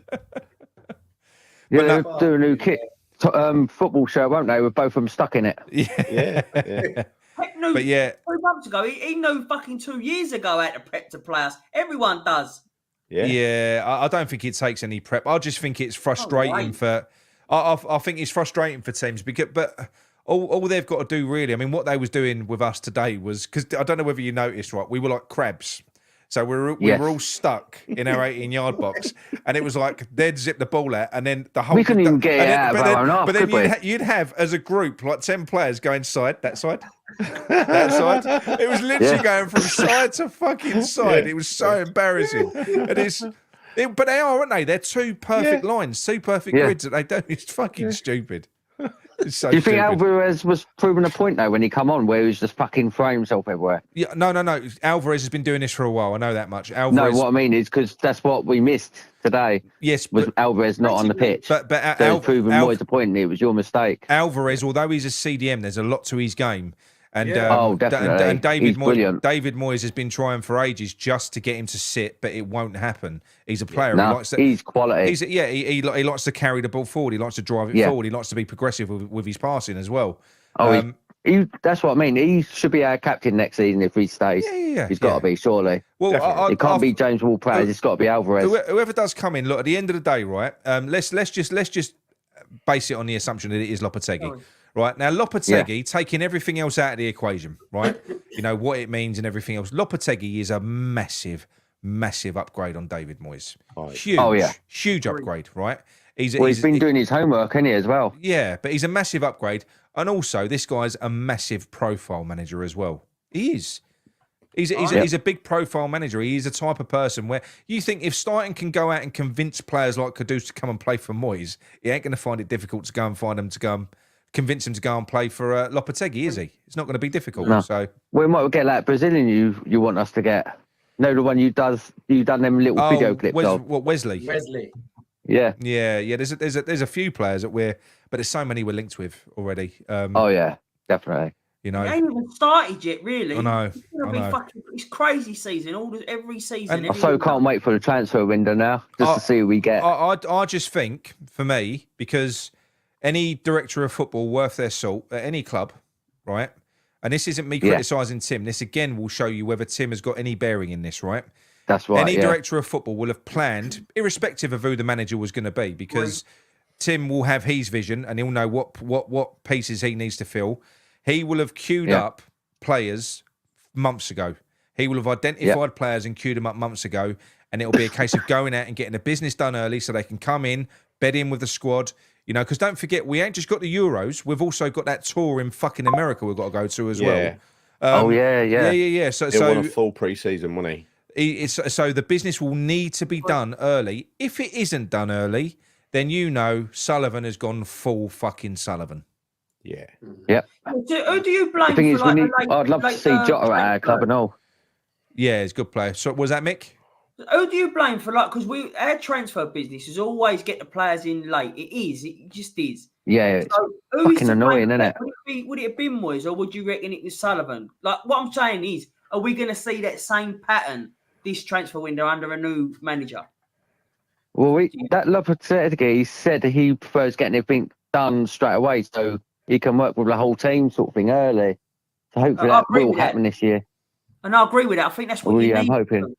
Yeah, they'll do a new kit. Football show, won't they? With both of them stuck in it. Yeah. Pep knew 2 months ago. He knew fucking 2 years ago how to prep to players. Everyone does. Yeah. I don't think it takes any prep. I just think it's frustrating for. I think it's frustrating for teams but all they've got to do really. I mean, what they was doing with us today was because I don't know whether you noticed, right? We were like crabs. So we were all stuck in our 18-yard box, and it was like they'd zip the ball out, and then the whole. We couldn't even get it out of our own half, but then could we? you'd have as a group like 10 players going that side. It was literally going from side to fucking side. It was so embarrassing. But they are, aren't they? They're 2 perfect lines, 2 perfect grids that they do. It's fucking stupid. It's so Do you think stupid. Alvarez was proving a point though when he come on, where he was just fucking throwing himself everywhere? Yeah, no. Alvarez has been doing this for a while. I know that much. Alvarez... No, what I mean is because that's what we missed today. Yes, was Alvarez not on the pitch? But so proving Moyes a point. It was your mistake. Alvarez, although he's a CDM, there's a lot to his game. And definitely. And David Moyes, has been trying for ages just to get him to sit, but it won't happen. He's a player. No, who likes to, he's quality. He likes to carry the ball forward. He likes to drive it forward. He likes to be progressive with his passing as well. That's what I mean. He should be our captain next season if he stays. He's got to be, surely. Well, it can't be James Ward-Prowse. It's got to be Alvarez. Whoever does come in, look, at the end of the day, right? Let's just base it on the assumption that it is Lopetegui. Right now, Lopetegui taking everything else out of the equation, right? You know what it means and everything else. Lopetegui is a massive upgrade on David Moyes. Huge, Oh, yeah. huge upgrade, right? He's been doing his homework, hasn't he, as well? Yeah, but he's a massive upgrade, and also this guy's a massive profile manager as well. He is. He's a big profile manager. He is a type of person where you think if Stein can go out and convince players like Kudus to come and play for Moyes, he ain't going to find it difficult to go and find them to go and convince him to go and play for Lopetegui, is he? It's not going to be difficult. No. So we might get that Brazilian you want us to get. No, the one you done them little video clips of. What, Wesley? Yeah. There's a few players that but there's so many we're linked with already. Oh yeah, definitely. You know, it ain't even started yet, really. I know. It's gonna be fucking. It's crazy season. Every season. I so can't wait for the transfer window now, just to see who we get. I just think, for me, because any director of football worth their salt at any club, right? And this isn't me criticising Tim. This again will show you whether Tim has got any bearing in this, right? That's right. Any director of football will have planned, irrespective of who the manager was going to be, because Tim will have his vision and he'll know what pieces he needs to fill. He will have queued up players months ago. He will have identified players and queued them up months ago, and it'll be a case of going out and getting the business done early so they can come in, bed in with the squad. You know, because don't forget, we ain't just got the Euros. We've also got that tour in fucking America we've got to go to as well. Yeah. So won a full pre-season, wasn't he? So the business will need to be done early. If it isn't done early, then you know Sullivan has gone full fucking Sullivan. Yeah. Yep. Who do you blame? The thing is, for I'd love to see Jota at our club and all. Yeah, he's a good player. So was that Mick? Who do you blame for because our transfer business is always get the players in late. It just is. Yeah, so it's fucking annoying, isn't it? Would it have been Moyes or would you reckon it was Sullivan? Like what I'm saying is, are we going to see that same pattern this transfer window under a new manager? Well, that Lopetegui said he prefers getting everything done straight away, so he can work with the whole team sort of thing early. So hopefully that will happen this year. And I agree with that. I think that's what you need. I'm hoping.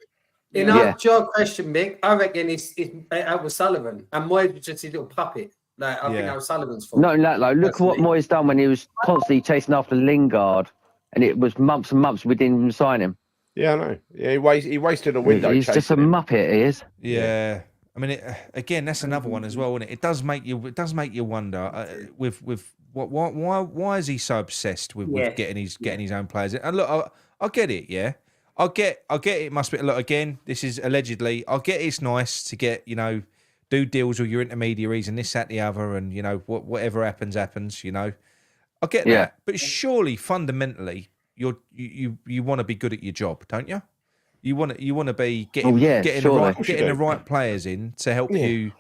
In answer to your question, Mick, I reckon it's out with Sullivan. And Moyes was just his little puppet. I think that was Sullivan's fault. Not that, look at what Moyes done when he was constantly chasing after Lingard. And it was months and months we didn't even sign him. Yeah, I know. Yeah, he wasted a window. He's just a muppet, he is. Yeah. I mean, again, that's another one as well, isn't it? It does make you wonder with why is he so obsessed with getting his own players? And look, I get it, yeah. I get it must be look again, this is allegedly. I get it's nice to get, do deals with your intermediaries and this, that, the other, and whatever happens, I get that. But surely fundamentally you want to be good at your job, don't you? You want to be getting the right players in to help you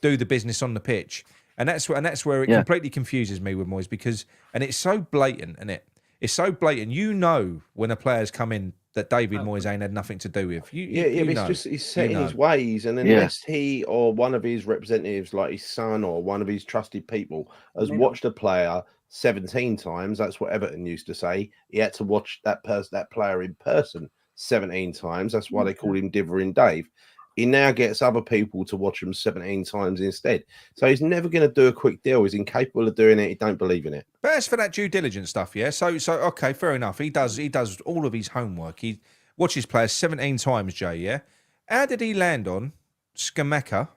do the business on the pitch. And that's where it completely confuses me with Moyes and it's so blatant, isn't it? It's so blatant. When a player's come in that David Moyes ain't had nothing to do with. But it's just he's set in his ways, and unless he or one of his representatives, like his son or one of his trusted people, has watched a player 17 times, that's what Everton used to say. He had to watch that player in person 17 times. That's why they call him Divering Dave. He now gets other people to watch him 17 times instead. So he's never going to do a quick deal. He's incapable of doing it. He don't believe in it. But as for that due diligence stuff, yeah. So okay, fair enough. He does all of his homework. He watches players 17 times, Jay, yeah. How did he land on Skamaka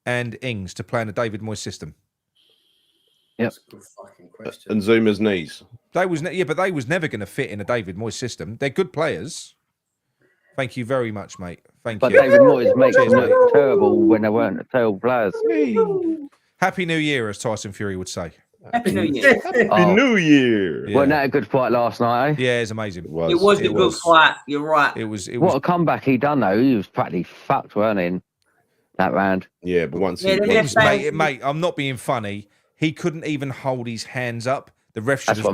and Ings to play in the David Moyes system? Yep. That's a good fucking question. And Zuma's knees. But they was never going to fit in a David Moyes system. They're good players. Thank you very much, mate. Thank you. But David Moyes makes them look terrible when they weren't terrible players. Happy New Year, as Tyson Fury would say. Happy New Year. Happy New Year. Yeah. Wasn't that a good fight last night, eh? Yeah, it's amazing. It was a good fight. You're right. It was. What a comeback he done, though. He was practically fucked, weren't he, in that round? Yeah, but once mate, I'm not being funny. He couldn't even hold his hands up. The ref should have.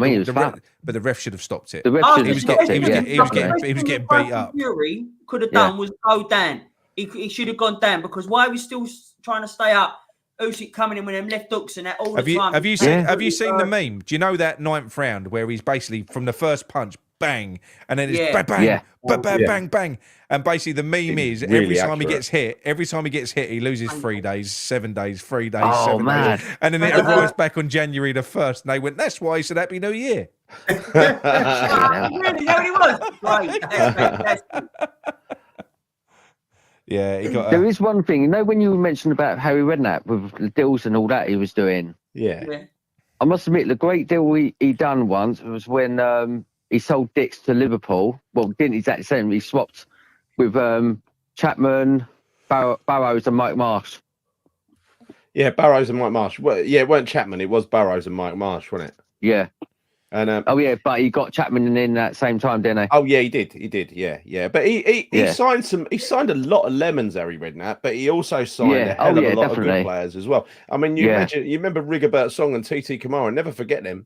But the ref should have stopped it. The ref should have stopped it. He was getting beat up. Fury could have done was go down. He should have gone down because why was still trying to stay up? Usyk coming in with them left hooks and that all the time. Have you seen the meme? Do you know that 9th round where he's basically from the first punch bang, and then it's Yeah. bang, bang, Yeah. bang, bang, Yeah. bang, bang. And basically, the meme It's is really every time he gets hit, he loses 3 days, 7 days, 3 days, Oh, 7 mad. days, and then it arrives back on January the 1st. And they went, "That's why he said Happy New Year." Really? There he was. Great. That's Yeah, he got. There is one thing, you know, when you mentioned about Harry Redknapp with the deals and all that he was doing. Yeah. yeah. I must admit, the great deal he done once was when he sold Dix to Liverpool. Well, didn't exactly say him. He swapped with Chapman, Burrows, and Mike Marsh. Yeah, Burrows and Mike Marsh. Well, yeah, it weren't Chapman. It was Burrows and Mike Marsh, wasn't it? Yeah. And Oh yeah, but he got Chapman in that same time, didn't he? oh yeah, he did. Yeah. But he Yeah. signed some. He signed a lot of lemons, Harry Redknapp. But he also signed Yeah. a hell Oh, of yeah, a lot of definitely. good players as well. I mean, you remember Rigobert Song and TT Kamara. Never forget them.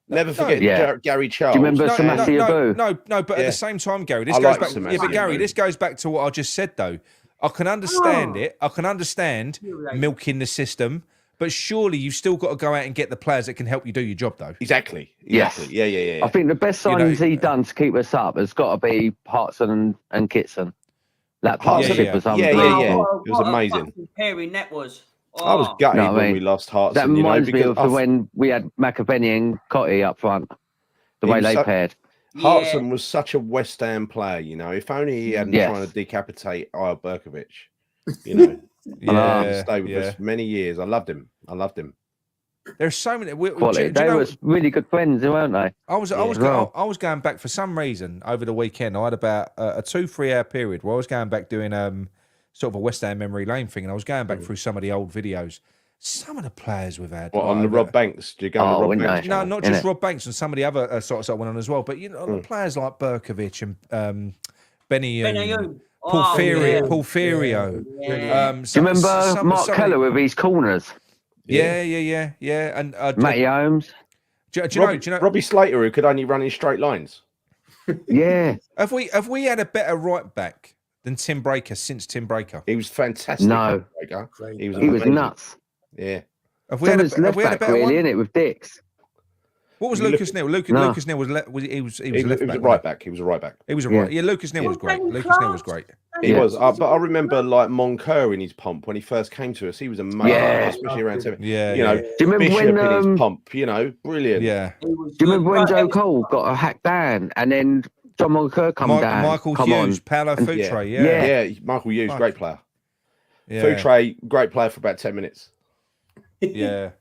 Never forget Yeah. Gary Charles. Do you remember No, Samasi Abu? no, but at Yeah. the same time, Gary, this I goes like back. Samasi Yeah, but Gary, Abu. this goes back to what I just said, though. I can understand it. I can understand milking the system, but surely you've still got to go out and get the players that can help you do your job, though. Exactly. Yes. Yeah. I think the best You know- signings he done to keep us up has got to be Hartson and Kitson. That partnership was Yeah. unbelievable. It was amazing. Fucking pairing that was. I was Oh. gutted No, I when mean, we lost That Hartson. reminds me because of when we had McAvenny and Cotty up front. The He way was they so- paired. Hartson was such a West Ham player, you know. If only he hadn't Yes. trying to decapitate Io Berkovic, you know. Yeah, Stayed with yeah. us many years. I loved him. There's so many. Quality. Do you They know- was really good friends, weren't they? I was well. I was going back for some reason over the weekend. I had about a 2-3 hour period where I was going back doing sort of a West Ham memory lane thing, and I was going back through some of the old videos. Some of the players we've had. What, on the Rob Banks? Do you go on the Rob wouldn't Banks? they? No, channel? not just Innit? Rob Banks and some of the other sorts that went on as well. But you know, the players like Berkovic and Benny Benayoun. Paul Furio. Yeah. Do you remember Mark Keller with his corners? Yeah. And Matty Holmes? do you know? Robbie Slater, who could only run in straight lines. Yeah. Have we had a better right back than Tim Breaker since Tim Breaker? He was fantastic. No. He was He was amazing. nuts. Yeah. Have we had Thomas a left better back, really, one? innit, with Dix? What was You look Lucas Neal? No. Lucas Neal was he was He left was back. a right back. He was a right back. He was a Yeah. right. Yeah, Lucas Neal was great. Lucas Neal was great. He Yeah. was. But I remember like Moncur in his pomp when he first came to us. He was amazing, Yeah. especially around 7. Yeah, You know, yeah. Do you remember Bishop when in his pomp. You know, brilliant. Yeah. Do you remember when Joe Cole got a hack down and then John Moncur come down? Michael come Hughes, on. Paolo And- Futre, Yeah. Michael Hughes, Fuck. great player. yeah. Futre, great player for about 10 minutes. Yeah.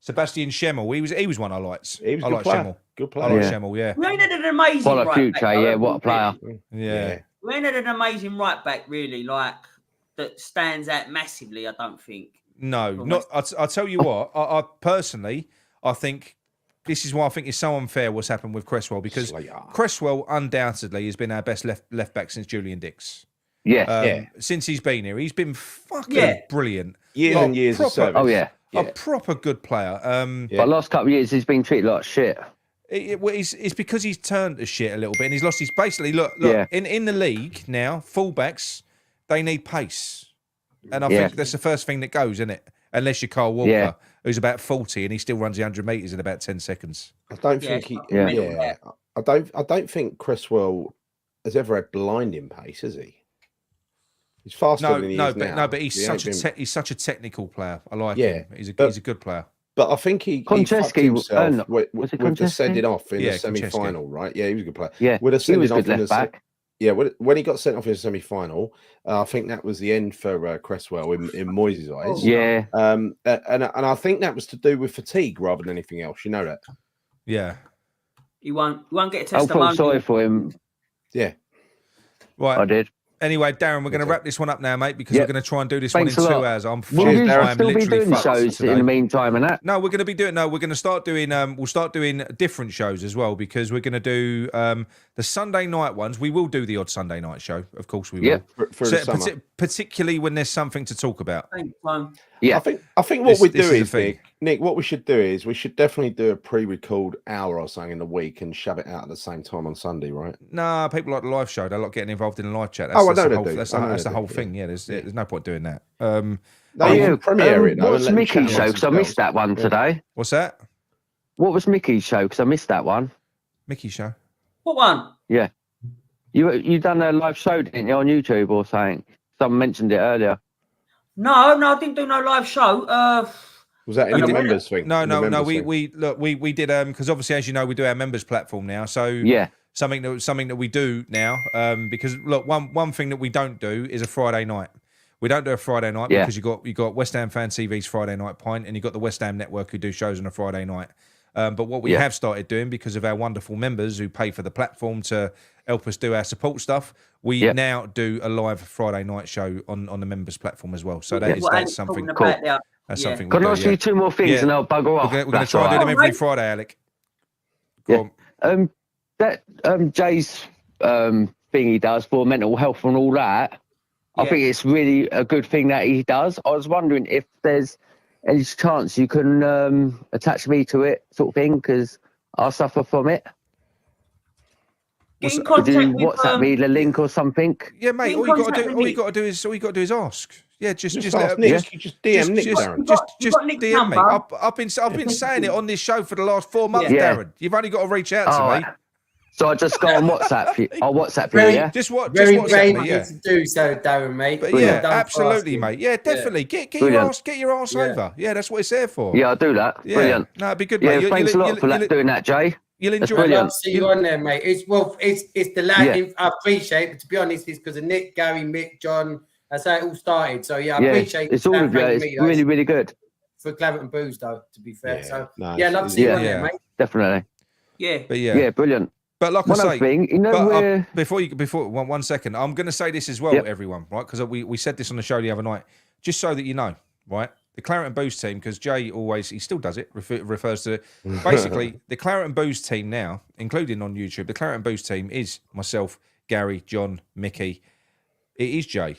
Sebastian Schemmel, he was one I liked. He was a I good like player. Schemmel. Good I player. like Yeah. Schemmel, yeah. We ain't had an amazing Follow right Future, back, yeah, though, what a player. Yeah. We ain't had an amazing right back, really, like that stands out massively. I don't think. No, not. I'll tell you what. I personally, I think this is why I think it's so unfair what's happened with Cresswell because Slater. Cresswell undoubtedly has been our best left back since Julian Dix. Yes. Since he's been here, he's been fucking Yeah. brilliant. Years and years of proper- service. Oh, yeah. A proper good player. Yeah. But last couple of years, he's been treated like shit. It's because he's turned to shit a little bit and he's lost his basically look Yeah. in the league now, fullbacks, they need pace. And I Yeah. think that's the first thing that goes, isn't it? Unless you're Carl Walker, Yeah. who's about 40 and he still runs the 100 metres in about 10 seconds. I don't Yeah, think he. it's Yeah. mental, yeah. I don't think Cresswell has ever had blinding pace, has he? He's faster than he is now. But he's He ain't been- he's such a technical player. I like Yeah, him. He's a good player. But I think he fucked Konchesky, himself with was it the Konchesky? sending off in Yeah, the semi-final, right? Yeah, he was a good player. Yeah. With a He sending was off good in the left back. Yeah, when he got sent off in the semi-final, I think that was the end for Cresswell in Moyes' eyes. Yeah. And I think that was to do with fatigue rather than anything else. You know that? Yeah. You won't get a I felt sorry testimonial. for him. Yeah. Right. I did. Anyway, Darren, we're going to wrap this one up now, mate, because Yep. we're going to try and do this Thanks one in a 2 lot. hours. I'm Will fucked. you I'm still be literally doing fucked shows today. in the meantime and that? No, we're going to start doing we'll start doing different shows as well because we're going to do the Sunday night ones. We will do the odd Sunday night show, of course we will. Yep. For the summer. Particularly when there's something to talk about. Thanks, man. Yeah. I think what we This do is the is, thing. Nick, what we should do is we should definitely do a pre-record hour or something in the week and shove it out at the same time on Sunday, right? Nah, people like the live show. They like getting involved in the live chat. Oh, I know the they whole, do. that's I the, know that's they the whole do, thing. Yeah, there's no point doing that. No, Oh, you yeah. can premiere it. Though, What's and let them chat Mickey's show? amongst Because I missed themselves. that one today. What's that? What was Mickey's show? Because I missed that one. Mickey show. What one? Yeah. You done a live show, didn't you, on YouTube or something? Someone mentioned it earlier. No, I didn't do no live show. Was that in the did. members thing? No, In the no, no. members thing? We did because obviously, as you know, we do our members platform now. So Yeah. something that we do now. Because look, one thing that we don't do is a Friday night. We don't do a Friday night because you got West Ham Fan TV's Friday Night Pint, and you got the West Ham Network who do shows on a Friday night. But what we have started doing, because of our wonderful members who pay for the platform to help us do our support stuff, we now do a live Friday night show on the members platform as well. So that's something cool. That's something. Can I ask you two more things and I'll bugger off? We're going to try and do them every Friday, Alec. Go on. That Jay's thing he does for mental health and all that, I think it's really a good thing that he does. I was wondering if there's any chance you can attach me to it, sort of thing, because I suffer from it. Get in Could you contact with, WhatsApp me the link or something? Yeah, mate. All you got to do is ask. Yeah, just ask Nick. You just DM Nick, Darren. Just DM me. I've been saying it on this show for the last 4 months, Darren. You've only got to reach out to me. So I just go on WhatsApp. I'll WhatsApp you, yeah? Just WhatsApp me, to do so, Darren, mate. But yeah, absolutely, mate. Yeah, definitely. Get your ass over. Yeah, that's what it's there for. Yeah, I'll do that. Yeah. Brilliant. No, it'd be good, mate. Yeah, thanks a lot for doing that, Jay. You'll enjoy it. I'd love to see you on there, mate. It's the lad I appreciate, but to be honest, it's because of Nick, Gary, Mick, John. That's how it all started. So I appreciate it's all of you. It's really, really good. For Claret and Booze, though, to be fair. Nice. Love to see you on there, mate. Definitely. Yeah. But yeah, brilliant. But like I say, thing, you know, before 1 second, I'm going to say this as well, everyone, right? Because we said this on the show the other night, just so that you know, right? The Claret and Booze team, because Jay he still does it, refers to it. Basically, the Claret and Booze team now, including on YouTube, the Claret and Booze team is myself, Gary, John, Mickey. It is Jay.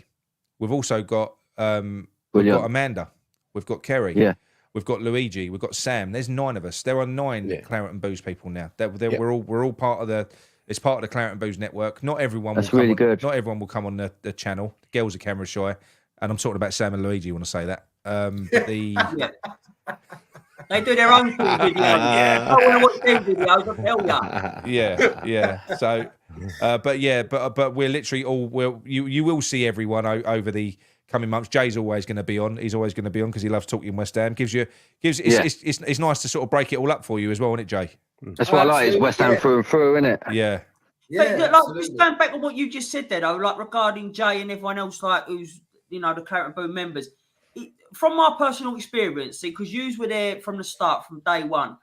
We've also got Amanda. We've got Kerry. Yeah. We've got Luigi. We've got Sam. There's 9 of us. There are 9 Claret and Booze people now. We're all part of the. It's part of the Claret and Booze network. Not everyone. That's really good. Not everyone will come on the channel. The girls are camera shy, and I'm talking about Sam and Luigi. When I say that, but the they do their own videos. I want to watch their videos. I'll tell you. Yeah. So, but we're literally all. You will see everyone over the coming months. Jay's always going to be on. He's always going to be on because he loves talking West Ham. It's nice to sort of break it all up for you as well, isn't it, Jay? That's what I like. Is West Ham through and through, isn't it? Yeah. But just going back on what you just said there, though, like regarding Jay and everyone else, like who's the Claret and Booze members. From my personal experience, because you were there from the start, from day one,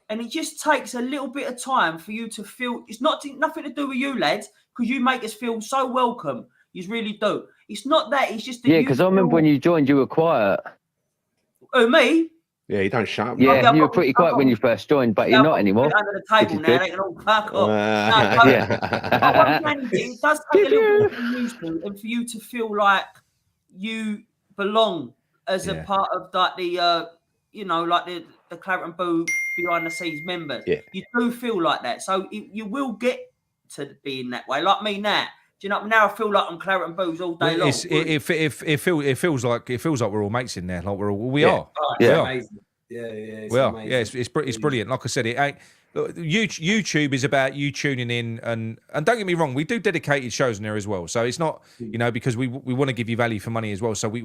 and it just takes a little bit of time for you to feel. It's nothing to do with you, lads, because you make us feel so welcome. You really do. It's not that. It's just that because I remember when you joined, you were quiet. Oh, me? Yeah, you don't shout. Yeah, you were pretty quiet when you first joined, but you're not anymore. Under the table now, they can all fuck off. It does take a little bit of used to, and for you to feel like you belong as a part of like the the Claret and Booze behind the scenes members. Yeah. You do feel like that, so you will get to be in that way. Like me now. Do you know? Now I feel like I'm Claret and Booze all day long. It feels like we're all mates in there. Like we are. Oh, we are. Amazing. Yeah. We are. Yeah, it's brilliant. Like I said, it ain't. Look, YouTube is about you tuning in, and don't get me wrong, we do dedicated shows in there as well. So it's not, because we want to give you value for money as well. So we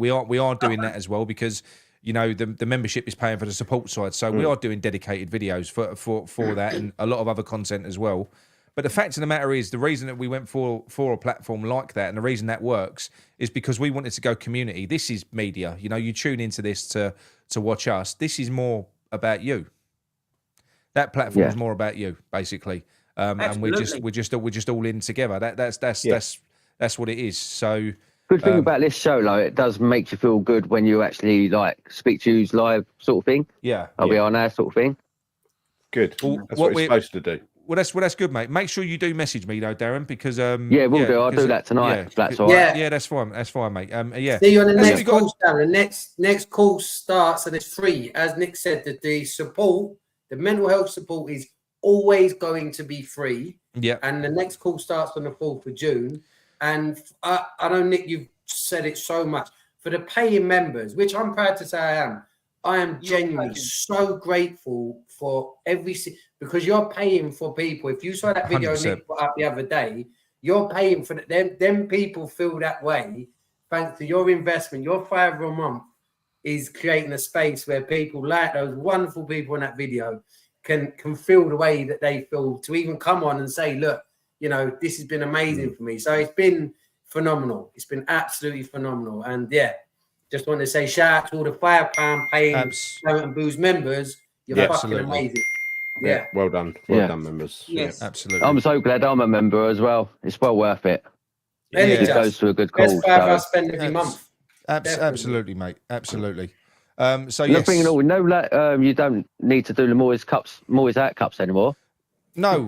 are doing that as well because the membership is paying for the support side. So we are doing dedicated videos for that and a lot of other content as well. But the fact of the matter is, the reason that we went for a platform like that, and the reason that works, is because we wanted to go community. This is media. You tune into this to watch us. This is more about you. That platform is more about you, basically, and we're just all in together. That's what it is. So good thing about this show, like, it does make you feel good when you actually speak to who's live, sort of thing. Yeah, I'll be on there, sort of thing. Good. That's what we're supposed to do. Well, that's good, mate. Make sure you do message me though, Darren, because we'll do. I'll do that tonight. That's all right. Yeah, that's fine. That's fine, mate. See you on the next course, Darren. Next course starts and it's free. As Nick said, that the support, the mental health support, is always going to be free. Yeah. And the next course starts on the 4th of June. And I know, Nick, you've said it so much. For the paying members, which I'm proud to say I am, I am genuinely so grateful for because you're paying for people. If you saw that video 100%. Nick put up the other day, you're paying for them people feel that way thanks to your investment. Your $5 a month is creating a space where people like those wonderful people in that video can feel the way that they feel to even come on and say, look, you know, this has been amazing for me. So it's been phenomenal. It's been absolutely phenomenal. And yeah, just want to say shout out to all the £5 paying Claret and Booze members. You're fucking amazing. Yeah. Well done. Well done, members. Yes. Yeah. Absolutely. I'm so glad I'm a member as well. It's well worth it. It goes to a good cause. Best £5 I spend every month. Absolutely, mate. Absolutely. So yes. Nothing at all. No, you don't need to do the Moyes Out Cups anymore. No.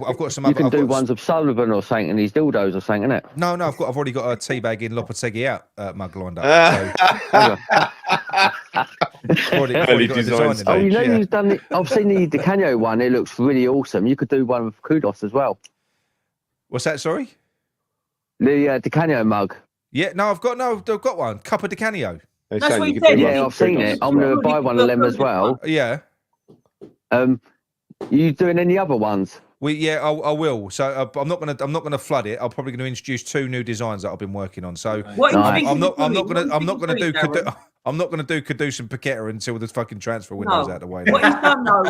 I've got some. You can do ones of Sullivan or something, and these dildos or something, innit? No. I've already got a teabag in Lopetegui out mug lined up. Already got a design in you know, you've done it. I've seen the Di Canio one. It looks really awesome. You could do one with Kudos as well. What's that? Sorry. The Di Canio mug. Yeah. No, I've got one. Cup of Di Canio. That's what he said. Yeah, I've seen it. I'm going to buy one of them as well. Yeah. You doing any other ones? I will. So I'm not gonna flood it. I'm probably going to introduce 2 new designs that I've been working on. So I'm not gonna do Kudus and Paqueta until the fucking transfer window's out of the way. What he's done though,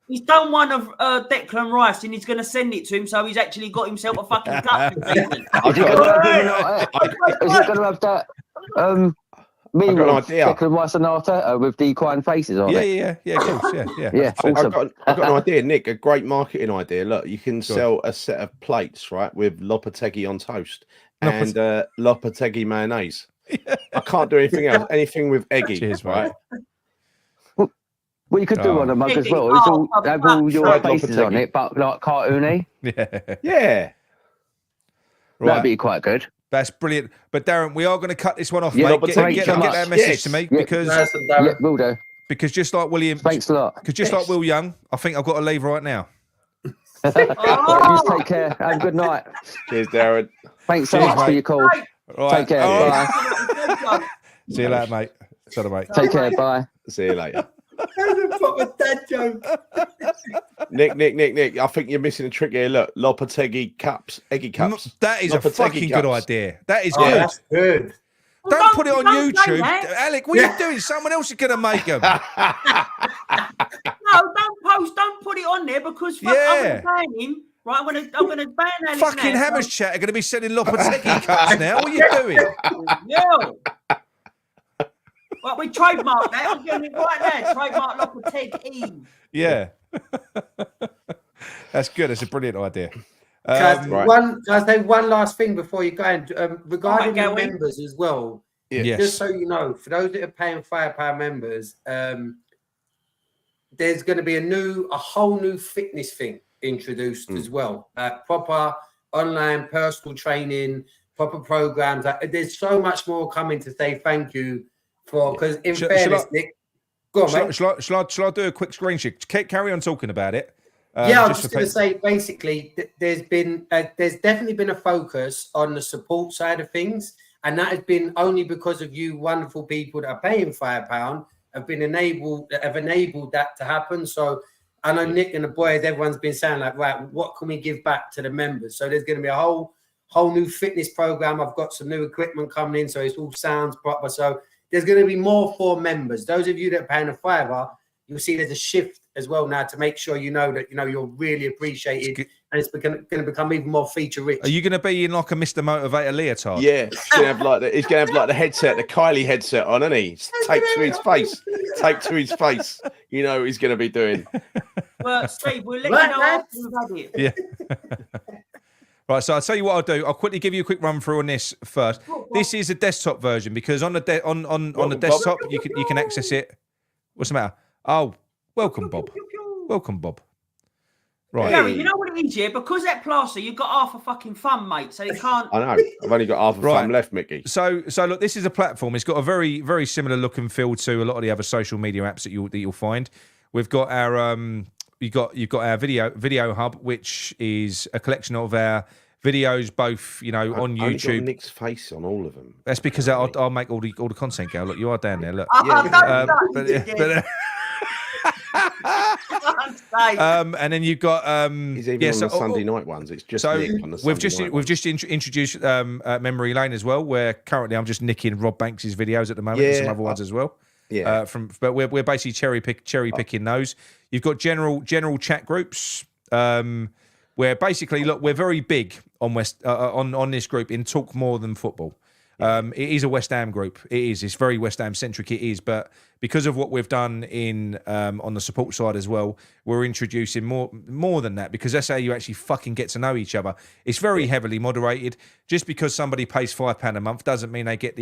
he's done one of Declan Rice, and he's going to send it to him. So he's actually got himself a fucking cup. Is he going to have that? Me with Declan Rice and Arteta with the equine faces on it. Yeah, of course, yeah. Awesome. I've got an idea, Nick. A great marketing idea. Look, you can sell a set of plates, right, with Lopetegui on toast and Lopetegui mayonnaise. I can't do anything else. Anything with eggy. Cheers, right? Well, you could do on a mug as well. It's have all your faces on it, but like cartoony. Yeah. Right. That'd be quite good. That's brilliant. But Darren, we are going to cut this one off, mate. Get that message to me because will do. Because just like William, thanks a lot. Because just like Will Young, I think I've got to leave right now. You take care. Have a good night. Cheers, Darren. Thanks so much for your call. Right. Take care. Bye. See you later, mate. Sorry, mate. Take care. Bye. See you later. That's a proper dad joke. Nick. I think you're missing a trick here. Look, Lopetegui cups, eggy cups. That is a fucking good idea. That is good. That's good. Don't put it on YouTube. Alec, what are you doing? Someone else is going to make them. No, don't put it on there because I'm going to ban him. Right, I'm gonna ban Alec. Fucking Hammers chat are going to be selling Lopetegui cups now. What are you doing? Yeah. Well, we trademark that. I'm getting it right there. Trademark Lopetegui. Yeah. That's good. That's a brilliant idea. Can I say one last thing before you go? Regarding the members as well, just so you know, for those that are paying £5 members, there's going to be a whole new fitness thing introduced as well. Proper online personal training, proper programs. There's so much more coming to say thank you for, because in fairness, Nick, go on, mate. Shall I do a quick screen share? Carry on talking about it. I was just going to say, basically, there's definitely been a focus on the support side of things, and that has been only because of you wonderful people that are paying £5 have enabled that to happen. So I know Nick and the boys, everyone's been saying like, right, what can we give back to the members? So there's going to be a whole new fitness program. I've got some new equipment coming in, so it all sounds proper. So there's going to be more for members. Those of you that are paying a £5, you'll see there's a shift as well now to make sure you know that you're really appreciated, and it's going to become even more feature rich. Are you going to be in like a Mr. Motivator leotard? Yeah, he's going to have like the headset, the Kylie headset on, isn't he? Taped to his face. Taped to his face. You know what he's going to be doing. Well, Steve, we'll let you know after we've had it. Yeah. Right, so I'll tell you what I'll do. I'll quickly give you a quick run through on this first. This is a desktop version because on the desktop you can access it. What's the matter? Oh, welcome, Bob. Welcome, Bob. Right. Gary, you know what it is, yeah? Because that plaster, you've got half a fucking thumb, mate. So you can't. I know. I've only got half a thumb left, Mickey. So look, this is a platform. It's got a very, very similar look and feel to a lot of the other social media apps that you'll find. We've got our you've got our video hub, which is a collection of our videos both, on Only got YouTube. Nick's face on all of them. That's because I'll make all the content go. Look, you are down there. Look. And then you've got He's even on the Sunday night ones. It's just Nick on the Sunday night we've just introduced Memory Lane as well, where currently I'm just nicking Rob Banks's videos at the moment and some other ones as well. Yeah. But we're basically cherry picking those. You've got general chat groups, where basically we're very big on on this group in Talk More Than Football. It is a West Ham group. It is. It's very West Ham centric. It is, but because of what we've done in on the support side as well, we're introducing more than that, because that's how you actually fucking get to know each other. It's very heavily moderated. Just because somebody pays £5 a month doesn't mean they get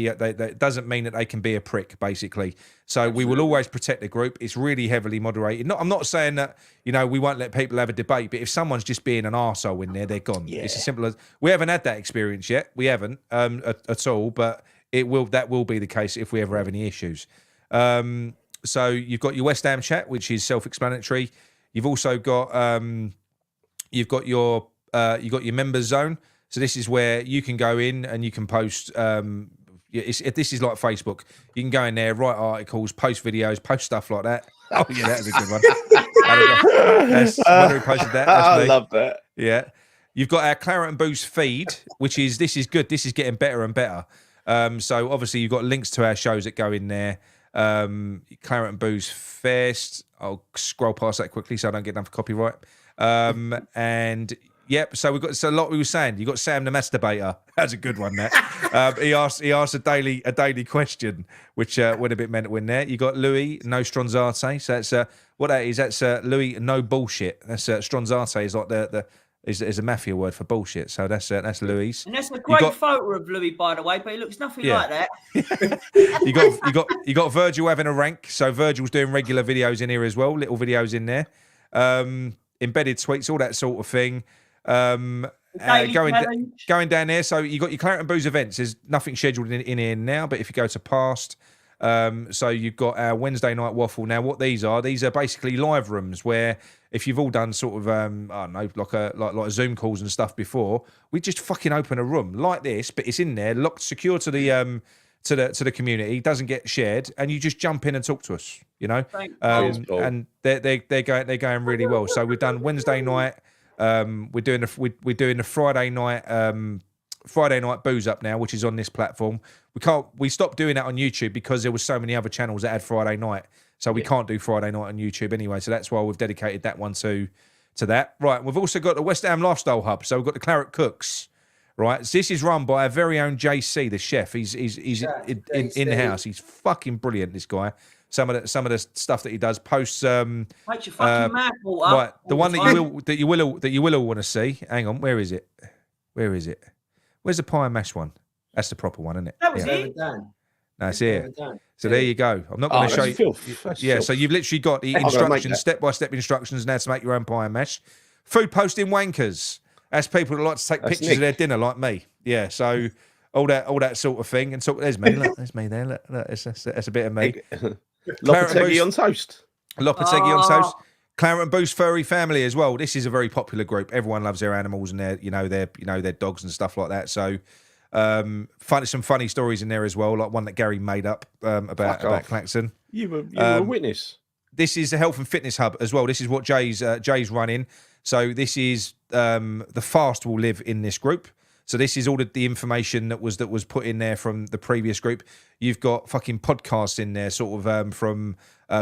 doesn't mean that they can be a prick, basically. So we will always protect the group. It's really heavily moderated. I'm not saying that we won't let people have a debate, but if someone's just being an arsehole in there, they're gone. Yeah. It's as simple as we haven't had that experience yet. We haven't at all, but that will be the case if we ever have any issues. So you've got your West Ham chat, which is self-explanatory. You've also got your members zone. So this is where you can go in and you can post. This is like Facebook. You can go in there, write articles, post videos, post stuff like that. Oh yeah, that was a good one. That's wonder who posted that. That's I me. love that. Yeah, you've got our Claret and Booze feed, this is good. This is getting better and better. So obviously you've got links to our shows that go in there. Claret and Booze Fest. I'll scroll past that quickly so I don't get done for copyright. And yep, so we've got a lot we were saying. You got Sam the Masturbator. That's a good one. That he asked a daily question, which went a bit mental in there. You got Louis No Stronzate. So that's what that is. That's Louis No Bullshit. That's Stronzate is like is a mafia word for bullshit. So that's Louis. And that's a great photo of Louis, by the way, but he looks nothing like that. you got Virgil having a rank. So Virgil's doing regular videos in here as well, little videos in there. Embedded tweets, all that sort of thing. Going down there. So you got your Claret and Booze events. There's nothing scheduled in here now, but if you go to past, so you've got our Wednesday night waffle. Now, what these are basically live rooms where if you've all done sort of I don't know, like Zoom calls and stuff before, we just fucking open a room like this, but it's in there, locked, secure to the to the community, doesn't get shared, and you just jump in and talk to us. And they're going really well. So we've done Wednesday night. We're doing the Friday night booze up now, which is on this platform. We stopped doing that on YouTube because there was so many other channels that had Friday night, so we can't do Friday night on YouTube anyway. So that's why we've dedicated that one to that. Right, we've also got the West Ham Lifestyle Hub. So we've got the Claret Cooks. Right, so this is run by our very own JC, the chef. He's in the house. He's fucking brilliant. This guy. Some of the stuff that he does posts. Makes you fucking mad, Walter. Right, the one that you will all want to see. Hang on, where is it? Where's the pie and mash one? That's the proper one, isn't it? That was it. No, it's here. So there you go. I'm not going to show you. Yeah, so you've literally got the instructions, step-by-step instructions now to make your own pie and mash. Food posting wankers. That's people that like to take pictures of their dinner, like me. Yeah, so all that sort of thing. And so there's me. Look, there's me there. Look, that's a bit of me. Lopetegui on toast. Lopetegui on toast. Claret and Booze furry family as well. This is a very popular group. Everyone loves their animals and their dogs and stuff like that. So some funny stories in there as well, like one that Gary made up about Claxon. You were a witness. This is the health and fitness hub as well. This is what Jay's running. So this is the fast will live in this group. So this is all the information that was put in there from the previous group. You've got fucking podcasts in there, sort of from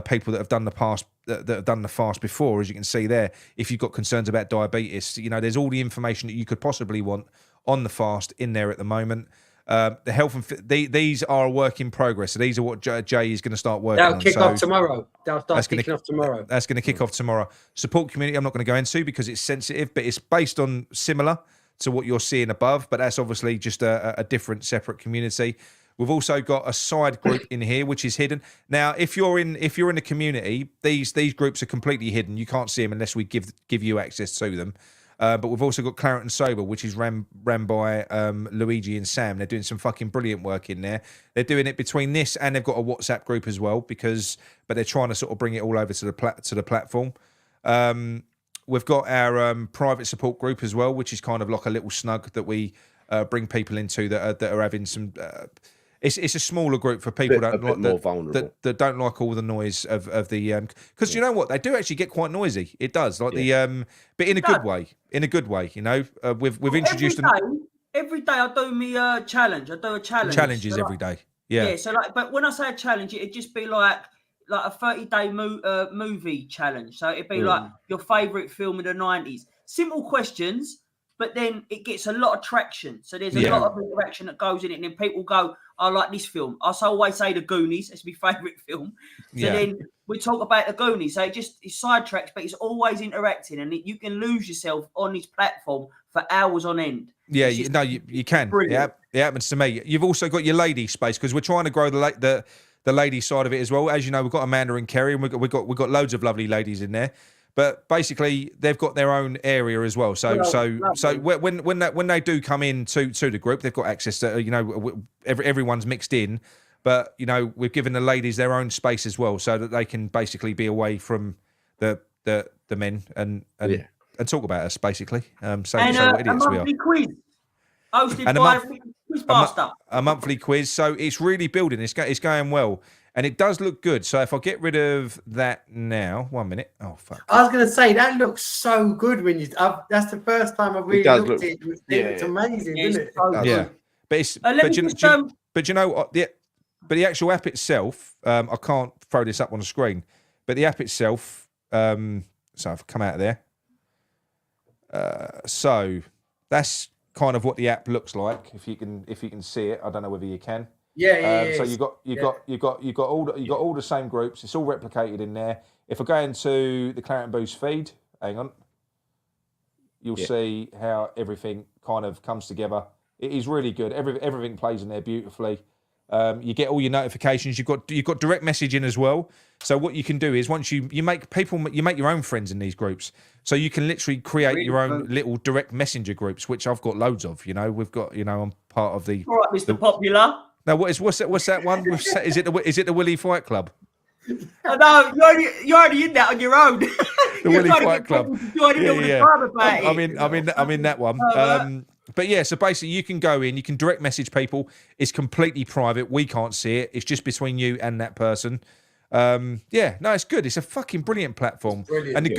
people that have done that have done the fast before, as you can see there. If you've got concerns about diabetes, there's all the information that you could possibly want on the fast in there at the moment. The health and these are a work in progress. So these are what Jay is going to start working on. That'll kick off tomorrow. That's going to kick off tomorrow. Support community, I'm not going to go into because it's sensitive, but it's based on similar to what you're seeing above, but that's obviously just a different, separate community. We've also got a side group in here which is hidden. Now, if you're in the community, these groups are completely hidden. You can't see them unless we give you access to them. But we've also got Claret and Sober, which is ran by Luigi and Sam. They're doing some fucking brilliant work in there. They're doing it between this and they've got a WhatsApp group as well, but they're trying to sort of bring it all over to the platform. we've got our private support group as well, which is kind of like a little snug that we bring people into that are having some. It's a smaller group for people a bit more vulnerable. that don't like all the noise of the because you know what, they do actually get quite noisy. It does, like the but in a good way. In a good way, you know. We've introduced them. Every day I do me challenge. I do a challenge. Challenges so every day. Yeah. So like, but when I say a challenge, it'd just be like a 30-day movie challenge. So it'd be like your favourite film of the 90s. Simple questions, but then it gets a lot of traction. So there's a lot of interaction that goes in it, and then people go, I like this film. I always say The Goonies. It's my favourite film. So then we talk about The Goonies. So it sidetracks, but it's always interacting, and you can lose yourself on this platform for hours on end. Yeah, you can. Brilliant. It happens to me. You've also got your lady space because we're trying to grow the lady side of it as well. As you know, we've got Amanda and Kerry, and we've got loads of lovely ladies in there. But basically, they've got their own area as well. So when they do come in to the group, they've got access to, you know, everyone's mixed in. But you know, we've given the ladies their own space as well, so that they can basically be away from the men and talk about us basically. Say what idiots we are. Quiz hosted by Quizmaster. A monthly quiz. So it's really building. It's going well. And it does look good. So if I get rid of that now, 1 minute. Oh, fuck. I was going to say, that looks so good when you... that's the first time I've really looked at it. It's amazing, isn't it? Yeah. But you know what? The actual app itself, I can't throw this up on the screen, but the app itself, so I've come out of there. So that's kind of what the app looks like. If you can see it, I don't know whether you can. So you've got all the same groups. It's all replicated in there. If I go into the Claret and Boost feed, hang on, you'll see how everything kind of comes together. It is really good. Everything plays in there beautifully. You get all your notifications. You've got direct messaging as well. So what you can do is once you make your own friends in these groups. So you can literally create your own little direct messenger groups, which I've got loads of. You know, we've got. You know, I'm part of the. All right, Mr. Popular. Now, what's that one? Is it the Willy Fight Club? No, you're already in that on your own. The Willy Fight Club. I'm in that one. But yeah, so basically you can go in, you can direct message people. It's completely private. We can't see it. It's just between you and that person. It's good. It's a fucking brilliant platform. Brilliant. And the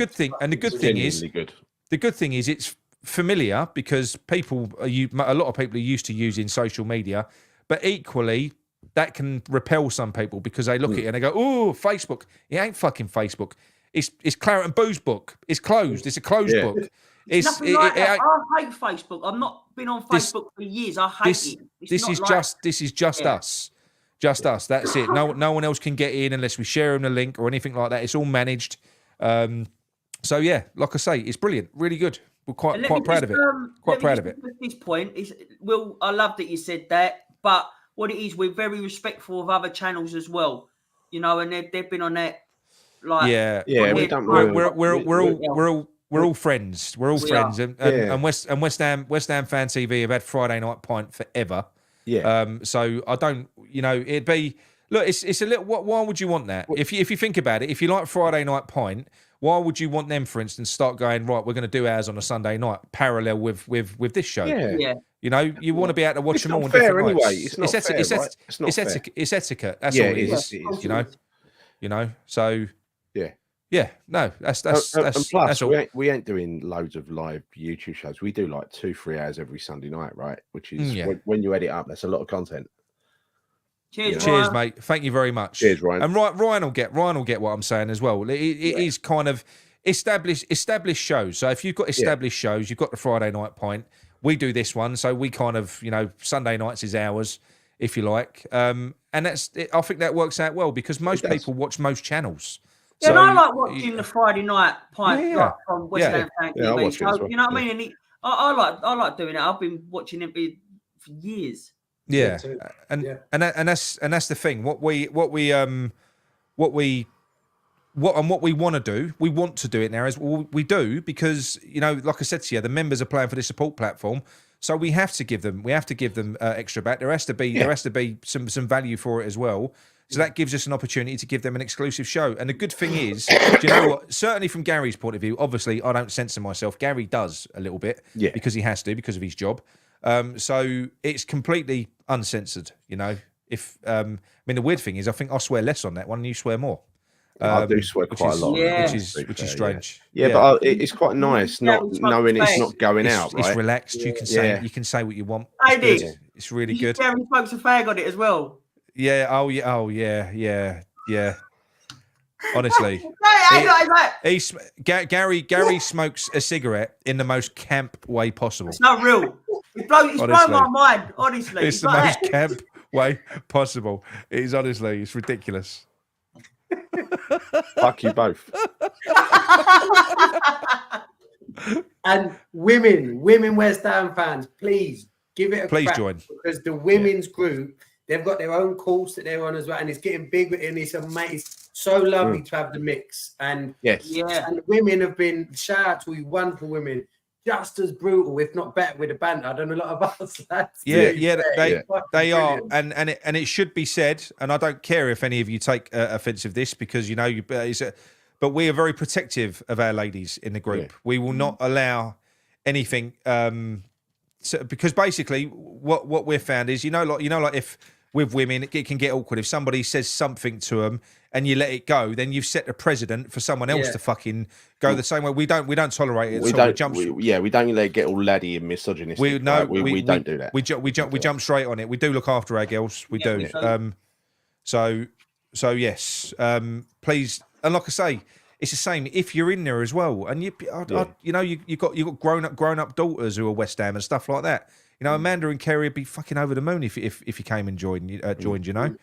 good thing is it's familiar because a lot of people are used to using social media. But equally, that can repel some people because they look at it and they go, "Oh, Facebook! It ain't fucking Facebook. It's Claret and Booze book. It's closed. It's a closed book." I hate Facebook. I've not been on Facebook for years. I hate it. This is just us. Just us. That's it. No one else can get in unless we share them the link or anything like that. It's all managed. So yeah, like I say, it's brilliant. Really good. We're quite proud of it. Quite proud of it. At this point, I love that you said that. But what it is, we're very respectful of other channels as well, you know, and they've been on that. Like, we don't. We're all friends. We're all friends, and West Ham Fan TV have had Friday Night Pint forever. Yeah. So I don't, you know, it'd be look. It's a little. Why would you want that? If you think about it, if you like Friday Night Pint, why would you want them, for instance, start going right? We're going to do ours on a Sunday night, parallel with this show. Yeah. You know, you want to be able to watch them all on different nights. Anyway. It's not fair, right? It's etiquette. That's all it is. You know. So no, that's and plus, that's all. We ain't doing loads of live YouTube shows. We do like 2-3 hours every Sunday night, right? Which is when you edit up, that's a lot of content. Cheers, mate. Thank you very much. Cheers, Ryan. And Ryan will get what I'm saying as well. It is kind of established shows. So if you've got established shows, you've got the Friday Night Pint. We do this one, so we kind of, you know, Sunday nights is ours, if you like. And that's I think that works out well because most people watch most channels. Yeah, so, and I like watching the Friday Night Pint like, from West Ham Fan TV. So, you know what I mean? And I like doing it. I've been watching it for years. Yeah, and that's the thing. What we want to do, we want to do it now. We do because, you know, like I said to you, the members are playing for the support platform, so we have to give them extra back. There has to be some value for it as well. So that gives us an opportunity to give them an exclusive show. And the good thing is, do you know what? Certainly from Gary's point of view, obviously I don't censor myself. Gary does a little bit because he has to, because of his job. So it's completely uncensored, you know. If I mean, the weird thing is, I think I swear less on that one, and you swear more. I do swear quite a lot, which is strange. Yeah, but it's quite nice not knowing it's not going out. Right? It's relaxed. You can say what you want. It's really good. Gary smokes a fag on it as well. Yeah. Oh yeah. Honestly, Gary smokes a cigarette in the most camp way possible. It's not real. It's blown my mind. Honestly, it's the most camp way possible. It's honestly, it's ridiculous. Fuck you both. And women West Ham fans, please give it a crack, join, because the women's group, they've got their own course that they're on as well, and it's getting bigger, and it's amazing. It's so lovely to have the mix. And and the women have been, shout out to you wonderful women, just as brutal, if not better, with the banter than a lot of us lads. They are, and it should be said, and I don't care if any of you take offence of this, because you know but we are very protective of our ladies in the group. We will not allow anything, because basically what we've found is, like if with women it can get awkward if somebody says something to them and you let it go, then you've set a precedent for someone else to fucking go the same way. We don't tolerate it. We don't let it get all laddie and misogynistic. We don't do that. We jump straight on it. We do look after our girls. We do. So yes. Please, and like I say, it's the same if you're in there as well, and you've got grown up daughters who are West Ham and stuff like that. You know, Amanda and Kerry would be fucking over the moon if you came and joined. You know,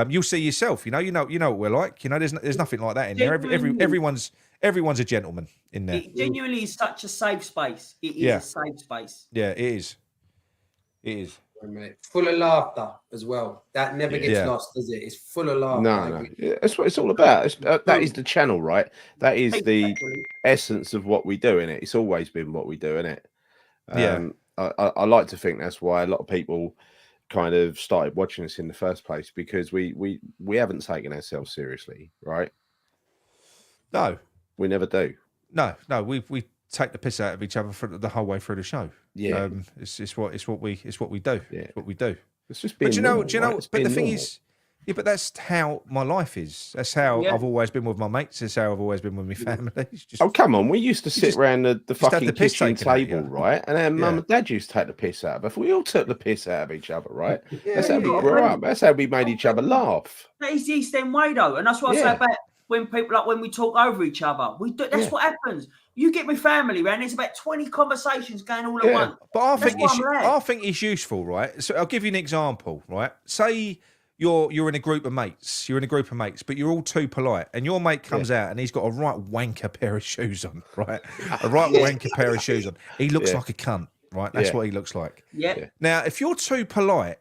you'll see yourself. You know what we're like. You know, there's nothing like that in there. Everyone's a gentleman in there. It genuinely is such a safe space. It is a safe space. Yeah, it is. It is. Full of laughter as well. That never gets lost, does it? It's full of laughter. No. That's what it's all about. That is the channel, right? That is the essence of what we do, innit? It's always been what we do, innit? I like to think that's why a lot of people kind of started watching us in the first place, because we haven't taken ourselves seriously, right? No, we never do. No, we take the piss out of each other for the whole way through the show. Yeah, it's what we do. Yeah, it's what we do. It's just being. But do you know? But the thing is. Yeah, but that's how my life is. That's how I've always been with my mates. That's how I've always been with my family. Oh, come on. We used to sit around the fucking kitchen table, right? And then mum and dad used to take the piss out of us. We all took the piss out of each other, right? That's how we grew up. That's how we made each other laugh. That is the East End way, though. And that's what I say about when people, when we talk over each other. That's what happens. You get my family, man. There's about 20 conversations going all at once. But I think it's useful, right? So I'll give you an example, right? Say you're in a group of mates. You're in a group of mates, but you're all too polite. And your mate comes out and he's got a right wanker pair of shoes on, right? A right wanker pair of shoes on. He looks like a cunt, right? That's what he looks like. Yeah. Now, if you're too polite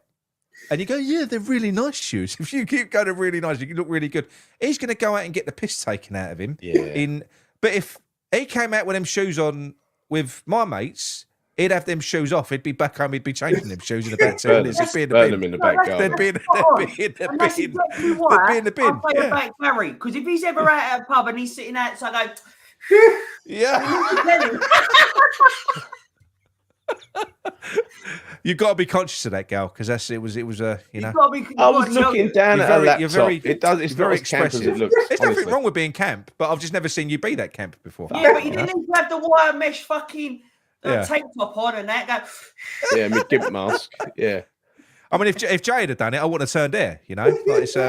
and you go, yeah, they're really nice shoes. If you keep going, they're really nice, you look really good. He's going to go out and get the piss taken out of him. Yeah. But if he came out with them shoes on with my mates, he'd have them shoes off. He'd be back home. He'd be changing them shoes in about 2 minutes. He'd be in the bin. Them in the back garden. They'd be in the bin. I'll say about Gary, because if he's ever out at a pub and he's sitting outside, I go, yeah. You've got to be conscious of that, gal, because it was you know. I was looking down at a laptop. It's very expressive. As it looks. There's nothing wrong with being camp, but I've just never seen you be that camp before. Yeah, but you didn't even have the wire mesh fucking tank top on and that. Yeah, my gimp mask. Yeah. I mean, if Jade had done it, I wouldn't have turned there. You know, like it's. You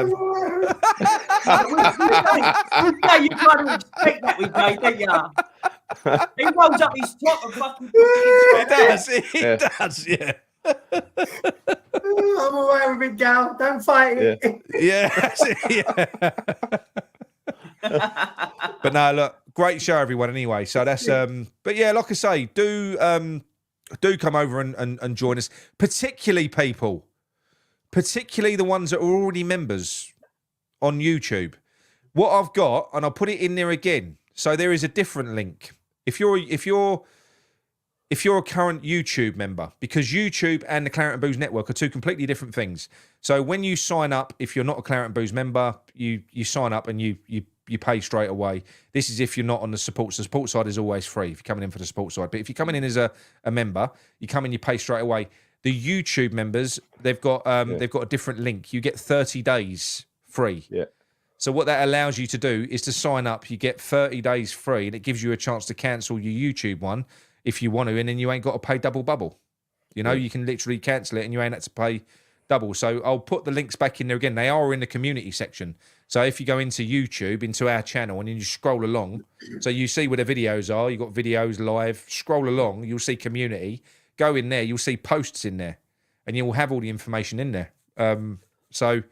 kind of respect that with Jade, don't you? He rolls up his top and fucking. He does, yeah. I'm away with it, gal. Don't fight it. Yeah. But no, look, great show, everyone. Anyway, so that's But yeah, like I say, do come over and join us, particularly the ones that are already members on YouTube. What I've got, and I'll put it in there again. So there is a different link. If you're if you're a current YouTube member, because YouTube and the Claret and Booze Network are two completely different things. So when you sign up, if you're not a Claret and Booze member, you sign up and you pay straight away. This is if you're not on the support. So the support side is always free if you're coming in for the support side. But if you're coming in as a member, you come in, you pay straight away. The YouTube members, they've got a different link. You get 30 days free. Yeah. So what that allows you to do is to sign up. You get 30 days free, and it gives you a chance to cancel your YouTube one if you want to, and then you ain't got to pay double bubble. You know, you can literally cancel it, and you ain't had to pay double. So I'll put the links back in there again. They are in the community section. So if you go into YouTube, into our channel, and then you scroll along, so you see where the videos are. You've got videos live. Scroll along, you'll see community. Go in there, you'll see posts in there, and you'll have all the information in there. So,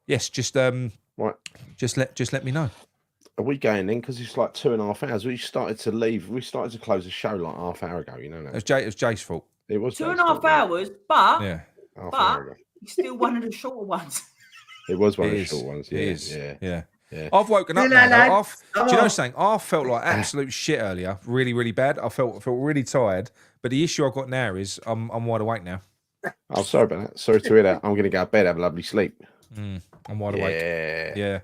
yes, just right. Just let me know. Are we going in? Because it's like 2.5 hours. We started to leave. We started to close the show like half hour ago. You know that. It was Jay's fault. It was 2.5 hours, but Yeah. half hour ago. it's still one of the shorter ones. It was one It of the is. short ones. It Yeah, is. yeah. Yeah. I've woken up See you now. later, Though. lads. Do you know something? I felt like absolute shit earlier. Really, really bad. I felt really tired. But the issue I've got now is I'm wide awake now. Oh, sorry about that. Sorry to hear that. I'm going to go to bed, have a lovely sleep. I'm wide awake. Yeah. Yeah.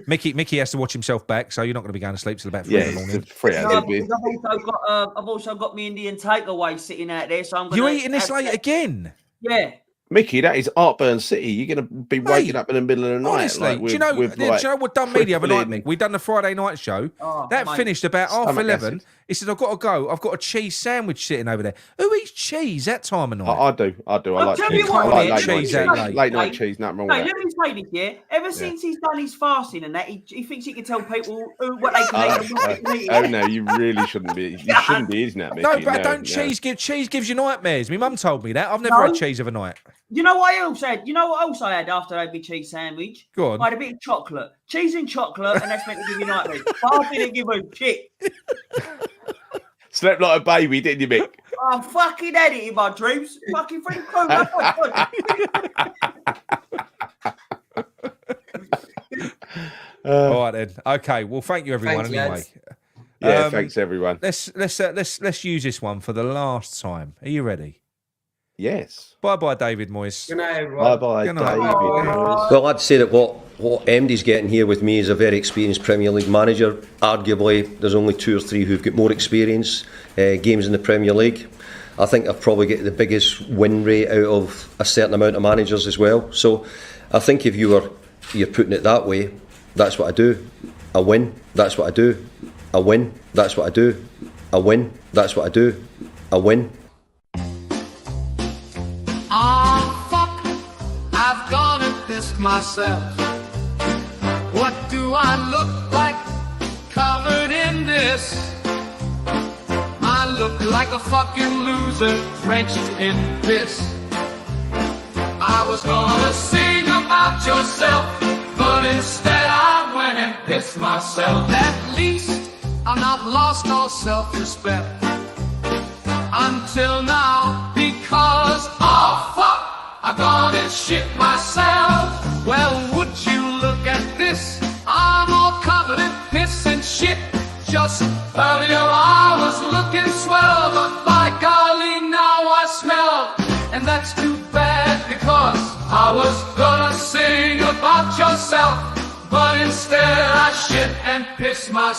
Mickey has to watch himself back, so you're not going to be going to sleep till about 3 in the Yeah, morning. it's 3 hours. No, It'll be- I've also got me Indian takeaway sitting out there, so I'm going You're eating this late again? Yeah. Mickey, that is Heartburn City. You're going to be waking Mate, up in the middle of the night. Honestly, like, do you know what done me the other night, crippling- Mick? We done the Friday night show. Oh, That mate. finished about half Stomach 11. acid. He said, I've got to go. I've got a cheese sandwich sitting over there. Who eats cheese that time of night? I do. I I'll like tell cheese. you what, I like mate, late night cheese cheese. out late. Late night Mate, cheese, nothing wrong No, with let that. me say this, yeah. Ever since he's done his fasting and that, he thinks he can tell people what they can eat and what they can eat. Oh no, you really shouldn't be. You shouldn't be eating that, Mickey. No, but don't cheese gives you nightmares. My mum told me that. I've never No. had cheese overnight. You know what I also had? You know what else I had after I had my cheese sandwich? Go on. I had a bit of chocolate. Cheese and chocolate, and that's meant to give you nightmares. But I didn't give a shit. Slept like a baby, didn't you, Mick? I fucking had it in my dreams. Fucking free food. All right then. Okay. Well, thank you everyone. Thanks, anyway, lads. Yeah, thanks everyone. let's use this one for the last time. Are you ready? Yes. Bye bye, David Moyes. Good night, everyone. Bye bye, Good David. night. Well, I'd say that what MD's getting here with me is a very experienced Premier League manager. Arguably, there's only 2 or 3 who've got more experience, games in the Premier League. I think I've probably got the biggest win rate out of a certain amount of managers as well. So I think if you're putting it that way, that's what I do. I win, that's what I do. I win, that's what I do. I win, that's what I do. I win. Oh fuck, I've gone and pissed myself. What do I look like covered in this? I look like a fucking loser drenched in piss. I was gonna sing about yourself, but instead I went and pissed myself. At least I've not lost all self-respect until now, because oh fuck, I've gone and shit myself. Well, would you look at this? I'm all covered in piss and shit. Just earlier I was looking swell, but by golly now I smell. And that's too bad, because I was gonna sing about yourself, but instead I shit and piss myself.